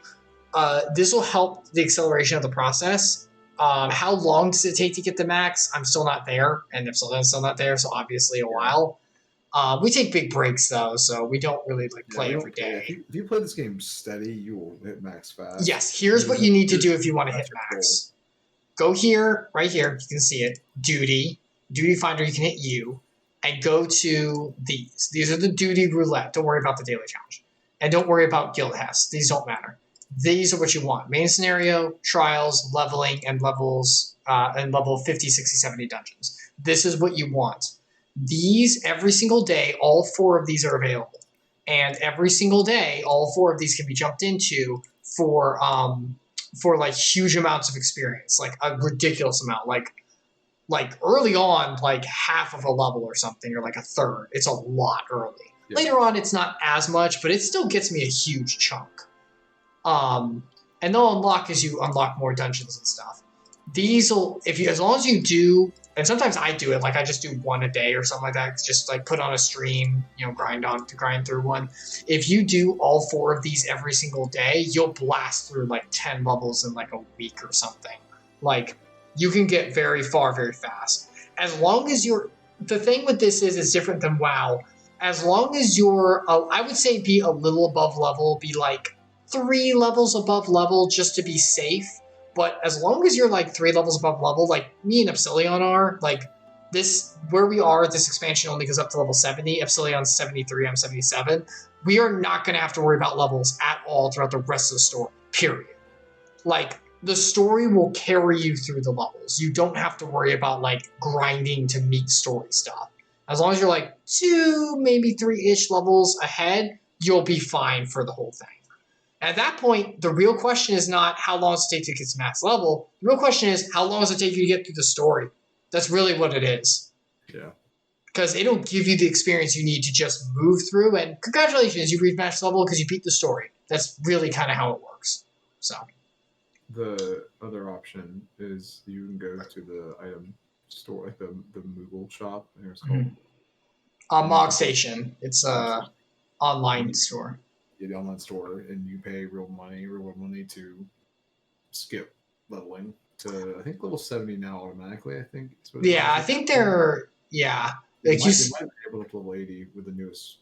Speaker 1: This will help the acceleration of the process. How long does it take to get the max? I'm still not there, and Epsilion's still not there, so obviously a while. We take big breaks though, so we don't really play every day.
Speaker 3: If you play this game steady, you will hit max fast.
Speaker 1: Yes, here's what you need to do if you want to hit max. Go here, right here, you can see it. Duty finder, you can hit U, and go to these. These are the duty roulette. Don't worry about the daily challenge. And don't worry about guild Hess. These don't matter. These are what you want. Main scenario, trials, leveling, and levels, and level 50, 60, 70 dungeons. This is what you want. These, every single day, all 4 of these are available. And every single day, all 4 of these can be jumped into for like huge amounts of experience, like a ridiculous amount. Like early on, like half of a level or something, or like a third. It's a lot early. Yeah. Later on, it's not as much, but it still gets me a huge chunk. And they'll unlock as you unlock more dungeons and stuff. These will, as long as you do, and sometimes I do it, like I just do 1 a day or something like that, just like put on a stream, grind through one. If you do all 4 of these every single day, you'll blast through like 10 levels in like a week or something. Like, you can get very far very fast. As long as the thing with this is it's different than WoW. As long as you're, I would say be a little above level, be like 3 levels above level just to be safe. But as long as you're like 3 levels above level, like me and Epsilion are, like where we are, this expansion only goes up to level 70. Epsilion's 73, I'm 77. We are not going to have to worry about levels at all throughout the rest of the story, period. Like, the story will carry you through the levels. You don't have to worry about like grinding to meet story stuff. As long as you're like 2, maybe 3-ish levels ahead, you'll be fine for the whole thing. At that point, the real question is not how long does it take to get to max level. The real question is how long does it take you to get through the story. That's really what it is.
Speaker 3: Yeah.
Speaker 1: Because it'll give you the experience you need to just move through. And congratulations, you reached max level because you beat the story. That's really kind of how it works. So.
Speaker 3: The other option is you can go to the item store, like the Moogle shop. I think it's called.
Speaker 1: Mog Station. It's a online store.
Speaker 3: Yeah, the online store, and you pay real money to skip leveling to, I think, level 70 now automatically. I think.
Speaker 1: Yeah, I think they're
Speaker 3: They might be able to level 80 with the newest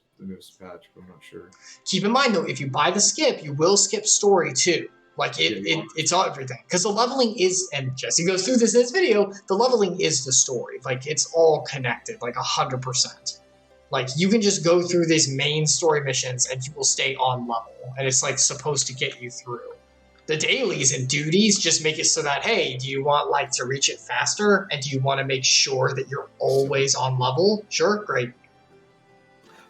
Speaker 3: patch, but I'm not sure.
Speaker 1: Keep in mind though, if you buy the skip, you will skip story too. Like it's all everything. Because the leveling is, and Jesse goes through this in his video, the leveling is the story. Like, it's all connected, like 100%. Like, you can just go through these main story missions and you will stay on level. And it's like supposed to get you through. The dailies and duties just make it so that, hey, do you want like to reach it faster? And do you want to make sure that you're always on level? Sure, great.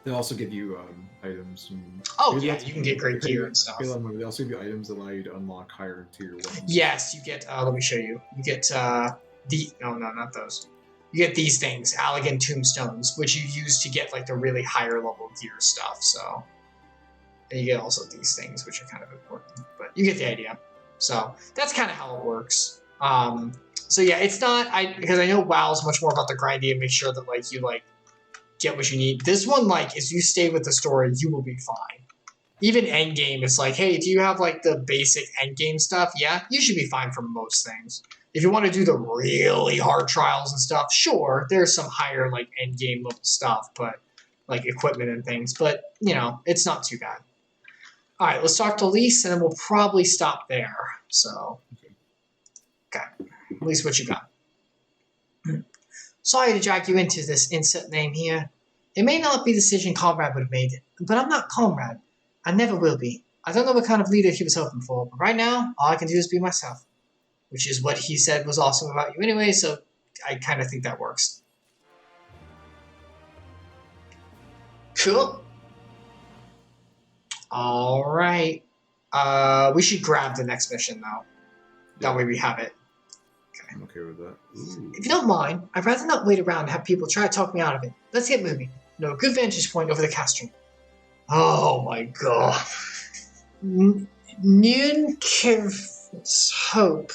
Speaker 3: They also give you items. And
Speaker 1: you can get great gear and stuff.
Speaker 3: They also give you items that allow you to unlock higher tier weapons.
Speaker 1: Yes, you get, let me show you. You get not those. You get these things, Allegan Tombstones, which you use to get like the really higher level gear stuff, so. And you get also these things, which are kind of important, but you get the idea. So that's kind of how it works. So yeah, it's not, because I know WoW is much more about the grinding and make sure that like you like get what you need. This one, like, if you stay with the story, you will be fine. Even endgame, it's like, hey, do you have like the basic endgame stuff? Yeah, you should be fine for most things. If you want to do the really hard trials and stuff, sure, there's some higher like endgame level stuff, but like equipment and things, but you know, it's not too bad. All right, let's talk to Lise, and then we'll probably stop there. So, okay, Lise, what you got? Sorry to drag you into this insert name here. It may not be the decision Conrad would have made, but I'm not Conrad. I never will be. I don't know what kind of leader he was hoping for, but right now, all I can do is be myself. Which is what he said was awesome about you anyway, so I kind of think that works. Cool. Alright. We should grab the next mission, though. That way we have it. Okay.
Speaker 3: I'm okay with that. Ooh.
Speaker 1: If you don't mind, I'd rather not wait around and have people try to talk me out of it. Let's get moving. No, a good vantage point over the castring. Oh my god. Nyunkiv's Hope.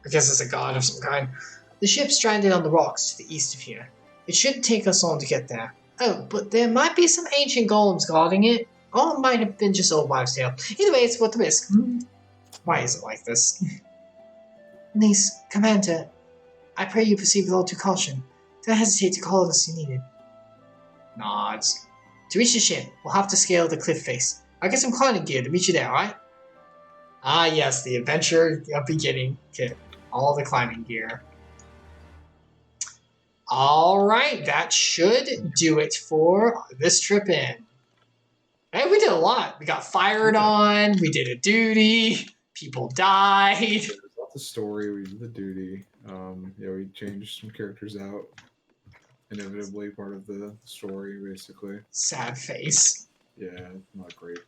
Speaker 1: I guess it's a god of some kind. The ship's stranded on the rocks to the east of here. It shouldn't take us long to get there. Oh, but there might be some ancient golems guarding it. Or it might have been just old wives' tale. Either way, it's worth the risk. Why is it like this? Niece, Commander, I pray you proceed with all due caution. Don't hesitate to call us if you need it. Nods. To reach the ship, we'll have to scale the cliff face. I'll get some climbing gear to meet you there, alright? Ah, yes, the adventure beginning kit. All the climbing gear. Alright, that should do it for this trip in. Hey, we did a lot. We got fired on, we did a duty, people died.
Speaker 3: The story, we did the duty. Yeah, we changed some characters out. Inevitably part of the story, basically.
Speaker 1: Sad face.
Speaker 3: Yeah, not great.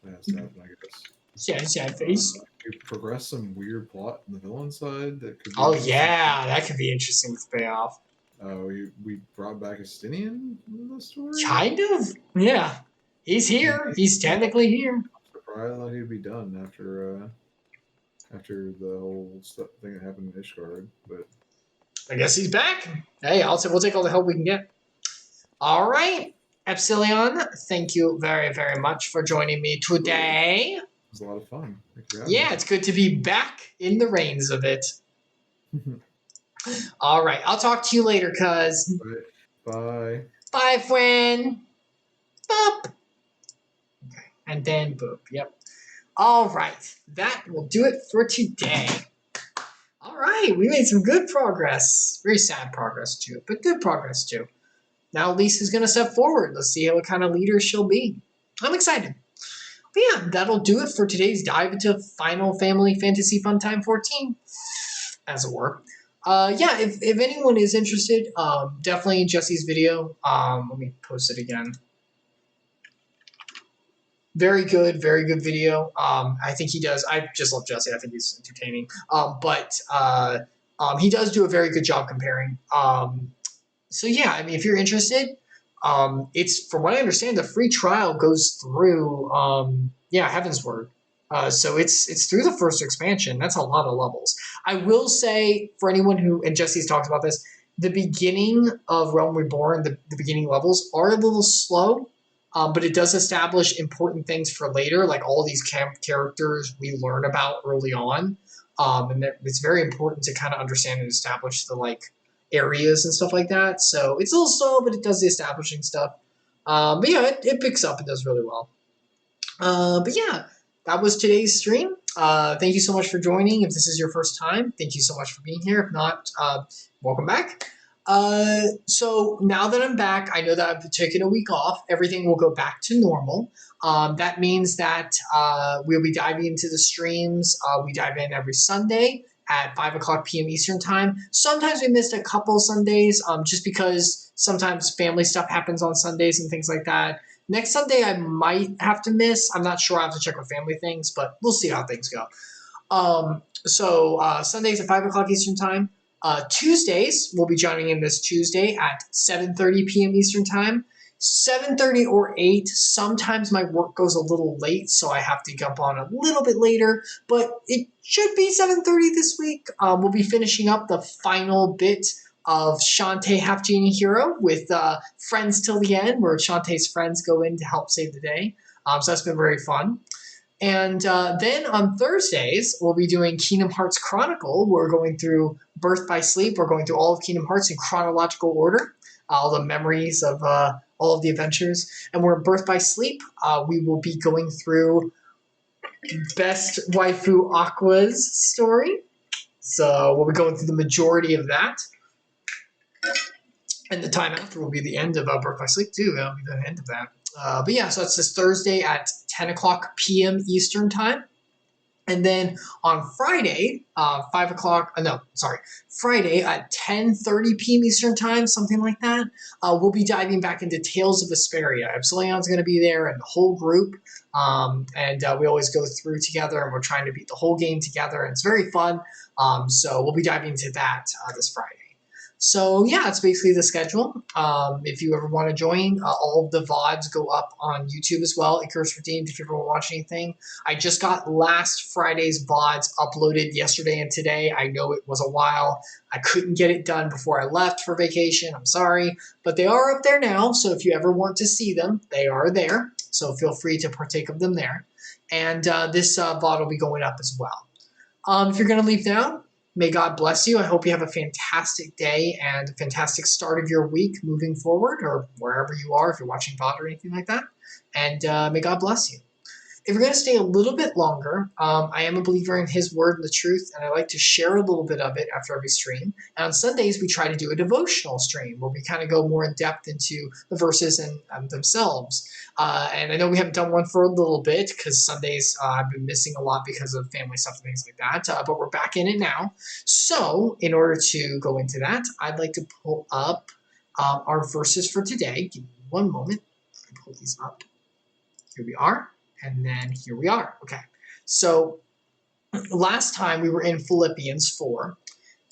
Speaker 3: That has to happen, I guess.
Speaker 1: Yeah, sad face.
Speaker 3: We progressed some weird plot on the villain side that could be
Speaker 1: yeah, that could be interesting to pay off.
Speaker 3: We brought back Estinian in the story?
Speaker 1: Kind of, yeah. He's here. He's technically here.
Speaker 3: I'm surprised that he'd be done after the whole stuff thing that happened in Ishgard, but
Speaker 1: I guess he's back. Hey, we'll take all the help we can get. All right, Epsilion, thank you very, very much for joining me today.
Speaker 3: It was a lot of fun.
Speaker 1: Yeah, it's good to be back in the reins of it. All right, I'll talk to you later, cuz.
Speaker 3: Bye.
Speaker 1: Bye, friend. Boop. Okay, and then boop. Yep. All right, that will do it for today. All right, we made some good progress. Very sad progress, too, but good progress, too. Now Lisa's going to step forward. Let's see what kind of leader she'll be. I'm excited. But yeah, that'll do it for today's dive into Final Family Fantasy Funtime 14, as it were. Yeah, if anyone is interested, definitely Jesse's video. Let me post it again. Very good video. I think he does. I just love Jesse. I think he's entertaining. But he does do a very good job comparing. So yeah, I mean, if you're interested, it's from what I understand, the free trial goes through Heaven's Word. So it's through the first expansion. That's a lot of levels. I will say for anyone who, and Jesse's talked about this, the beginning of Realm Reborn, the beginning levels are a little slow. But it does establish important things for later, like all these characters we learn about early on. And it's very important to kind of understand and establish the areas and stuff like that. So it's a little slow, but it does the establishing stuff. But yeah, it picks up and does really well. But yeah, that was today's stream. Thank you so much for joining. If this is your first time, thank you so much for being here. If not, welcome back. So now that I'm back, I know that I've taken a week off. Everything will go back to normal. That means that we'll be diving into the streams. We dive in every Sunday at 5 o'clock p.m. Eastern Time. Sometimes we missed a couple Sundays just because sometimes family stuff happens on Sundays and things like that. Next Sunday I might have to miss. I'm not sure. I have to check with family things, but we'll see how things go. So Sundays at 5 o'clock Eastern Time. Tuesdays, we'll be joining in this Tuesday at 7:30 p.m. Eastern Time. 7:30 or 8. Sometimes my work goes a little late, so I have to jump on a little bit later, but it should be 7:30 this week. We'll be finishing up the final bit of Shantae Half Genie Hero with Friends Till the End, where Shantae's friends go in to help save the day. So that's been very fun. And then on Thursdays, we'll be doing Kingdom Hearts Chronicle. We're going through Birth by Sleep. We're going through all of Kingdom Hearts in chronological order, all the memories of all of the adventures. And we're in Birth by Sleep. We will be going through Best Waifu Aqua's story. So we'll be going through the majority of that. And the time after will be the end of Birth by Sleep, too. That'll be the end of that. But yeah, so it's this Thursday at 10 o'clock p.m. Eastern Time. And then on Friday, Friday at 10:30 p.m. Eastern Time, something like that, we'll be diving back into Tales of Vesperia. Epsilion's going to be there and the whole group. And we always go through together, and we're trying to beat the whole game together, and it's very fun. So we'll be diving into that this Friday. So yeah, it's basically the schedule. If you ever want to join, all of the VODs go up on YouTube as well. Icarus Redeemed, if you ever want to watch anything. I just got last Friday's VODs uploaded yesterday and today. I know it was a while. I couldn't get it done before I left for vacation. I'm sorry. But they are up there now, so if you ever want to see them, they are there. So feel free to partake of them there. And this VOD will be going up as well. If you're going to leave now, may God bless you. I hope you have a fantastic day and a fantastic start of your week moving forward, or wherever you are, if you're watching VOD or anything like that. And may God bless you. If you're going to stay a little bit longer, I am a believer in His Word and the truth, and I like to share a little bit of it after every stream. And on Sundays, we try to do a devotional stream where we kind of go more in depth into the verses and themselves. And I know we haven't done one for a little bit because Sundays I've been missing a lot because of family stuff and things like that. But we're back in it now. So in order to go into that, I'd like to pull up our verses for today. Give me one moment. Let me pull these up. Here we are. And then here we are. Okay. So last time we were in Philippians 4.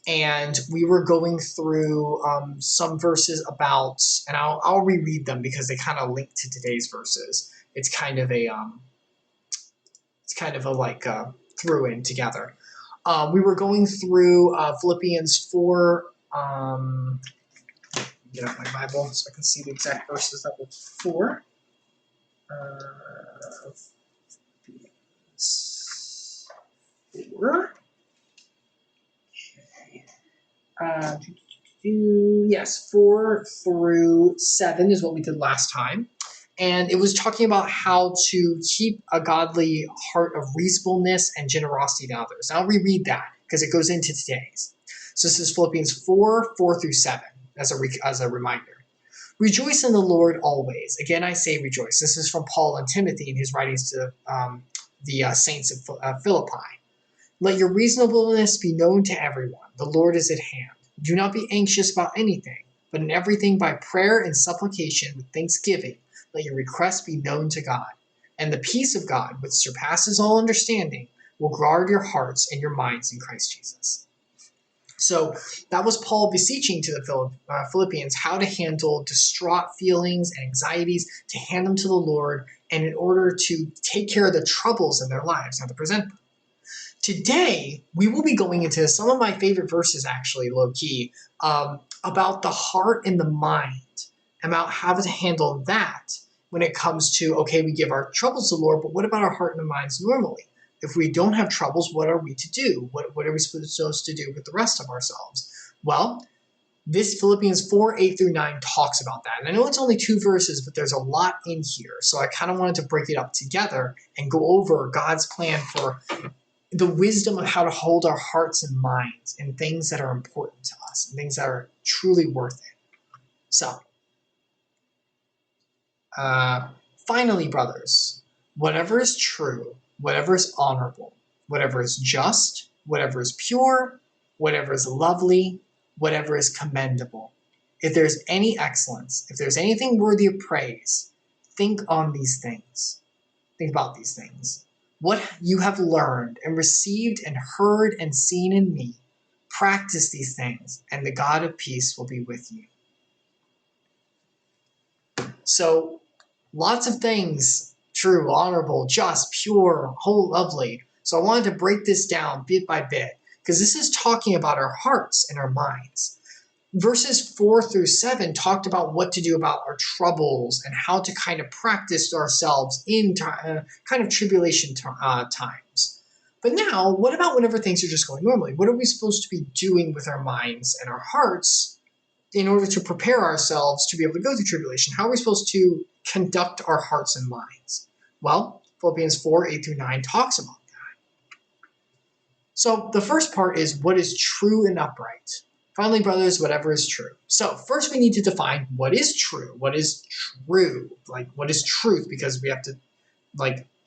Speaker 1: And we were going through some verses about, and I'll reread them because they kind of link to today's verses. It's kind of a through in together. We were going through Philippians 4. Get out my Bible so I can see the exact verses that were 4. Yes, 4 through 7 is what we did last time. And it was talking about how to keep a godly heart of reasonableness and generosity to others. And I'll reread that because it goes into today's. So this is Philippians 4 through 7 as a reminder. Rejoice in the Lord always. Again, I say rejoice. This is from Paul and Timothy in his writings to the saints of Philippi. Let your reasonableness be known to everyone. The Lord is at hand. Do not be anxious about anything, but in everything by prayer and supplication with thanksgiving, let your requests be known to God. And the peace of God, which surpasses all understanding, will guard your hearts and your minds in Christ Jesus. So that was Paul beseeching to the Philippians how to handle distraught feelings and anxieties, to hand them to the Lord, and in order to take care of the troubles in their lives, how to present them. Today, we will be going into some of my favorite verses, actually, low-key, about the heart and the mind, about how to handle that when it comes to, okay, we give our troubles to the Lord, but what about our heart and minds normally? If we don't have troubles, what are we to do? What are we supposed to do with the rest of ourselves? Well, this Philippians 4, 8 through 9 talks about that. And I know it's only 2 verses, but there's a lot in here. So I kind of wanted to break it up together and go over God's plan for the wisdom of how to hold our hearts and minds in things that are important to us and things that are truly worth it. So, finally, brothers, whatever is true, whatever is honorable, whatever is just, whatever is pure, whatever is lovely, whatever is commendable, if there's any excellence, if there's anything worthy of praise, think on these things. Think about these things. What you have learned and received and heard and seen in me, practice these things, and the God of peace will be with you. So, lots of things, true, honorable, just, pure, whole, lovely. So I wanted to break this down bit by bit, because this is talking about our hearts and our minds. Verses 4 through 7 talked about what to do about our troubles and how to kind of practice ourselves in kind of tribulation times. But now, what about whenever things are just going normally? What are we supposed to be doing with our minds and our hearts in order to prepare ourselves to be able to go through tribulation? How are we supposed to conduct our hearts and minds? Well, Philippians 4, 8 through 9 talks about that. So the first part is what is true and upright. Finally, brothers, whatever is true. So first we need to define what is true. What is true? Like, what is truth? Because we have to,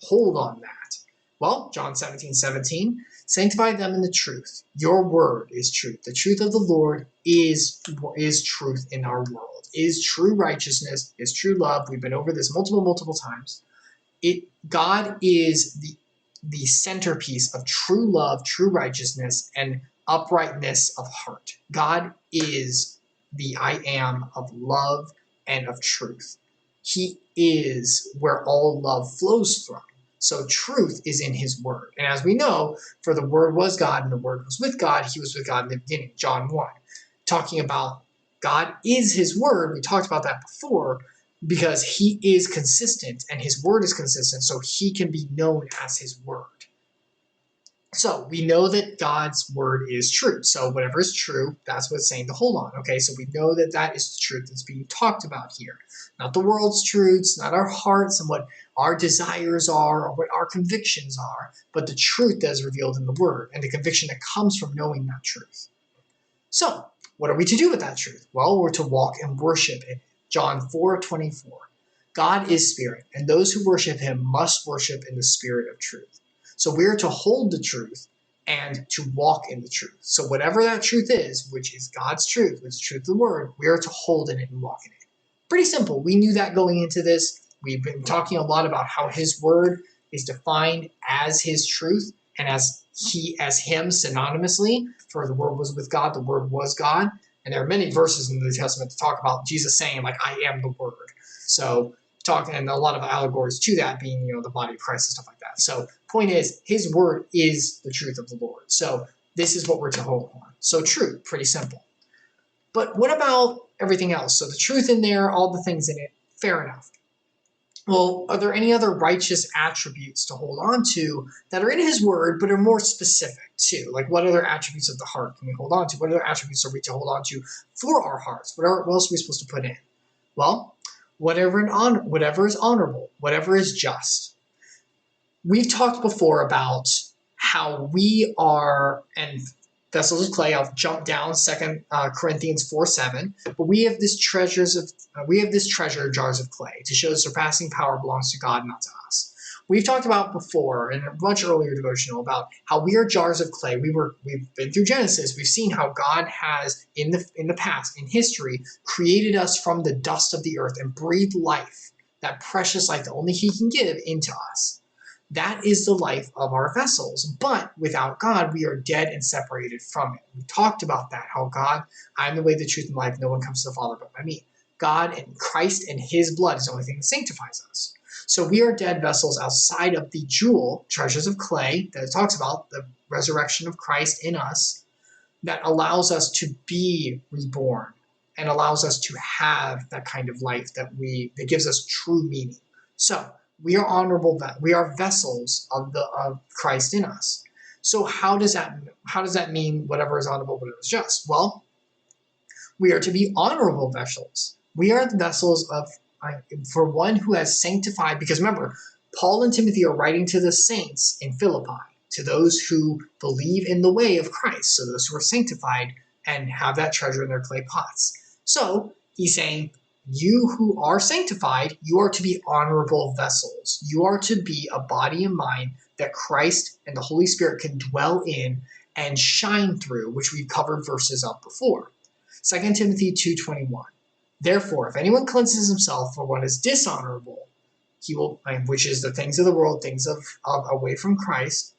Speaker 1: hold on that. Well, John 17:17, sanctify them in the truth. Your word is truth. The truth of the Lord is truth in our world, is true righteousness, is true love. We've been over this multiple times. God is the centerpiece of true love, true righteousness, and uprightness of heart. God is the I am of love and of truth. He is where all love flows from. So truth is in his word. And as we know, for the word was God and the word was with God, he was with God in the beginning, John 1. Talking about God is his word, we talked about that before, because he is consistent and his word is consistent, so he can be known as his word. So we know that God's word is true. So whatever is true, that's what it's saying to hold on. Okay, so we know that that is the truth that's being talked about here. Not the world's truths, not our hearts and what our desires are or what our convictions are, but the truth that is revealed in the word and the conviction that comes from knowing that truth. So what are we to do with that truth? Well, we're to walk and worship in it. John 4:24. God is spirit, and those who worship him must worship in the spirit of truth. So we're to hold the truth and to walk in the truth. So whatever that truth is, which is God's truth, which is the truth of the word, we are to hold in it and walk in it. Pretty simple. We knew that going into this. We've been talking a lot about how his word is defined as his truth and as him synonymously. For the word was with God, the word was God. And there are many verses in the New Testament that talk about Jesus saying, like, I am the word. So talking, and a lot of allegories to that being, the body of Christ and stuff like that. So point is, his word is the truth of the Lord. So this is what we're to hold on. So truth, pretty simple. But what about everything else? So the truth in there, all the things in it, fair enough. Well, are there any other righteous attributes to hold on to that are in his word, but are more specific too? Like, what other attributes of the heart can we hold on to? What other attributes are we to hold on to for our hearts? What else are we supposed to put in? Well, whatever is honorable, whatever is just. We've talked before about how we are, and vessels of clay. I'll jump down 2 Corinthians 4:7. But we have this treasure, jars of clay, to show the surpassing power belongs to God, not to us. We've talked about before in a much earlier devotional about how we are jars of clay. We've been through Genesis. We've seen how God has in the past, in history, created us from the dust of the earth and breathed life, that precious life that only he can give, into us. That is the life of our vessels. But without God, we are dead and separated from it. We talked about that, how God, I am the way, the truth, and life. No one comes to the Father but by me. God and Christ and his blood is the only thing that sanctifies us. So we are dead vessels outside of the jewel, treasures of clay, that it talks about, the resurrection of Christ in us, that allows us to be reborn and allows us to have that kind of life that gives us true meaning. So we are honorable. We are vessels of Christ in us. So how does that mean whatever is honorable, whatever is just? Well, we are to be honorable vessels. We are the vessels for one who has sanctified. Because remember, Paul and Timothy are writing to the saints in Philippi, to those who believe in the way of Christ, so those who are sanctified and have that treasure in their clay pots. So he's saying, you who are sanctified, you are to be honorable vessels. You are to be a body and mind that Christ and the Holy Spirit can dwell in and shine through, which we've covered verses up before. 2 Timothy 2:21. Therefore, if anyone cleanses himself for what is dishonorable, which is the things of the world, things of away from Christ,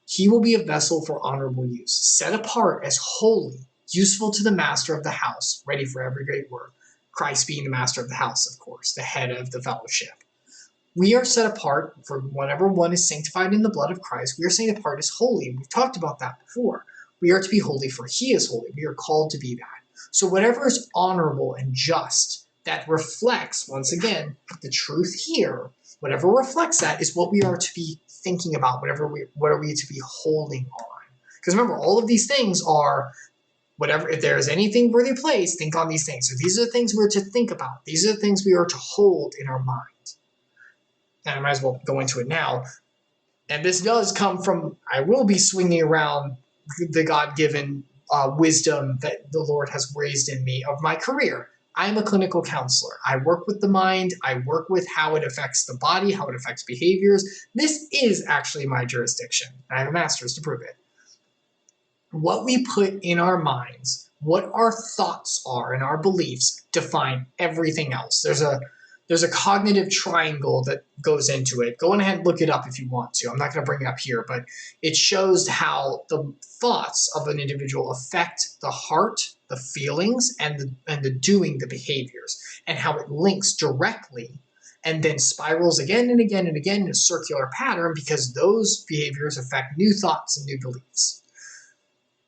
Speaker 1: he will be a vessel for honorable use, set apart as holy, useful to the master of the house, ready for every great work. Christ being the master of the house, of course, the head of the fellowship. We are set apart for whenever one is sanctified in the blood of Christ. We are set apart as holy. We've talked about that before. We are to be holy, for he is holy. We are called to be that. So whatever is honorable and just, that reflects, once again, the truth here, whatever reflects that is what we are to be thinking about, what are we to be holding on. Because remember, all of these things are, whatever, if there is anything worthy of place, think on these things. So these are the things we're to think about. These are the things we are to hold in our mind. And I might as well go into it now. And this does come from, I will be swinging around the God-given wisdom that the Lord has raised in me of my career. I'm a clinical counselor. I work with the mind. I work with how it affects the body, how it affects behaviors. This is actually my jurisdiction. I have a master's to prove it. What we put in our minds, what our thoughts are and our beliefs define everything else. There's a there's a cognitive triangle that goes into it. Go ahead and look it up if you want to. I'm not going to bring it up here, but it shows how the thoughts of an individual affect the heart, the feelings, and the doing, the behaviors, and how it links directly and then spirals again and again and again in a circular pattern because those behaviors affect new thoughts and new beliefs.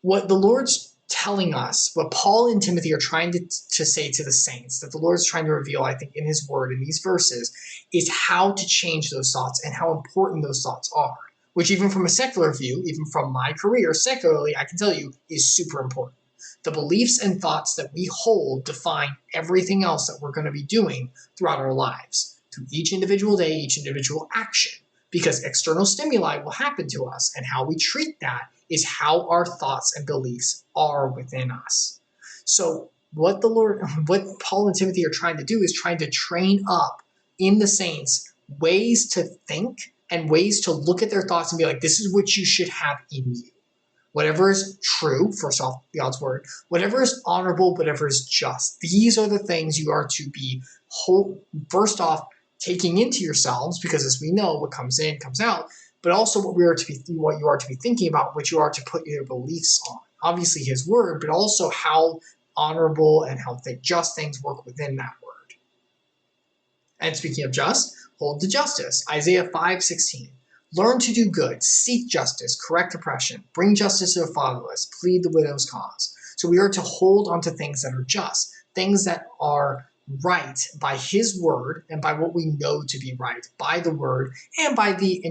Speaker 1: What the Lord's telling us, what Paul and Timothy are trying to say to the saints, that the Lord's trying to reveal, I think, in his word, in these verses, is how to change those thoughts and how important those thoughts are, which even from a secular view, even from my career secularly, I can tell you is super important. The beliefs and thoughts that we hold define everything else that we're going to be doing throughout our lives, through each individual day, each individual action, because external stimuli will happen to us, and how we treat that is how our thoughts and beliefs are within us. So what Paul and Timothy are trying to do is trying to train up in the saints ways to think and ways to look at their thoughts and be like, this is what you should have in you. Whatever is true, first off, God's word, whatever is honorable, whatever is just. These are the things you are to be, first off, taking into yourselves, because as we know, what comes in comes out, but also what you are to be thinking about, what you are to put your beliefs on. Obviously his word, but also how honorable and how just things work within that word. And speaking of just, hold to justice. Isaiah 5:16. Learn to do good, seek justice, correct oppression, bring justice to the fatherless, plead the widow's cause. So we are to hold onto things that are just, things that are right by his word and by what we know to be right by the word and by the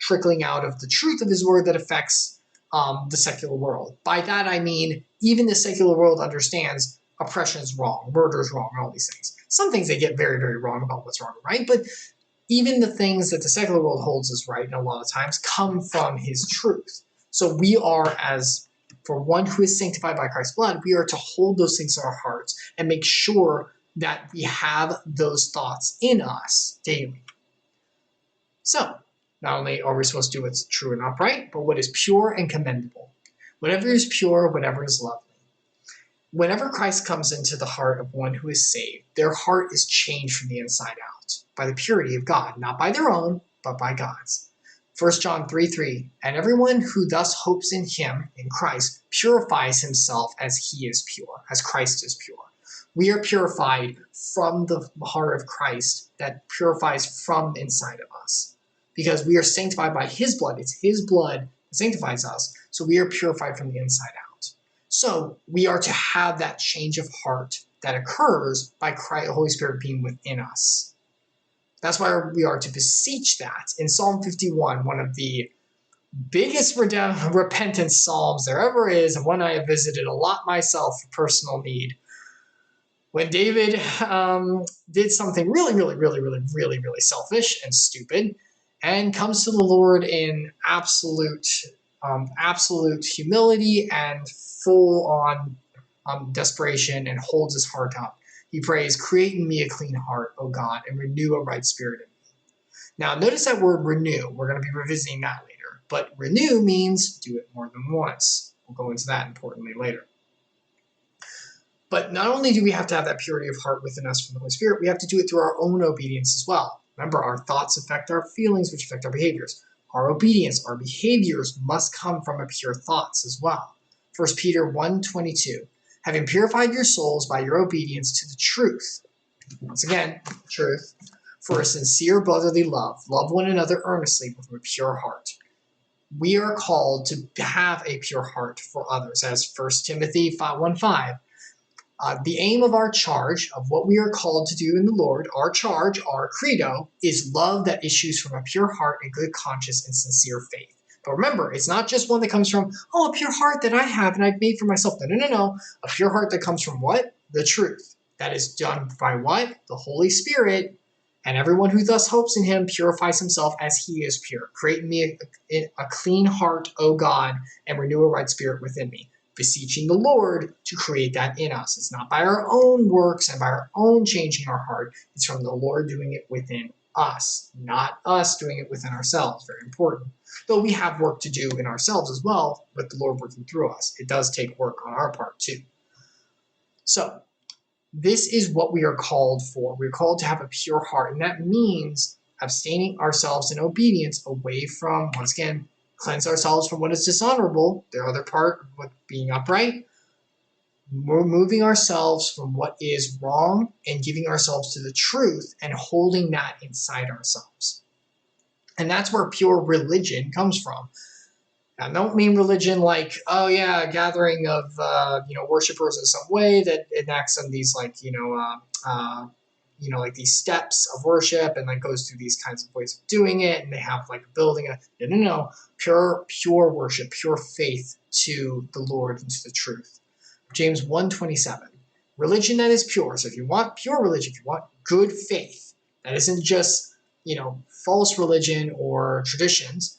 Speaker 1: trickling out of the truth of his word that affects the secular world. By that I mean even the secular world understands oppression is wrong, murder is wrong, all these things. Some things they get very, very wrong about what's wrong and right, but even the things that the secular world holds as right, and a lot of times, come from his truth. So we are, as for one who is sanctified by Christ's blood, we are to hold those things in our hearts and make sure that we have those thoughts in us daily. So, not only are we supposed to do what's true and upright, but what is pure and commendable. Whatever is pure, whatever is lovely. Whenever Christ comes into the heart of one who is saved, their heart is changed from the inside out by the purity of God, not by their own, but by God's. 1 John 3:3, and everyone who thus hopes in him, in Christ, purifies himself as he is pure, as Christ is pure. We are purified from the heart of Christ that purifies from inside of us. Because we are sanctified by his blood. It's his blood that sanctifies us. So we are purified from the inside out. So we are to have that change of heart that occurs by the Holy Spirit being within us. That's why we are to beseech that. In Psalm 51, one of the biggest repentance psalms there ever is, and one I have visited a lot myself for personal need. When David did something really selfish and stupid, and comes to the Lord in absolute humility and full-on desperation, and holds his heart up. He prays, create in me a clean heart, O God, and renew a right spirit in me. Now, notice that word renew. We're going to be revisiting that later. But renew means do it more than once. We'll go into that importantly later. But not only do we have to have that purity of heart within us from the Holy Spirit, we have to do it through our own obedience as well. Remember, our thoughts affect our feelings, which affect our behaviors. Our obedience, our behaviors must come from a pure thoughts as well. 1 Peter 1:22, having purified your souls by your obedience to the truth. Once again, truth. For a sincere brotherly love, love one another earnestly with a pure heart. We are called to have a pure heart for others, as 1 Timothy 1:5. The aim of our charge, of what we are called to do in the Lord, our charge, our credo, is love that issues from a pure heart and good conscience and sincere faith. But remember, it's not just one that comes from, a pure heart that I have and I've made for myself. No. A pure heart that comes from what? The truth. That is done by what? The Holy Spirit. And everyone who thus hopes in him purifies himself as he is pure. Create in me a clean heart, O God, and renew a right spirit within me. Beseeching the Lord to create that in us. It's not by our own works and by our own changing our heart. It's from the Lord doing it within us, not us doing it within ourselves. Very important. Though we have work to do in ourselves as well, with the Lord working through us. It does take work on our part too. So, This is what we are called for. We're called to have a pure heart, and that means abstaining ourselves in obedience away from, once again, cleanse ourselves from what is dishonorable, the other part with being upright, removing ourselves from what is wrong and giving ourselves to the truth and holding that inside ourselves. And that's where pure religion comes from. I don't mean religion like, oh yeah, a gathering of worshipers in some way that enacts on these like like these steps of worship and like goes through these kinds of ways of doing it, and they have like building a no, pure worship, pure faith to the Lord and to the truth. James 1:27, religion that is pure. So if you want pure religion, if you want good faith, that isn't just false religion or traditions,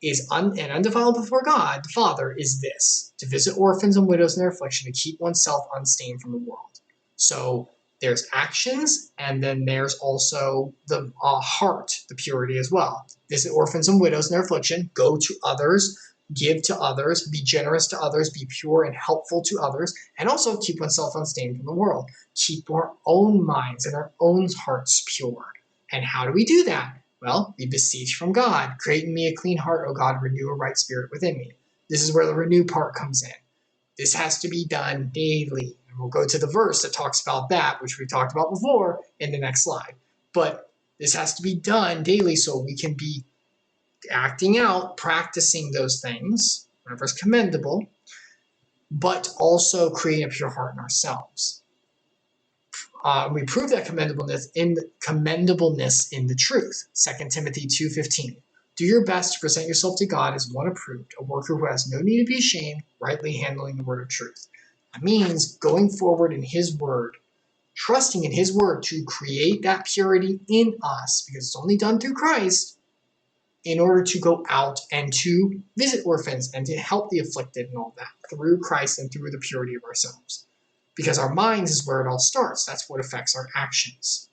Speaker 1: is and undefiled before God the Father, is this: to visit orphans and widows in their affliction, to keep oneself unstained from the world. So there's actions, and then there's also the heart, the purity as well. Visit orphans and widows in their affliction, go to others, give to others, be generous to others, be pure and helpful to others, and also keep oneself unstained from the world. Keep our own minds and our own hearts pure. And how do we do that? Well, we beseech from God, create in me a clean heart, O God, renew a right spirit within me. This is where the renew part comes in. This has to be done daily. And we'll go to the verse that talks about that, which we talked about before, in the next slide. But this has to be done daily so we can be acting out, practicing those things, whatever is commendable, but also creating a pure heart in ourselves. We prove that commendableness in the truth. 2 Timothy 2:15. Do your best to present yourself to God as one approved, a worker who has no need to be ashamed, rightly handling the word of truth. That means going forward in his word, trusting in his word to create that purity in us, because it's only done through Christ, in order to go out and to visit orphans and to help the afflicted and all that, through Christ and through the purity of ourselves. Because our minds is where it all starts. That's what affects our actions.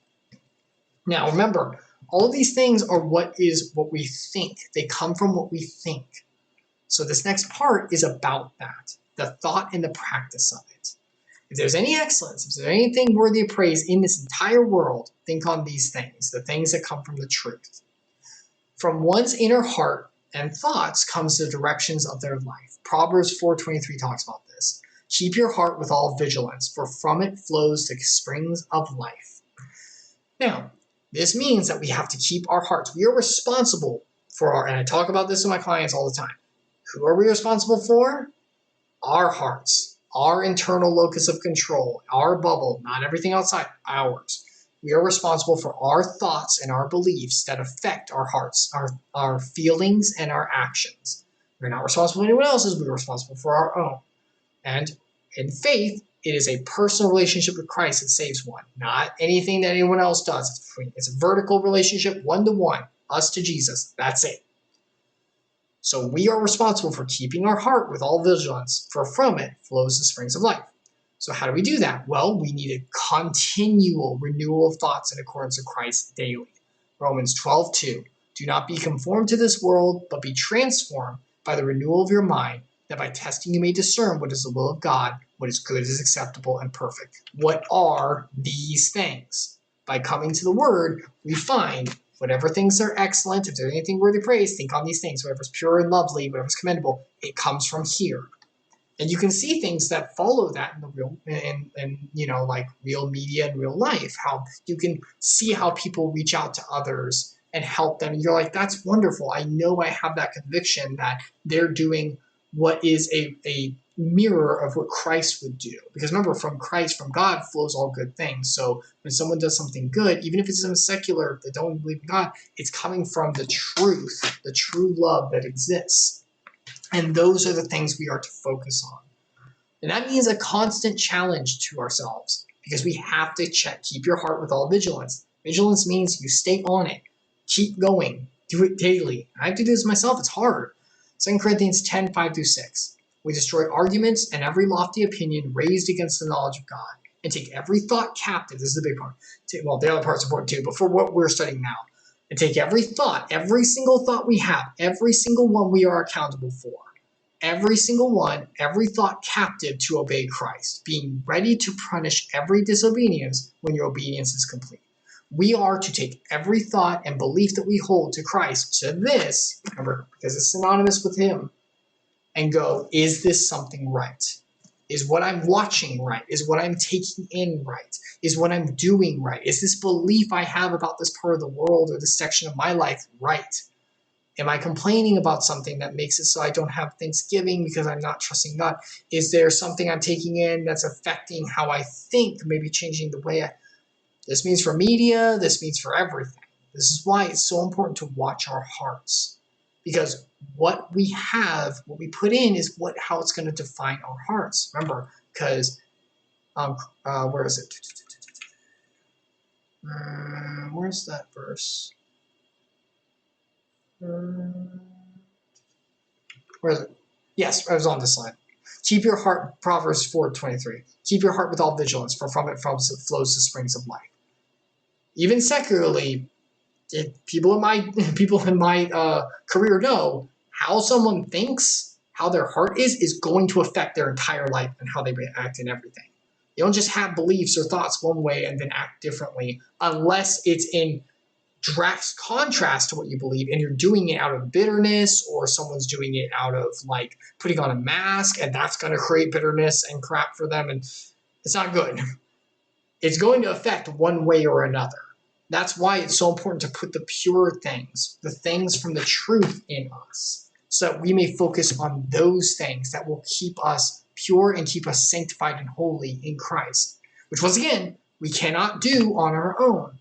Speaker 1: Now, remember, all of these things are what we think. They come from what we think. So this next part is about that, the thought and the practice of it. If there's any excellence, if there's anything worthy of praise in this entire world, think on these things, the things that come from the truth. From one's inner heart and thoughts comes the directions of their life. Proverbs 4:23 talks about this. Keep your heart with all vigilance, for from it flows the springs of life. Now, this means that we have to keep our hearts. We are responsible for and I talk about this with my clients all the time. Who are we responsible for? Our hearts, our internal locus of control, our bubble, not everything outside, ours. We are responsible for our thoughts and our beliefs that affect our hearts, our feelings and our actions. We're not responsible for anyone else's, we're responsible for our own. And in faith, it is a personal relationship with Christ that saves one, not anything that anyone else does. It's a vertical relationship, one-to-one, us to Jesus. That's it. So we are responsible for keeping our heart with all vigilance, for from it flows the springs of life. So how do we do that? Well, we need a continual renewal of thoughts in accordance with Christ daily. Romans 12:2. Do not be conformed to this world, but be transformed by the renewal of your mind, that by testing you may discern what is the will of God, what is good, is acceptable, and perfect. What are these things? By coming to the Word, we find whatever things are excellent, if there's anything worthy of praise, think on these things. Whatever's pure and lovely, whatever's commendable, it comes from here. And you can see things that follow that in the real, like real media and real life. How you can see how people reach out to others and help them. And you're like, that's wonderful. I know I have that conviction that they're doing what is a mirror of what Christ would do. Because remember, from Christ, from God, flows all good things. So when someone does something good, even if it's in a secular that don't believe in God, it's coming from the truth, the true love that exists. And those are the things we are to focus on. And that means a constant challenge to ourselves, because we have to keep your heart with all vigilance. Vigilance means you stay on it. Keep going. Do it daily. I have to do this myself. It's hard. 2 Corinthians 10:5-6. We destroy arguments and every lofty opinion raised against the knowledge of God, and take every thought captive. This is the big part. Well, the other part's important too, but for what we're studying now. And take every thought, every single thought we have, every single one we are accountable for. every single one, every thought captive to obey Christ, being ready to punish every disobedience when your obedience is complete. We are to take every thought and belief that we hold to Christ, to this, remember, because it's synonymous with him, and go, is this something right? Is what I'm watching right? Is what I'm taking in right? Is what I'm doing right? Is this belief I have about this part of the world or this section of my life right? Am I complaining about something that makes it so I don't have Thanksgiving because I'm not trusting God? Is there something I'm taking in that's affecting how I think, maybe changing the way I... This means for media, this means for everything. This is why it's so important to watch our hearts. Because what we have, what we put in is how it's going to define our hearts. Remember, because, where is it? Where's that verse? Where is it? Yes, I was on this slide. Keep your heart, Proverbs 4:23. Keep your heart with all vigilance, for from it flows the springs of life. Even secularly, people in my career know how someone thinks, how their heart is going to affect their entire life and how they react in everything. You don't just have beliefs or thoughts one way and then act differently unless it's in direct contrast to what you believe and you're doing it out of bitterness, or someone's doing it out of like putting on a mask, and that's going to create bitterness and crap for them, and it's not good. It's going to affect one way or another. That's why it's so important to put the pure things, the things from the truth in us, so that we may focus on those things that will keep us pure and keep us sanctified and holy in Christ, which once again, we cannot do on our own.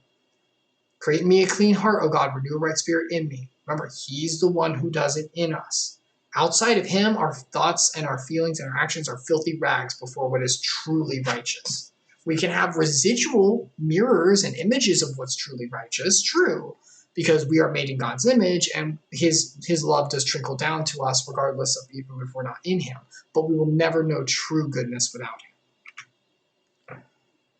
Speaker 1: Create in me a clean heart, O God, renew a right spirit in me. Remember, he's the one who does it in us. Outside of him, our thoughts and our feelings and our actions are filthy rags before what is truly righteous. We can have residual mirrors and images of what's truly righteous, true, because we are made in God's image and his love does trickle down to us regardless of even if we're not in him. But we will never know true goodness without him.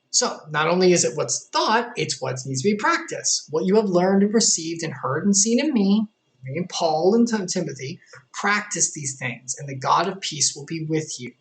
Speaker 1: So, not only is it what's thought, it's what needs to be practiced. What you have learned and received and heard and seen in me and Paul and Timothy, practice these things, and the God of peace will be with you.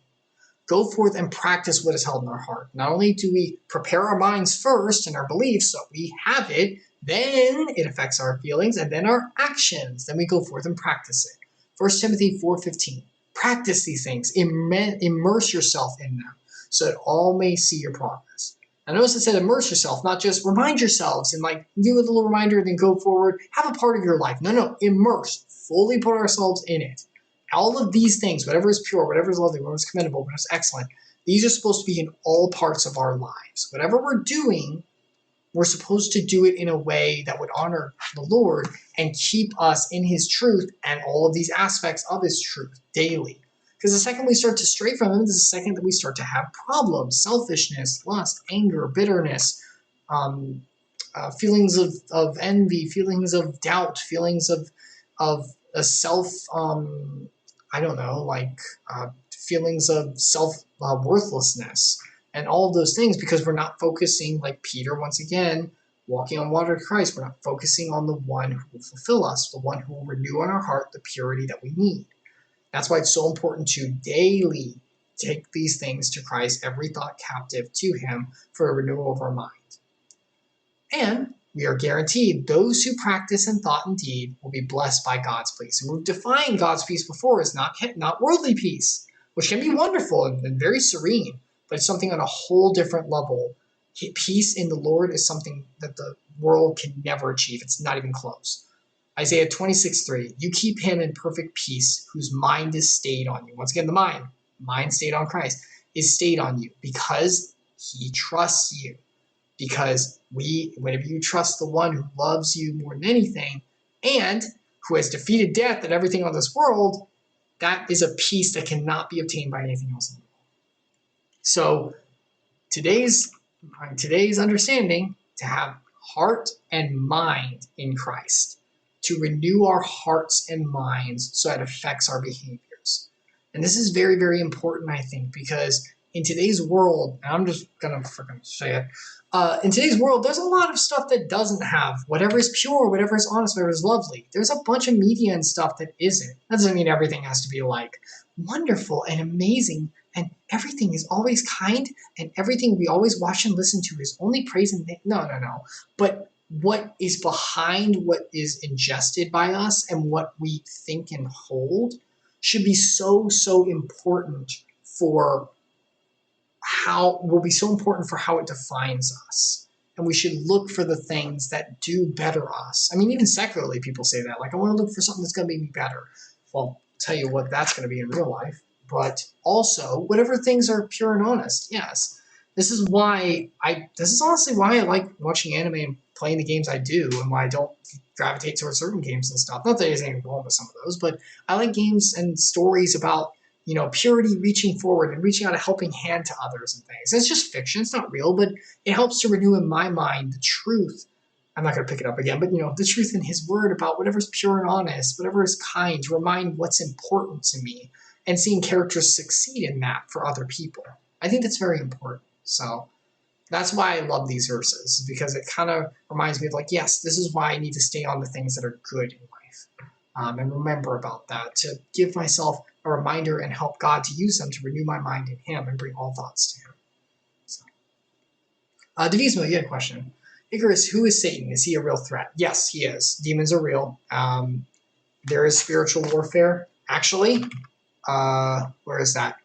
Speaker 1: Go forth and practice what is held in our heart. Not only do we prepare our minds first and our beliefs so we have it, then it affects our feelings and then our actions. Then we go forth and practice it. 1 Timothy 4:15. Practice these things. Immerse yourself in them so that all may see your progress. I notice it said immerse yourself, not just remind yourselves and like do a little reminder and then go forward. Have a part of your life. No, immerse. Fully put ourselves in it. All of these things, whatever is pure, whatever is lovely, whatever is commendable, whatever is excellent, these are supposed to be in all parts of our lives. Whatever we're doing, we're supposed to do it in a way that would honor the Lord and keep us in his truth and all of these aspects of his truth daily. Because the second we start to stray from him is the second that we start to have problems, selfishness, lust, anger, bitterness, feelings of envy, feelings of doubt, feelings of a self, feelings of self-worthlessness, and all of those things, because we're not focusing, like Peter, once again, walking on water to Christ, we're not focusing on the one who will fulfill us, the one who will renew in our heart the purity that we need. That's why it's so important to daily take these things to Christ, every thought captive to him for a renewal of our mind. And we are guaranteed those who practice in thought and deed will be blessed by God's peace. And we've defined God's peace before as not worldly peace, which can be wonderful and very serene, but it's something on a whole different level. Peace in the Lord is something that the world can never achieve. It's not even close. Isaiah 26:3, you keep him in perfect peace whose mind is stayed on you. Once again, the mind stayed on Christ, is stayed on you because he trusts you. Because whenever you trust the one who loves you more than anything and who has defeated death and everything on this world, that is a peace that cannot be obtained by anything else in the world. So today's understanding, to have heart and mind in Christ, to renew our hearts and minds so it affects our behaviors. And this is very, very important, I think, because in today's world, and I'm just gonna freaking say it, in today's world, there's a lot of stuff that doesn't have whatever is pure, whatever is honest, whatever is lovely. There's a bunch of media and stuff that isn't. That doesn't mean everything has to be like wonderful and amazing, and everything is always kind, and everything we always watch and listen to is only praise and no. But what is behind what is ingested by us and what we think and hold should be so important for will be so important for how it defines us. And we should look for the things that do better us. I mean, even secularly, people say that. Like, I want to look for something that's going to make me better. Well, I'll tell you what that's going to be in real life. But also, whatever things are pure and honest, yes. This is honestly why I like watching anime and playing the games I do, and why I don't gravitate towards certain games and stuff. Not that there's anything wrong with some of those, but I like games and stories about, purity, reaching forward and reaching out a helping hand to others and things. It's just fiction. It's not real, but it helps to renew in my mind the truth. I'm not going to pick it up again, but, the truth in his word about whatever's pure and honest, whatever is kind, to remind what's important to me, and seeing characters succeed in that for other people. I think that's very important. So that's why I love these verses, because it kind of reminds me of like, yes, this is why I need to stay on the things that are good in life. And remember about that, to give myself a reminder and help God to use them to renew my mind in him and bring all thoughts to him. So. Devismo, you had a question. Icarus, who is Satan? Is he a real threat? Yes, he is. Demons are real. There is spiritual warfare. Actually, where is that?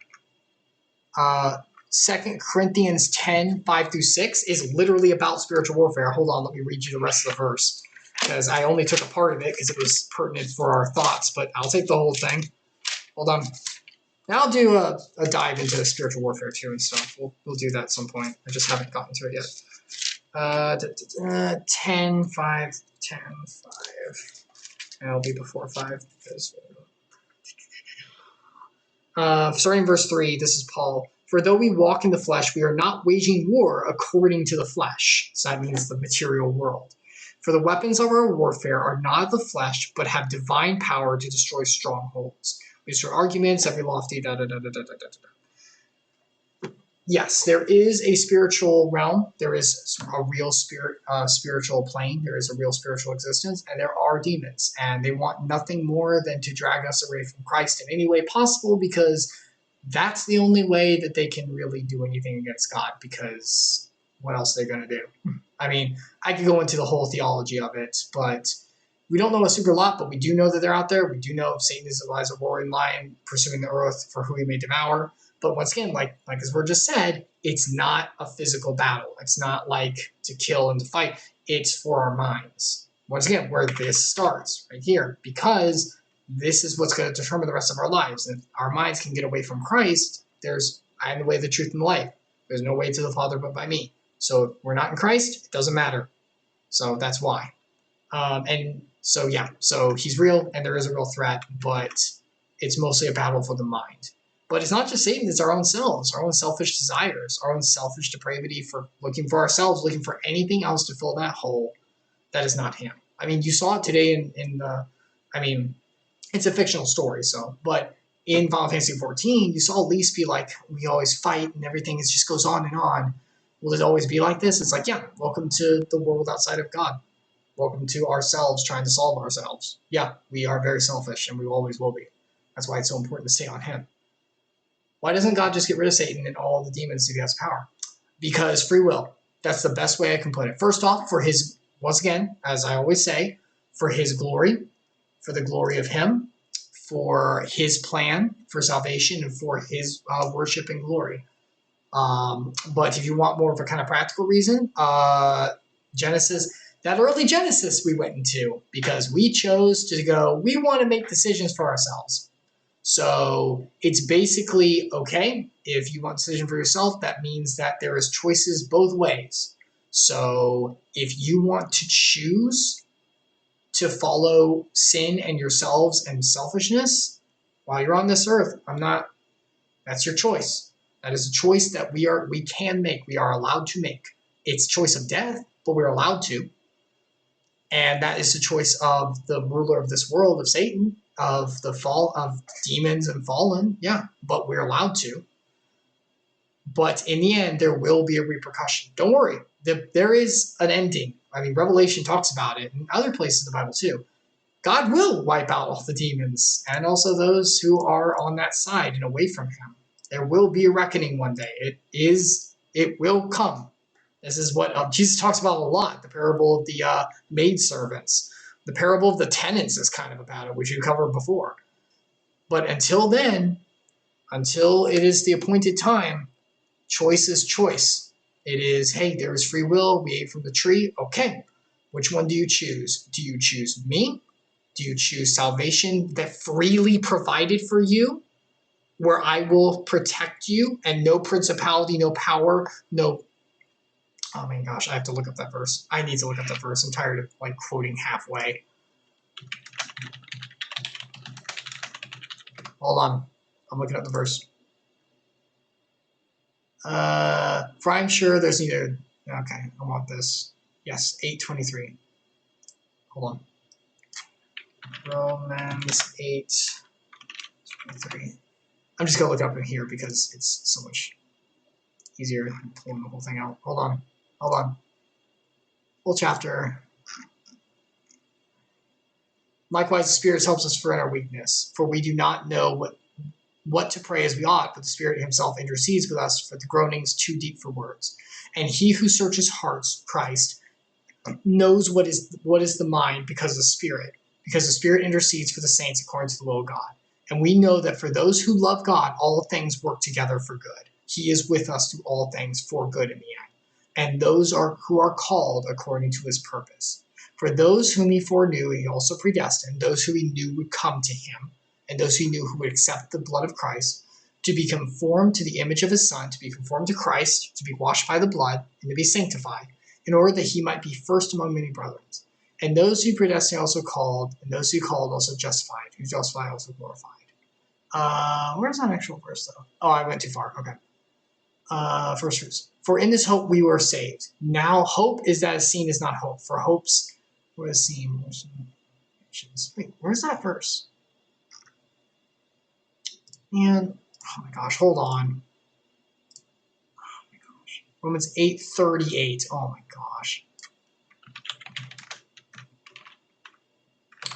Speaker 1: 2 Corinthians 10, 5-6 is literally about spiritual warfare. Hold on, let me read you the rest of the verse, because I only took a part of it because it was pertinent for our thoughts, but I'll take the whole thing. Hold on. Now I'll do a dive into spiritual warfare too and stuff. We'll do that at some point. I just haven't gotten to it yet. 10, 5, 10, 5. And it'll be before 5. Because, starting verse 3, this is Paul. For though we walk in the flesh, we are not waging war according to the flesh. So that means the material world. For the weapons of our warfare are not of the flesh, but have divine power to destroy strongholds. We destroy arguments, every lofty Yes, there is a spiritual realm. There is a real spiritual plane. There is a real spiritual existence, and there are demons. And they want nothing more than to drag us away from Christ in any way possible, because that's the only way that they can really do anything against God, because what else are they going to do? I mean, I could go into the whole theology of it, but we don't know a super lot, but we do know that they're out there. We do know Satan is a roaring lion pursuing the earth for who he may devour. But once again, like as we just said, it's not a physical battle. It's not like to kill and to fight. It's for our minds. Once again, where this starts, right here, because this is what's going to determine the rest of our lives. And if our minds can get away from Christ, I am the way, the truth, and the life. There's no way to the Father but by me. So if we're not in Christ, it doesn't matter. So that's why. So he's real, and there is a real threat, but it's mostly a battle for the mind. But it's not just Satan, it's our own selves, our own selfish desires, our own selfish depravity for looking for ourselves, looking for anything else to fill that hole that is not him. I mean, you saw it today it's a fictional story, but in Final Fantasy XIV, you saw Lise be like, we always fight and everything just goes on and on. Will it always be like this? It's like, yeah, welcome to the world outside of God. Welcome to ourselves trying to solve ourselves. Yeah, we are very selfish, and we always will be. That's why it's so important to stay on him. Why doesn't God just get rid of Satan and all the demons if he has power? Because free will. That's the best way I can put it. First off, for his, once again, as I always say, for his glory, for the glory of him, for his plan for salvation, and for his worship and glory. But if you want more of a kind of practical reason, Genesis, that early Genesis we went into, because we chose to go, we want to make decisions for ourselves. So it's basically, okay, if you want a decision for yourself, that means that there is choices both ways. So if you want to choose to follow sin and yourselves and selfishness while you're on this earth, that's your choice. That is a choice that we can make. We are allowed to make. It's a choice of death, but we're allowed to. And that is the choice of the ruler of this world, of Satan, of the fall of demons and fallen. Yeah, but we're allowed to. But in the end, there will be a repercussion. Don't worry. There is an ending. I mean, Revelation talks about it, and other places in the Bible too. God will wipe out all the demons, and also those who are on that side and away from him. There will be a reckoning one day. It will come. This is what Jesus talks about a lot. The parable of the maidservants. The parable of the tenants is kind of about it, which you covered before. But until then, until it is the appointed time, choice is choice. It is, hey, there is free will. We ate from the tree. Okay. Which one do you choose? Do you choose me? Do you choose salvation that freely provided for you, where I will protect you and no principality, no power, no... Oh my gosh, I have to look up that verse. I need to look up that verse. I'm tired of like quoting halfway. Hold on. I'm looking up the verse. For I'm sure there's neither... Okay, I want this. Yes, 8:23. Hold on. Romans 8:23. I'm just going to look up in here because it's so much easier than pulling the whole thing out. Hold on. Whole chapter. Likewise, the Spirit helps us for in our weakness, for we do not know what to pray as we ought, but the Spirit himself intercedes with us for the groanings too deep for words. And he who searches hearts, Christ, knows what is the mind because the Spirit intercedes for the saints according to the will of God. And we know that for those who love God, all things work together for good. He is with us through all things for good in the end. And those who are called according to his purpose. For those whom he foreknew, he also predestined, those who he knew would come to him, and those he knew who would accept the blood of Christ, to be conformed to the image of his Son, to be conformed to Christ, to be washed by the blood, and to be sanctified, in order that he might be first among many brethren. And those who predestined also called, and those who called also justified, who justified also glorified. Where's that actual verse, though? Oh, I went too far. Okay. First verse. For in this hope we were saved. Now hope is that is seen is not hope. For hope's what is seen. Wait, where's that verse? Man, oh my gosh, hold on. Oh my gosh. Romans 8:38. Oh my gosh.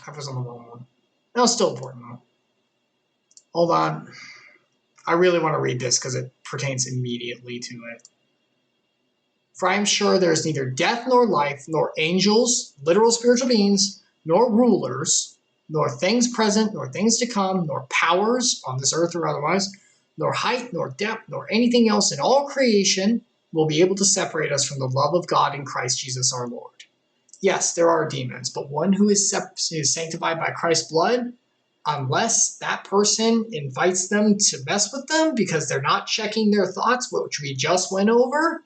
Speaker 1: I was on the wrong one. That was still important though. Hold on. I really want to read this because it pertains immediately to it. For I am sure there is neither death nor life, nor angels, literal spiritual beings, nor rulers, nor things present, nor things to come, nor powers on this earth or otherwise, nor height, nor depth, nor anything else in all creation will be able to separate us from the love of God in Christ Jesus our Lord. Yes, there are demons, but one who is sanctified by Christ's blood, unless that person invites them to mess with them because they're not checking their thoughts, which we just went over,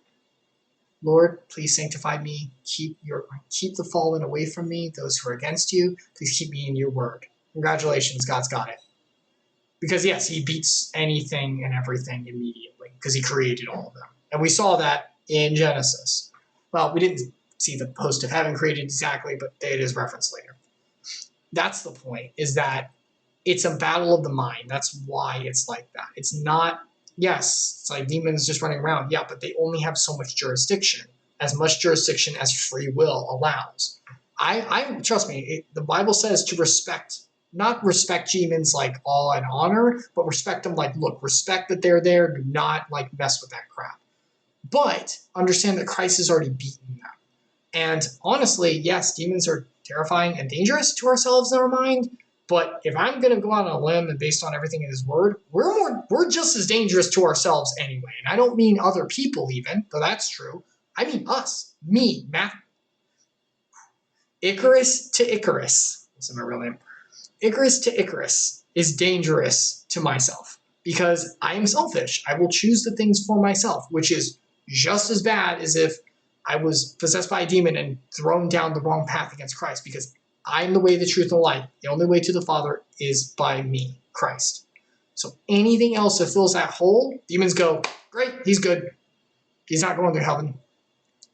Speaker 1: Lord, please sanctify me. Keep the fallen away from me, those who are against you. Please keep me in your word. Congratulations, God's got it. Because yes, he beats anything and everything immediately because he created all of them. And we saw that in Genesis. Well, we didn't see the host of heaven created exactly, but it is referenced later. That's the point, is that it's a battle of the mind. That's why it's like that. It's not... Yes, it's like demons just running around. Yeah, but they only have so much jurisdiction, as much jurisdiction as free will allows. I trust me, the Bible says to respect, not respect demons like awe and honor, but respect them like, look, respect that they're there. Do not like mess with that crap. But understand that Christ has already beaten them. And honestly, yes, demons are terrifying and dangerous to ourselves in our mind. But if I'm going to go out on a limb and based on everything in his word, we're just as dangerous to ourselves anyway. And I don't mean other people even, though that's true. I mean us, me, Matt. Icarus to Icarus. That's my real name. Icarus to Icarus is dangerous to myself because I am selfish. I will choose the things for myself, which is just as bad as if I was possessed by a demon and thrown down the wrong path against Christ, because I'm the way, the truth, and the life. The only way to the Father is by me, Christ. So anything else that fills that hole, demons go, great, he's good. He's not going to heaven.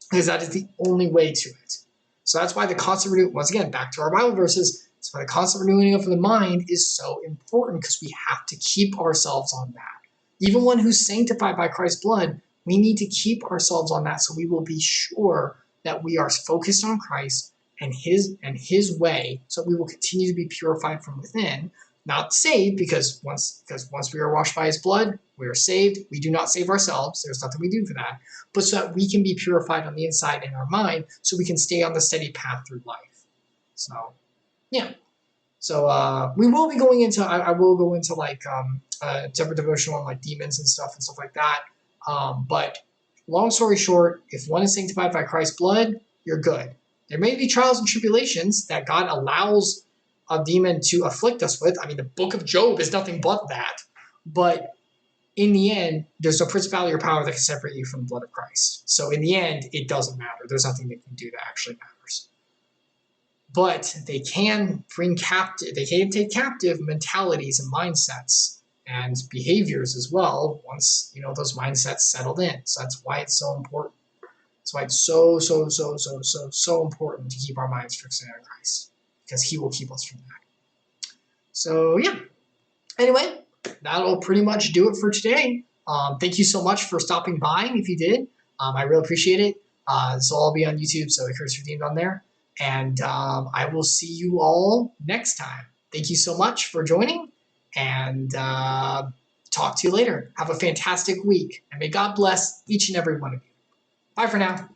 Speaker 1: Because that is the only way to it. So that's why the constant renewing, once again, back to our Bible verses, that's why the constant renewing of the mind is so important, because we have to keep ourselves on that. even one who's sanctified by Christ's blood, we need to keep ourselves on that so we will be sure that we are focused on Christ and his way, so we will continue to be purified from within, not saved, because once we are washed by his blood, we are saved. We do not save ourselves. There's nothing we do for that. But so that we can be purified on the inside in our mind, so we can stay on the steady path through life. So, yeah. So we will be going into, I will go into like separate devotional on like demons and stuff like that. But long story short, if one is sanctified by Christ's blood, you're good. There may be trials and tribulations that God allows a demon to afflict us with. I mean, the book of Job is nothing but that. But in the end, there's no principality or power that can separate you from the blood of Christ. So in the end, it doesn't matter. There's nothing they can do that actually matters. But they can take captive mentalities and mindsets and behaviors as well once, those mindsets settled in. So that's why it's so important. That's why it's so important to keep our minds fixed on Christ, because he will keep us from that. So yeah. Anyway, that'll pretty much do it for today. Thank you so much for stopping by. If you did, I really appreciate it. This will all be on YouTube, so Icarus Redeemed on there. And I will see you all next time. Thank you so much for joining, and talk to you later. Have a fantastic week, and may God bless each and every one of you. Bye for now.